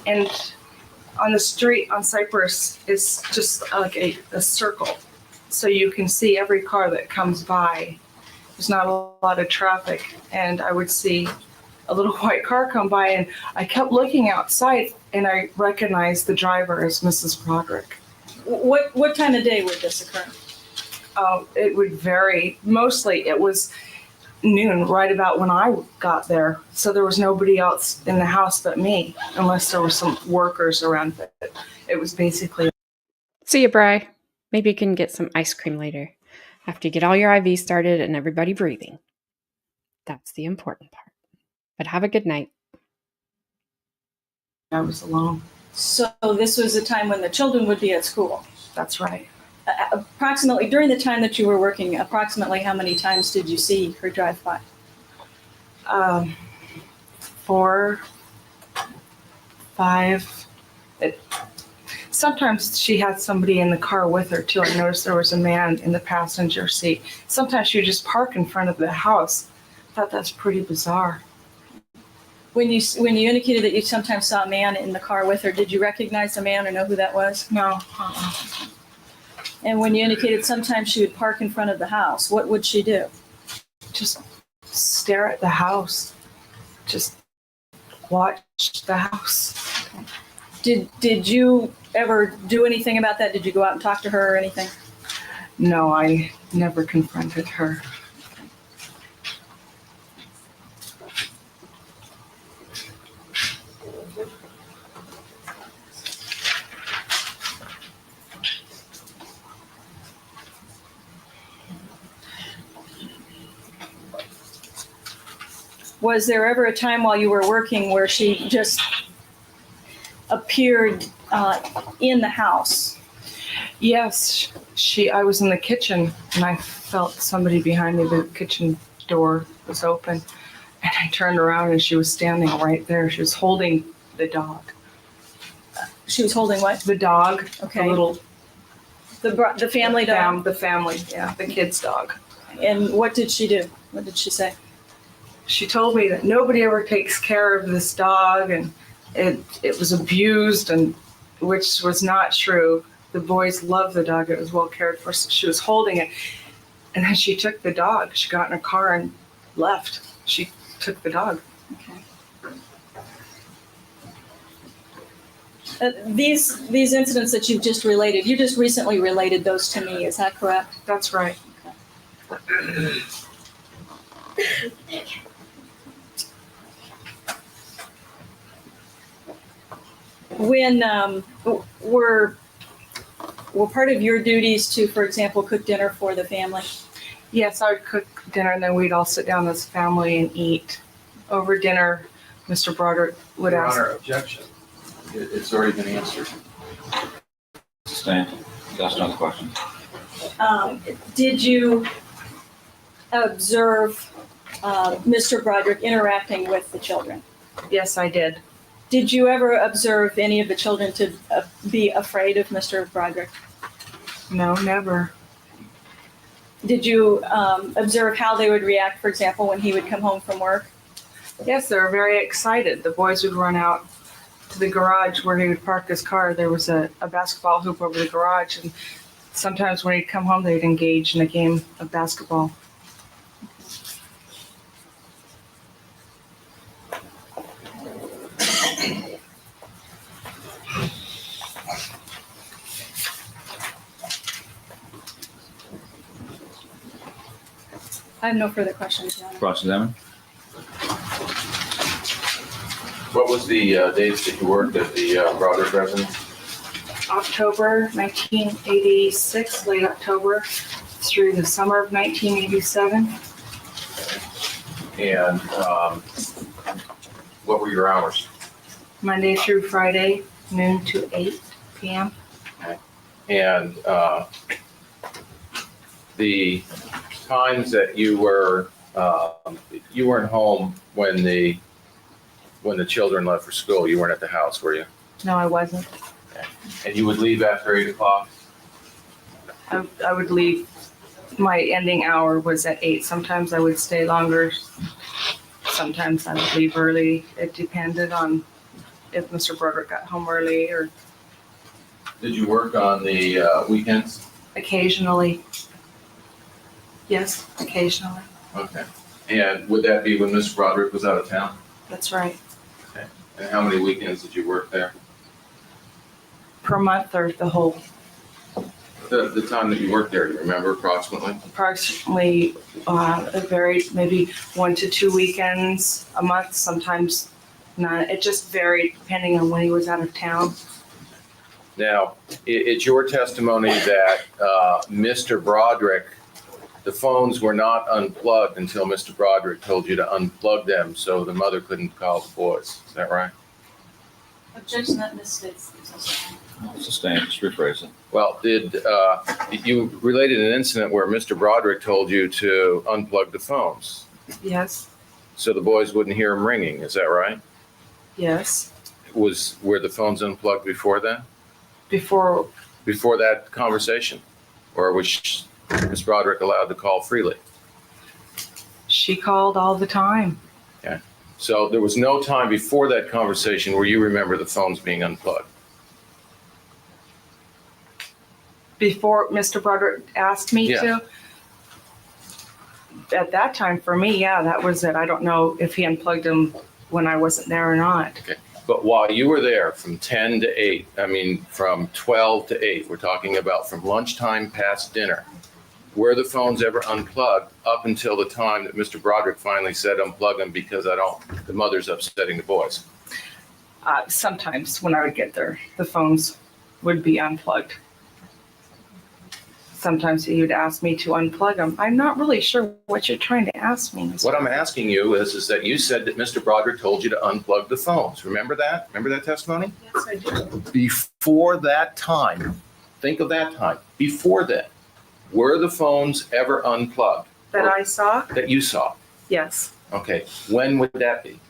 and on the street on Cypress is just like a circle, so you can see every car that comes by. There's not a lot of traffic, and I would see a little white car come by, and I kept looking outside, and I recognized the driver as Mrs. Broderick. What time of day would this occur? It would vary. Mostly it was noon, right about when I got there. So there was nobody else in the house but me, unless there were some workers around. But it was basically. See you, Bri. Maybe you can get some ice cream later after you get all your IV started and everybody breathing. That's the important part. But have a good night. I was alone. So this was a time when the children would be at school. That's right. Approximately, during the time that you were working, approximately how many times did you see her drive by? 4, 5. Sometimes she had somebody in the car with her too. I noticed there was a man in the passenger seat. Sometimes she would just park in front of the house. I thought that's pretty bizarre. When you indicated that you sometimes saw a man in the car with her, did you recognize the man or know who that was? No. And when you indicated sometimes she would park in front of the house, what would she do? Just stare at the house. Just watch the house. Did you ever do anything about that? Did you go out and talk to her or anything? No, I never confronted her. Was there ever a time while you were working where she just appeared in the house? Yes, I was in the kitchen and I felt somebody behind me. The kitchen door was open and I turned around and she was standing right there. She was holding the dog. She was holding what? The dog. Okay. The family dog? The family, yeah, the kid's dog. And what did she do? What did she say? She told me that nobody ever takes care of this dog and it was abused, and which was not true. The boys loved the dog. It was well cared for. So she was holding it. And then she took the dog. She got in her car and left. She took the dog. Okay. These incidents that you've just related, you just recently related those to me. Is that correct? That's right. Okay. When were part of your duties to, for example, cook dinner for the family? Yes, I would cook dinner and then we'd all sit down as a family and eat. Over dinner, Mr. Broderick would Your ask. Honor, objection. It's already been answered. Sustained. That's another question. Did you observe Mr. Broderick interacting with the children? Yes, I did. Did you ever observe any of the children to be afraid of Mr. Broderick? No, never. Did you observe how they would react, for example, when he would come home from work? Yes, they were very excited. The boys would run out to the garage where he would park his car. There was a basketball hoop over the garage, and sometimes when he'd come home, they'd engage in a game of basketball. I have no further questions, Your Honor. Cross-examine. What was the dates that you worked at the Broderick residence? October 1986, late October, through the summer of 1987. And what were your hours? Monday through Friday, noon to 8 p.m. And the times that you weren't home when the children left for school, you weren't at the house, were you? No, I wasn't. And you would leave after 8 o'clock? I would leave. My ending hour was at 8. Sometimes I would stay longer. Sometimes I would leave early. It depended on if Mr. Broderick got home early or Did you work on the weekends? occasionally. Yes, occasionally. Okay. And would that be when Mr. Broderick was out of town? That's right. And how many weekends did you work there? Per month or the whole? The time that you worked there, do you remember approximately? Approximately, it varied, maybe 1 to 2 weekends a month, sometimes none. It just varied depending on when he was out of town. Now, it's your testimony that Mr. Broderick, the phones were not unplugged until Mr. Broderick told you to unplug them so the mother couldn't call the boys. Is that right? Objection, that misstates the testimony. Sustain, just rephrase it. Well, you related an incident where Mr. Broderick told you to unplug the phones Yes, so the boys wouldn't hear them ringing. Is that right? yes. Were the phones unplugged before then? Before, Before that conversation? Or was Ms. Broderick allowed to call freely? she called all the time. So there was no time before that conversation where you remember the phones being unplugged? Before Mr. Broderick asked me Yeah. to. At that time, for me, yeah, that was it. I don't know if he unplugged them when I wasn't there or not. But while you were there from 10 to 8, from 12 to 8, we're talking about from lunchtime past dinner, were the phones ever unplugged up until the time that Mr. Broderick finally said unplug them because the mother's upsetting the boys? Sometimes when I would get there, the phones would be unplugged. Sometimes he would ask me to unplug them. I'm not really sure what you're trying to ask me. Mr. What I'm asking you is that you said that Mr. Broderick told you to unplug the phones. Remember that? Remember that testimony? Yes, I do. Before that time, think of that time, before then, were the phones ever unplugged? That I saw? That you saw? Yes. Okay, when would that be?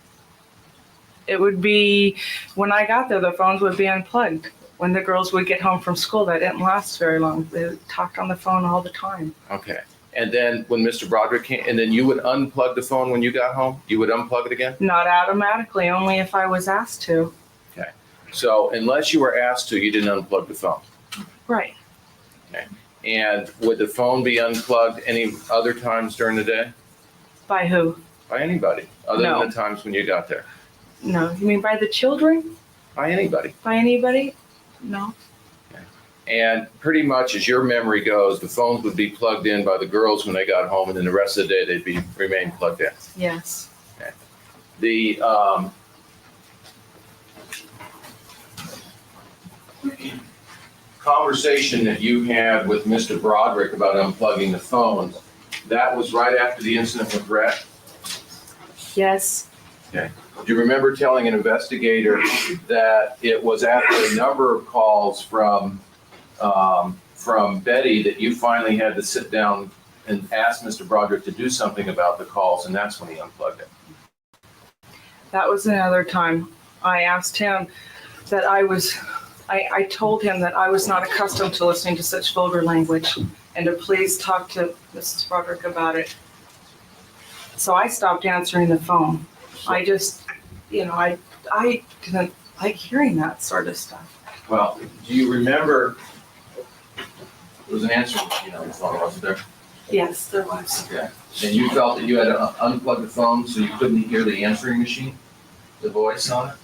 It would be, when I got there, the phones would be unplugged. When the girls would get home from school, that didn't last very long. They talked on the phone all the time. Okay, and then when Mr. Broderick came, and then you would unplug the phone when you got home? You would unplug it again? Not automatically, only if I was asked to. Okay, so unless you were asked to, you didn't unplug the phone? Right. And would the phone be unplugged any other times during the day? By who? By anybody, other No. than the times when you got there? No. You mean by the children? By anybody? By anybody? No. And pretty much as your memory goes, the phones would be plugged in by the girls when they got home, and then the rest of the day they'd remain plugged in. Yes. The conversation that you had with Mr. Broderick about unplugging the phones, that was right after the incident with Rhett? Yes. Do you remember telling an investigator that it was after a number of calls from Betty that you finally had to sit down and ask Mr. Broderick to do something about the calls, and that's when he unplugged it? That was another time. I asked him that I told him that I was not accustomed to listening to such vulgar language and to please talk to Mrs. Broderick about it. So I stopped answering the phone. I just, I didn't like hearing that sort of stuff. Well, do you remember, there was an answering machine on the phone, wasn't there? Yes, there was. Okay. And you felt that you had to unplug the phone so you couldn't hear the answering machine, the voice on it?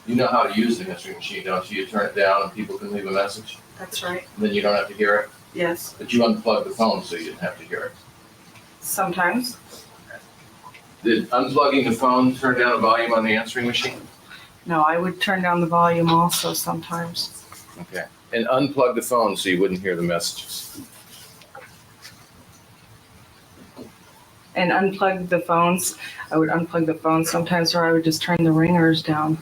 You know how to use the answering machine, don't you? You turn it down and people can leave a message, That's right. and then you don't have to hear it? Yes. But you unplugged the phone so you didn't have to hear it. Sometimes. Did unplugging the phone turn down the volume on the answering machine? No, I would turn down the volume also sometimes. Okay. And unplug the phone so you wouldn't hear the messages. And unplug the phones. I would unplug the phones sometimes, or I would just turn the ringers down.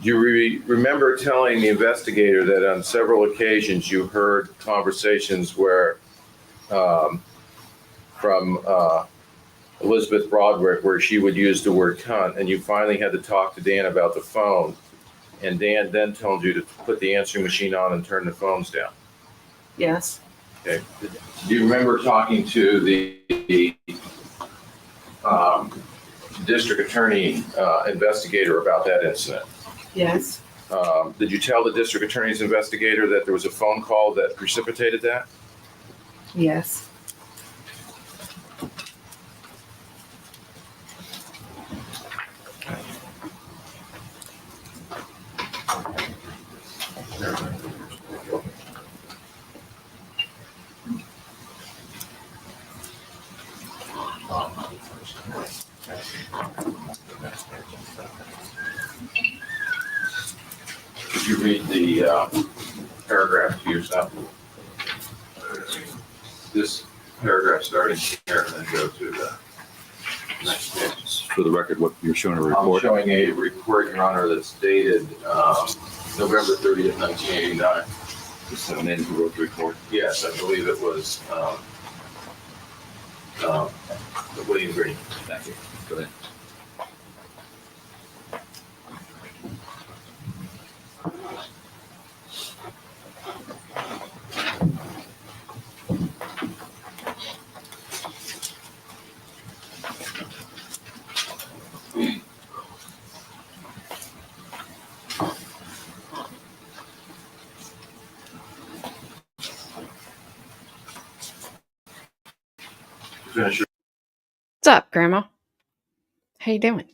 Do you remember telling the investigator that on several occasions you heard conversations where, from Elizabeth Broderick, where she would use the word cunt, and you finally had to talk to Dan about the phone, and Dan then told you to put the answering machine on and turn the phones down? Yes. Okay. Do you remember talking to the district attorney investigator about that incident? Yes. Did you tell the district attorney's investigator that there was a phone call that precipitated that? Yes. Did you read the paragraph to yourself? This paragraph starting here and then go to the next page. For the record, what you're showing a I'm report. showing a report, Your Honor, that's dated November 30th, 1989. Just have a name who wrote the report. Yes, I believe it was William Green. Thank you. Go ahead. Finish your What's up, Grandma? How you doing?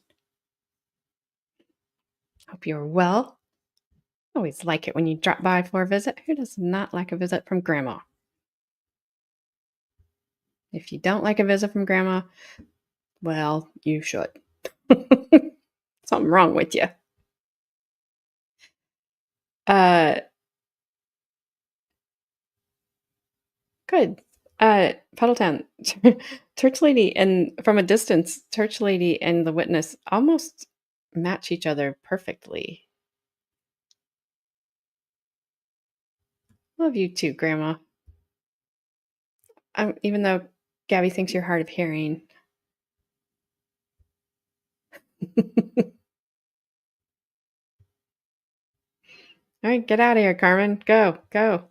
Hope you're well. Always like it when you drop by for a visit. Who does not like a visit from Grandma? If you don't like a visit from Grandma, well, you should. Something wrong with you. Good. Puddletown, Church Lady, and from a distance, Church Lady and the witness almost match each other perfectly. Love you too, Grandma. Even though Gabby thinks you're hard of hearing. All right, get out of here, Carmen. Go, go.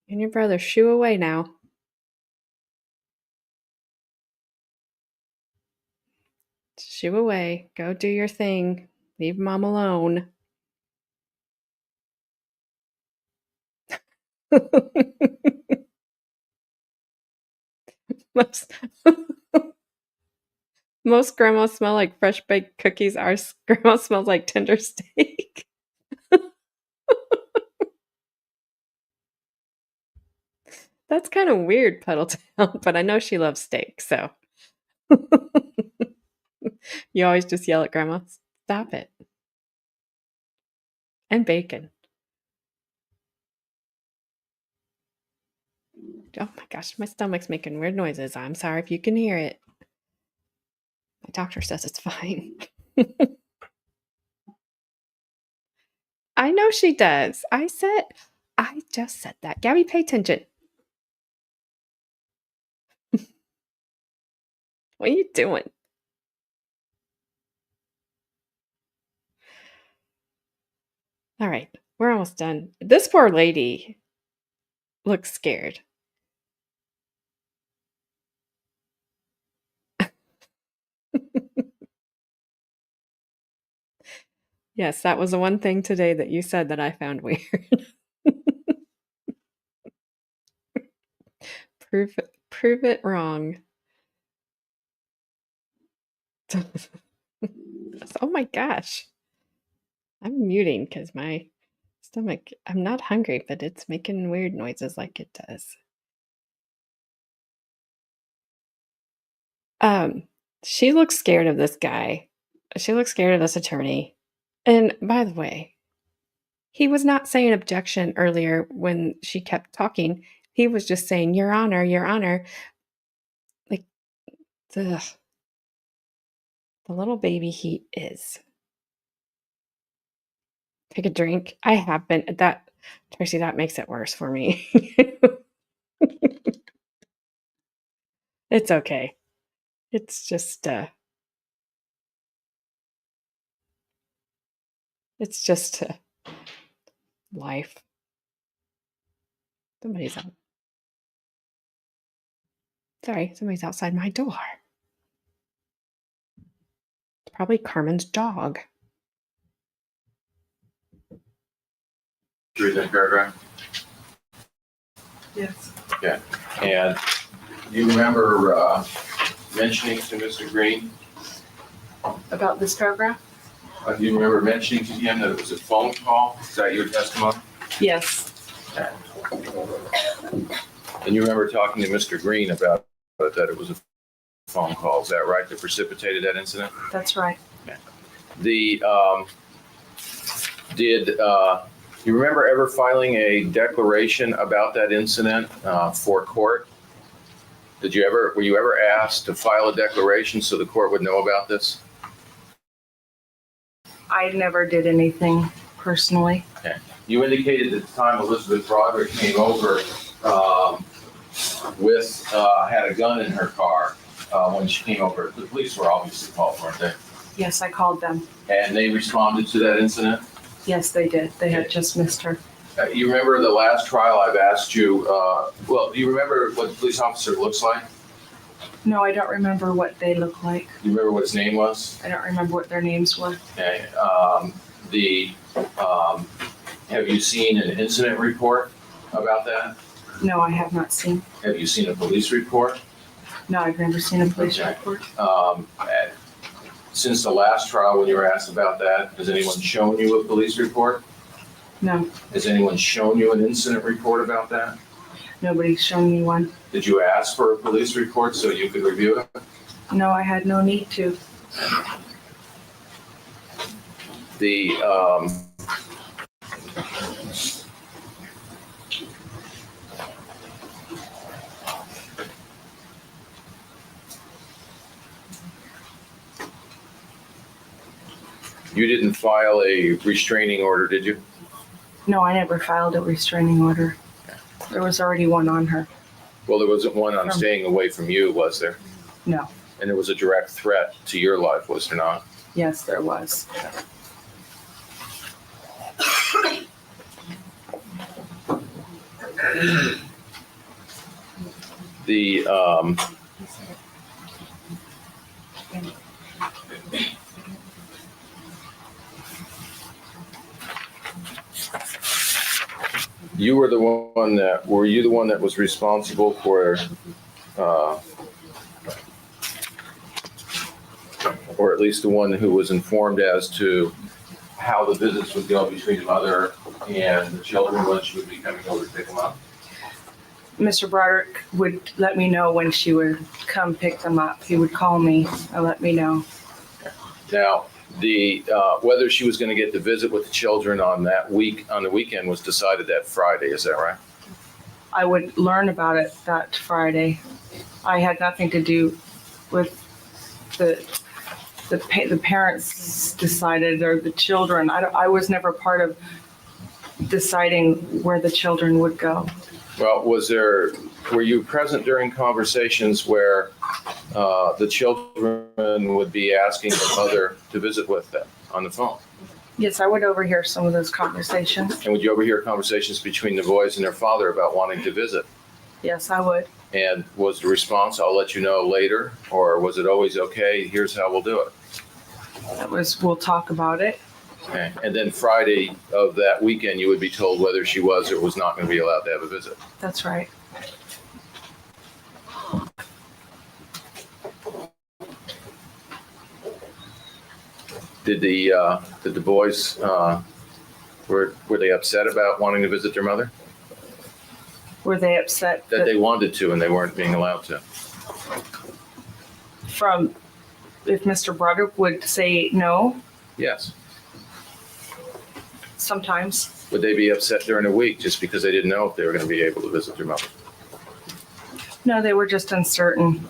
You and your brother, shoo away now. Shoo away. Go do your thing. Leave Mom alone. Most grandmas smell like fresh baked cookies. Our grandma smells like tender steak. That's kind of weird, Puddletown, but I know she loves steak, so. You always just yell at Grandma, stop it. And bacon. Oh my gosh, my stomach's making weird noises. I'm sorry if you can hear it. My doctor says it's fine. I know she does. I just said that. Gabby, pay attention. What are you doing? All right, we're almost done. This poor lady looks scared. Yes, that was the one thing today that you said that I found weird. Prove it wrong. Oh my gosh. I'm muting because my stomach, I'm not hungry, but it's making weird noises like it does. She looks scared of this guy. She looks scared of this attorney. And by the way, he was not saying objection earlier when she kept talking. He was just saying, Your Honor, Your Honor. Like, ugh. The little baby he is. Take a drink. I have been that Tracy, that makes it worse for me. It's okay. It's just life. Somebody's out. Sorry, somebody's outside my door. It's probably Carmen's dog. Read that paragraph. Yes. Okay. And you remember mentioning to Mr. Green, About this paragraph? do you remember mentioning to him that it was a phone call? Is that your testimony? Yes. Okay. And you remember talking to Mr. Green about that it was a phone call, is that right, that precipitated that incident? That's right. Okay. Did you remember ever filing a declaration about that incident for court? Were you ever asked to file a declaration so the court would know about this? I never did anything personally. Okay. You indicated at the time Elizabeth Broderick came over had a gun in her car when she came over. The police were obviously called, weren't they? Yes, I called them. And they responded to that incident? Yes, they did. They had just missed her. You remember the last trial I've asked you, do you remember what the police officer looks like? No, I don't remember what they look like. You remember what his name was? I don't remember what their names were. Okay. Have you seen an incident report about that? No, I have not seen. Have you seen a police report? No, I've never seen a police Okay. report. Since the last trial when you were asked about that, has anyone shown you a police report? No, Has anyone shown you an incident report about that? nobody's shown me one. Did you ask for a police report so you could review it? No, I had no need to. You didn't file a restraining order, did you? No, I never filed a restraining order. There was already one on her. Well, there wasn't one on staying away from you, was there? No. And there was a direct threat to your life, was there not? Yes, there was. You were the one that, were you the one that was responsible for, or at least the one who was informed as to how the visits would go between the mother and the children when she would be coming over to pick them up? Mr. Broderick would let me know when she would come pick them up. He would call me and let me know. Now, whether she was going to get to visit with the children on the weekend was decided that Friday, is that right? I would learn about it that Friday. I had nothing to do with the parents decided, or the children. I was never part of deciding where the children would go. Well, were you present during conversations where the children would be asking the mother to visit with them on the phone? Yes, I would overhear some of those conversations. And would you overhear conversations between the boys and their father about wanting to visit? Yes, I would. And was the response, I'll let you know later? Or was it always, okay, here's how we'll do it? That was, we'll talk about it. Okay. And then Friday of that weekend, you would be told whether she was or was not going to be allowed to have a visit. That's right. Did the boys, were they upset about wanting to visit their mother? Were they upset That they wanted to and they weren't being allowed to? from if Mr. Broderick would say no, Yes. sometimes. Would they be upset during the week just because they didn't know if they were going to be able to visit their mother? No, they were just uncertain.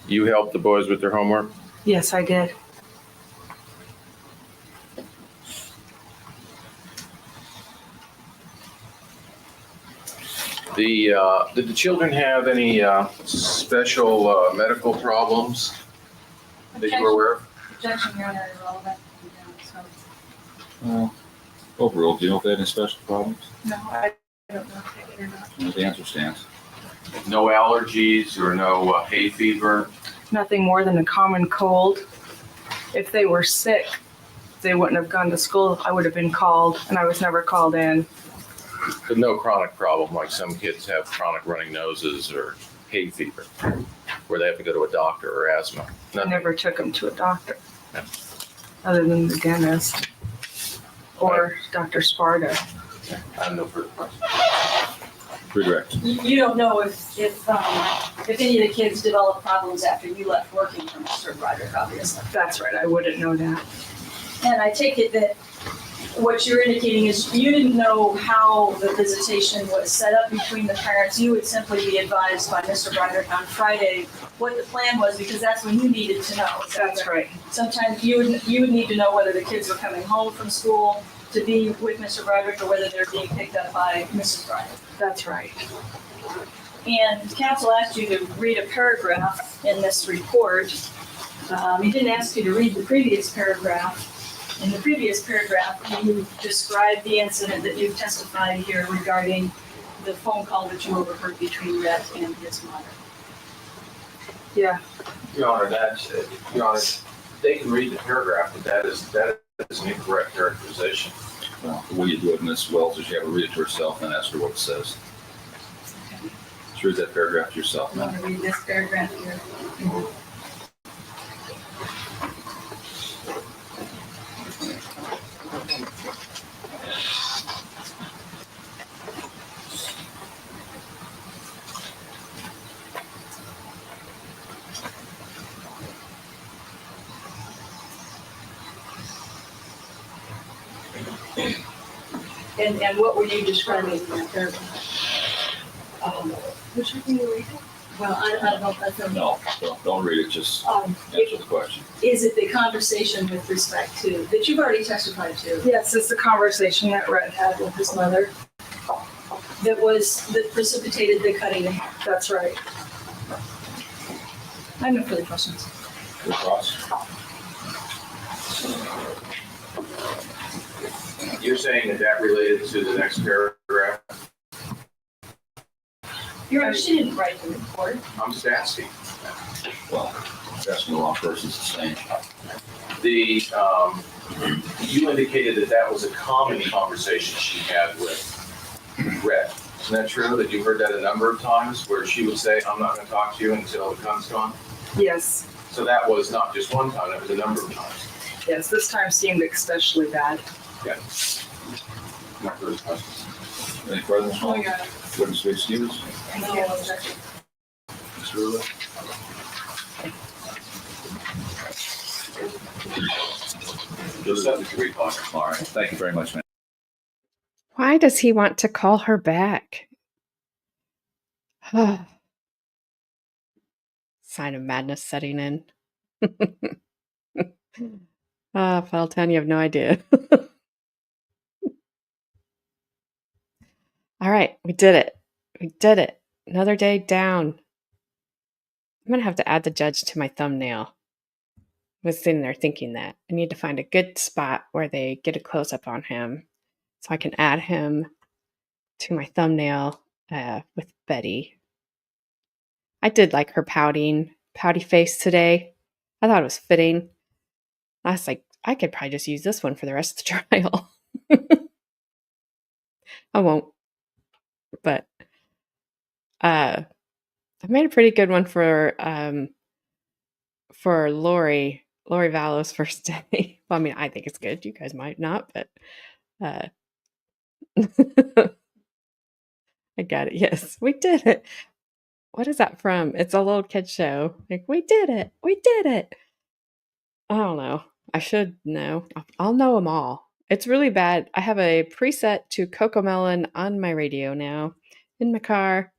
You helped the boys with their homework? Yes, I did. Did the children have any special medical problems that you were aware of? Objection, Your Honor, irrelevant. Overall, do you know if they had any special problems? No, I don't know if they did or not. The answer stands. No allergies or no hay fever? Nothing more than a common cold. If they were sick, they wouldn't have gone to school. I would have been called, and I was never called in. But no chronic problem like some kids have chronic running noses or hay fever where they have to go to a doctor or asthma? I Nothing. never took them to a doctor, Yeah. other than the dentist or Dr. Sparta. I have no further questions. Redirect. You don't know if any of the kids developed problems after you left working for Mr. Broderick, obviously. That's right, I wouldn't know that. And I take it that what you're indicating is you didn't know how the visitation was set up between the parents. You would simply be advised by Mr. Broderick on Friday what the plan was, because that's when you needed to know. That's right. Sometimes you would need to know whether the kids were coming home from school to be with Mr. Broderick or whether they're being picked up by Mrs. Broderick. That's right. And counsel asked you to read a paragraph in this report. He didn't ask you to read the previous paragraph. In the previous paragraph, you described the incident that you've testified here regarding the phone call that you overheard between Rhett and his mother. Yeah, Your Honor, they can read the paragraph, but that is an incorrect characterization. Well, the way you do it in Ms. Wells is you have to read it to herself and ask her what it says. Just read that paragraph to yourself, You want man. to read this paragraph here? And what were you describing in that paragraph? Which one were you reading? Well, I don't know if that's a. No, don't read it, just answer the question. Is it the conversation with respect to, that you've already testified to, yes, it's the conversation that Rhett had with his mother. that precipitated the cutting the hair? That's right. I have no further questions. Good cross. You're saying that related to the next paragraph? Your Honor, she didn't write the report. I'm just asking. Well, asking the wrong person is the same. You indicated that was a common conversation she had with Rhett. Isn't that true, that you heard that a number of times, where she would say, I'm not going to talk to you until the gun's gone? Yes, So that was not just one time, that was a number of times. yes, this time seemed especially bad. Okay. No further questions. Any further? Oh, Your Honor. Witness be excused. No objection. Mr. Ruler? You're subject to recall. All right, thank you very much, man. Why does he want to call her back? Sign of madness setting in. Felton, you have no idea. All right, we did it. We did it. Another day down. I'm going to have to add the judge to my thumbnail. I was sitting there thinking that. I need to find a good spot where they get a close-up on him so I can add him to my thumbnail with Betty. I did like her pouty face today. I thought it was fitting. I was like, I could probably just use this one for the rest of the trial. I won't. But I made a pretty good one for for Lori Vallow's first day. Well, I mean, I think it's good. You guys might not, but uh, I got it. Yes, we did it. What is that from? It's a little kid show. Like, we did it. We did it. I don't know. I should know. I'll know them all. It's really bad. I have a preset to Cocomelon on my radio now in my car.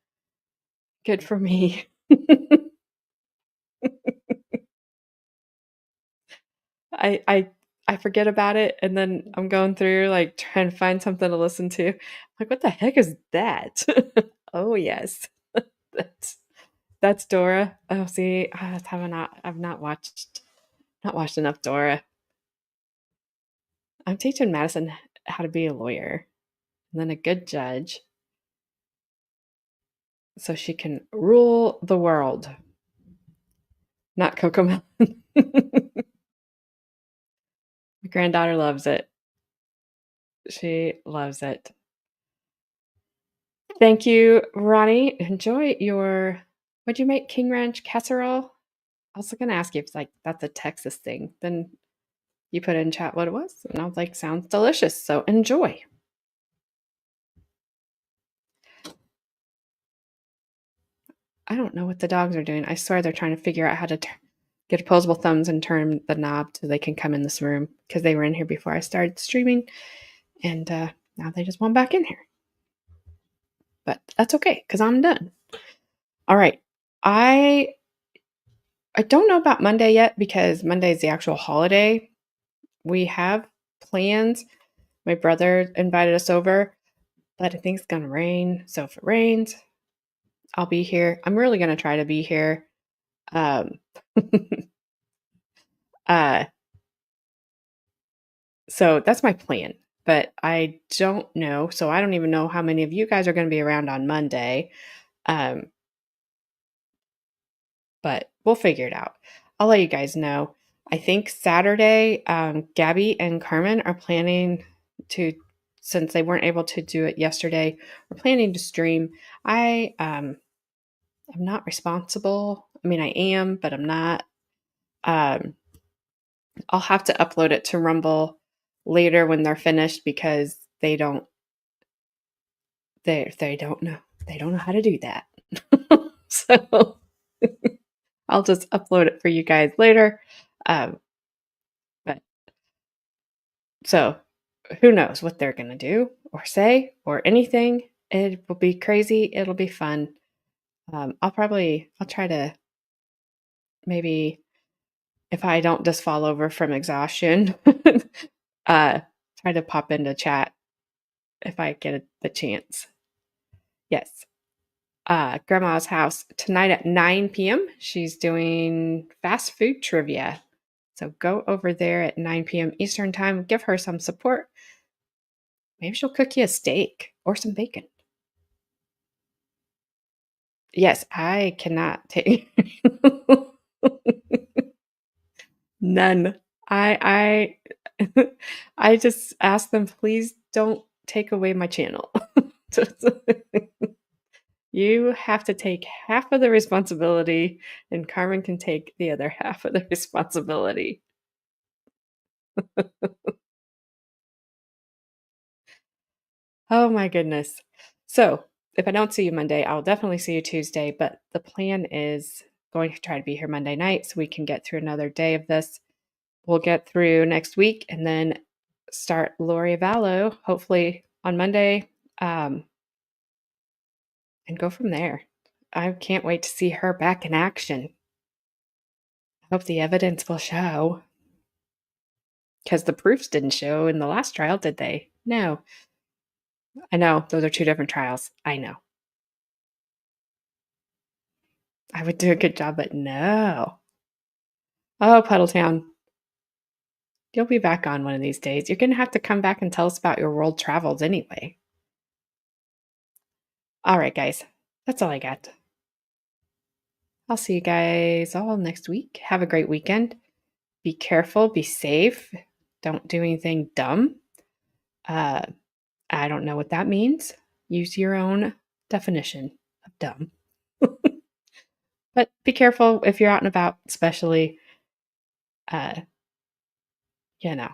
Good for me. I forget about it, and then I'm going through like trying to find something to listen to. Like, what the heck is that? Oh yes, that's Dora. Oh, see, I've not watched enough Dora. I'm teaching Madison how to be a lawyer, and then a good judge, so she can rule the world. Not Cocomelon. My granddaughter loves it. She loves it. Thank you, Ronnie. Enjoy your, what'd you make? King Ranch casserole? I was going to ask you if it's like, that's a Texas thing. Then you put in chat what it was. And I was like, sounds delicious. So enjoy. I don't know what the dogs are doing. I swear they're trying to figure out how to get opposable thumbs and turn the knob so they can come in this room, because they were in here before I started streaming. And now they just want back in here. But that's okay, because I'm done. All right. I don't know about Monday yet, because Monday is the actual holiday. We have plans. My brother invited us over, but I think it's going to rain. So if it rains, I'll be here. I'm really going to try to be here. So that's my plan, but I don't know. So I don't even know how many of you guys are going to be around on Monday. But we'll figure it out. I'll let you guys know. I think Saturday, Gabby and Carmen are planning to, since they weren't able to do it yesterday, we're planning to stream. I'm not responsible. I mean, I am, but I'm not. I'll have to upload it to Rumble later when they're finished, because they don't know. They don't know how to do that. So I'll just upload it for you guys later. But so who knows what they're going to do or say or anything. It will be crazy. It'll be fun. I'll try to, maybe if I don't just fall over from exhaustion, try to pop into chat if I get the chance. Yes. Grandma's house tonight at 9 p.m. She's doing fast food trivia. So go over there at 9 p.m. Eastern time. Give her some support. Maybe she'll cook you a steak or some bacon. Yes, I cannot take none. I just asked them, please don't take away my channel. You have to take half of the responsibility, and Carmen can take the other half of the responsibility. Oh my goodness. So if I don't see you Monday, I'll definitely see you Tuesday, but the plan is going to try to be here Monday night so we can get through another day of this. We'll get through next week and then start Lori Vallow, hopefully on Monday, and go from there. I can't wait to see her back in action. I hope the evidence will show. Because the proofs didn't show in the last trial, did they? No. I know, those are two different trials. I know. I would do a good job, but no. Oh, Puddletown. You'll be back on one of these days. You're going to have to come back and tell us about your world travels anyway. All right, guys. That's all I got. I'll see you guys all next week. Have a great weekend. Be careful. Be safe. Don't do anything dumb. I don't know what that means. Use your own definition of dumb. But be careful if you're out and about, especially. you know,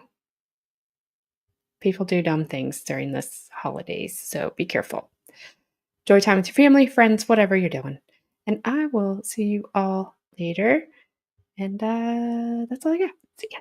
people do dumb things during this holidays, so be careful. Enjoy time with your family, friends, whatever you're doing. And I will see you all later. And that's all I got. See ya.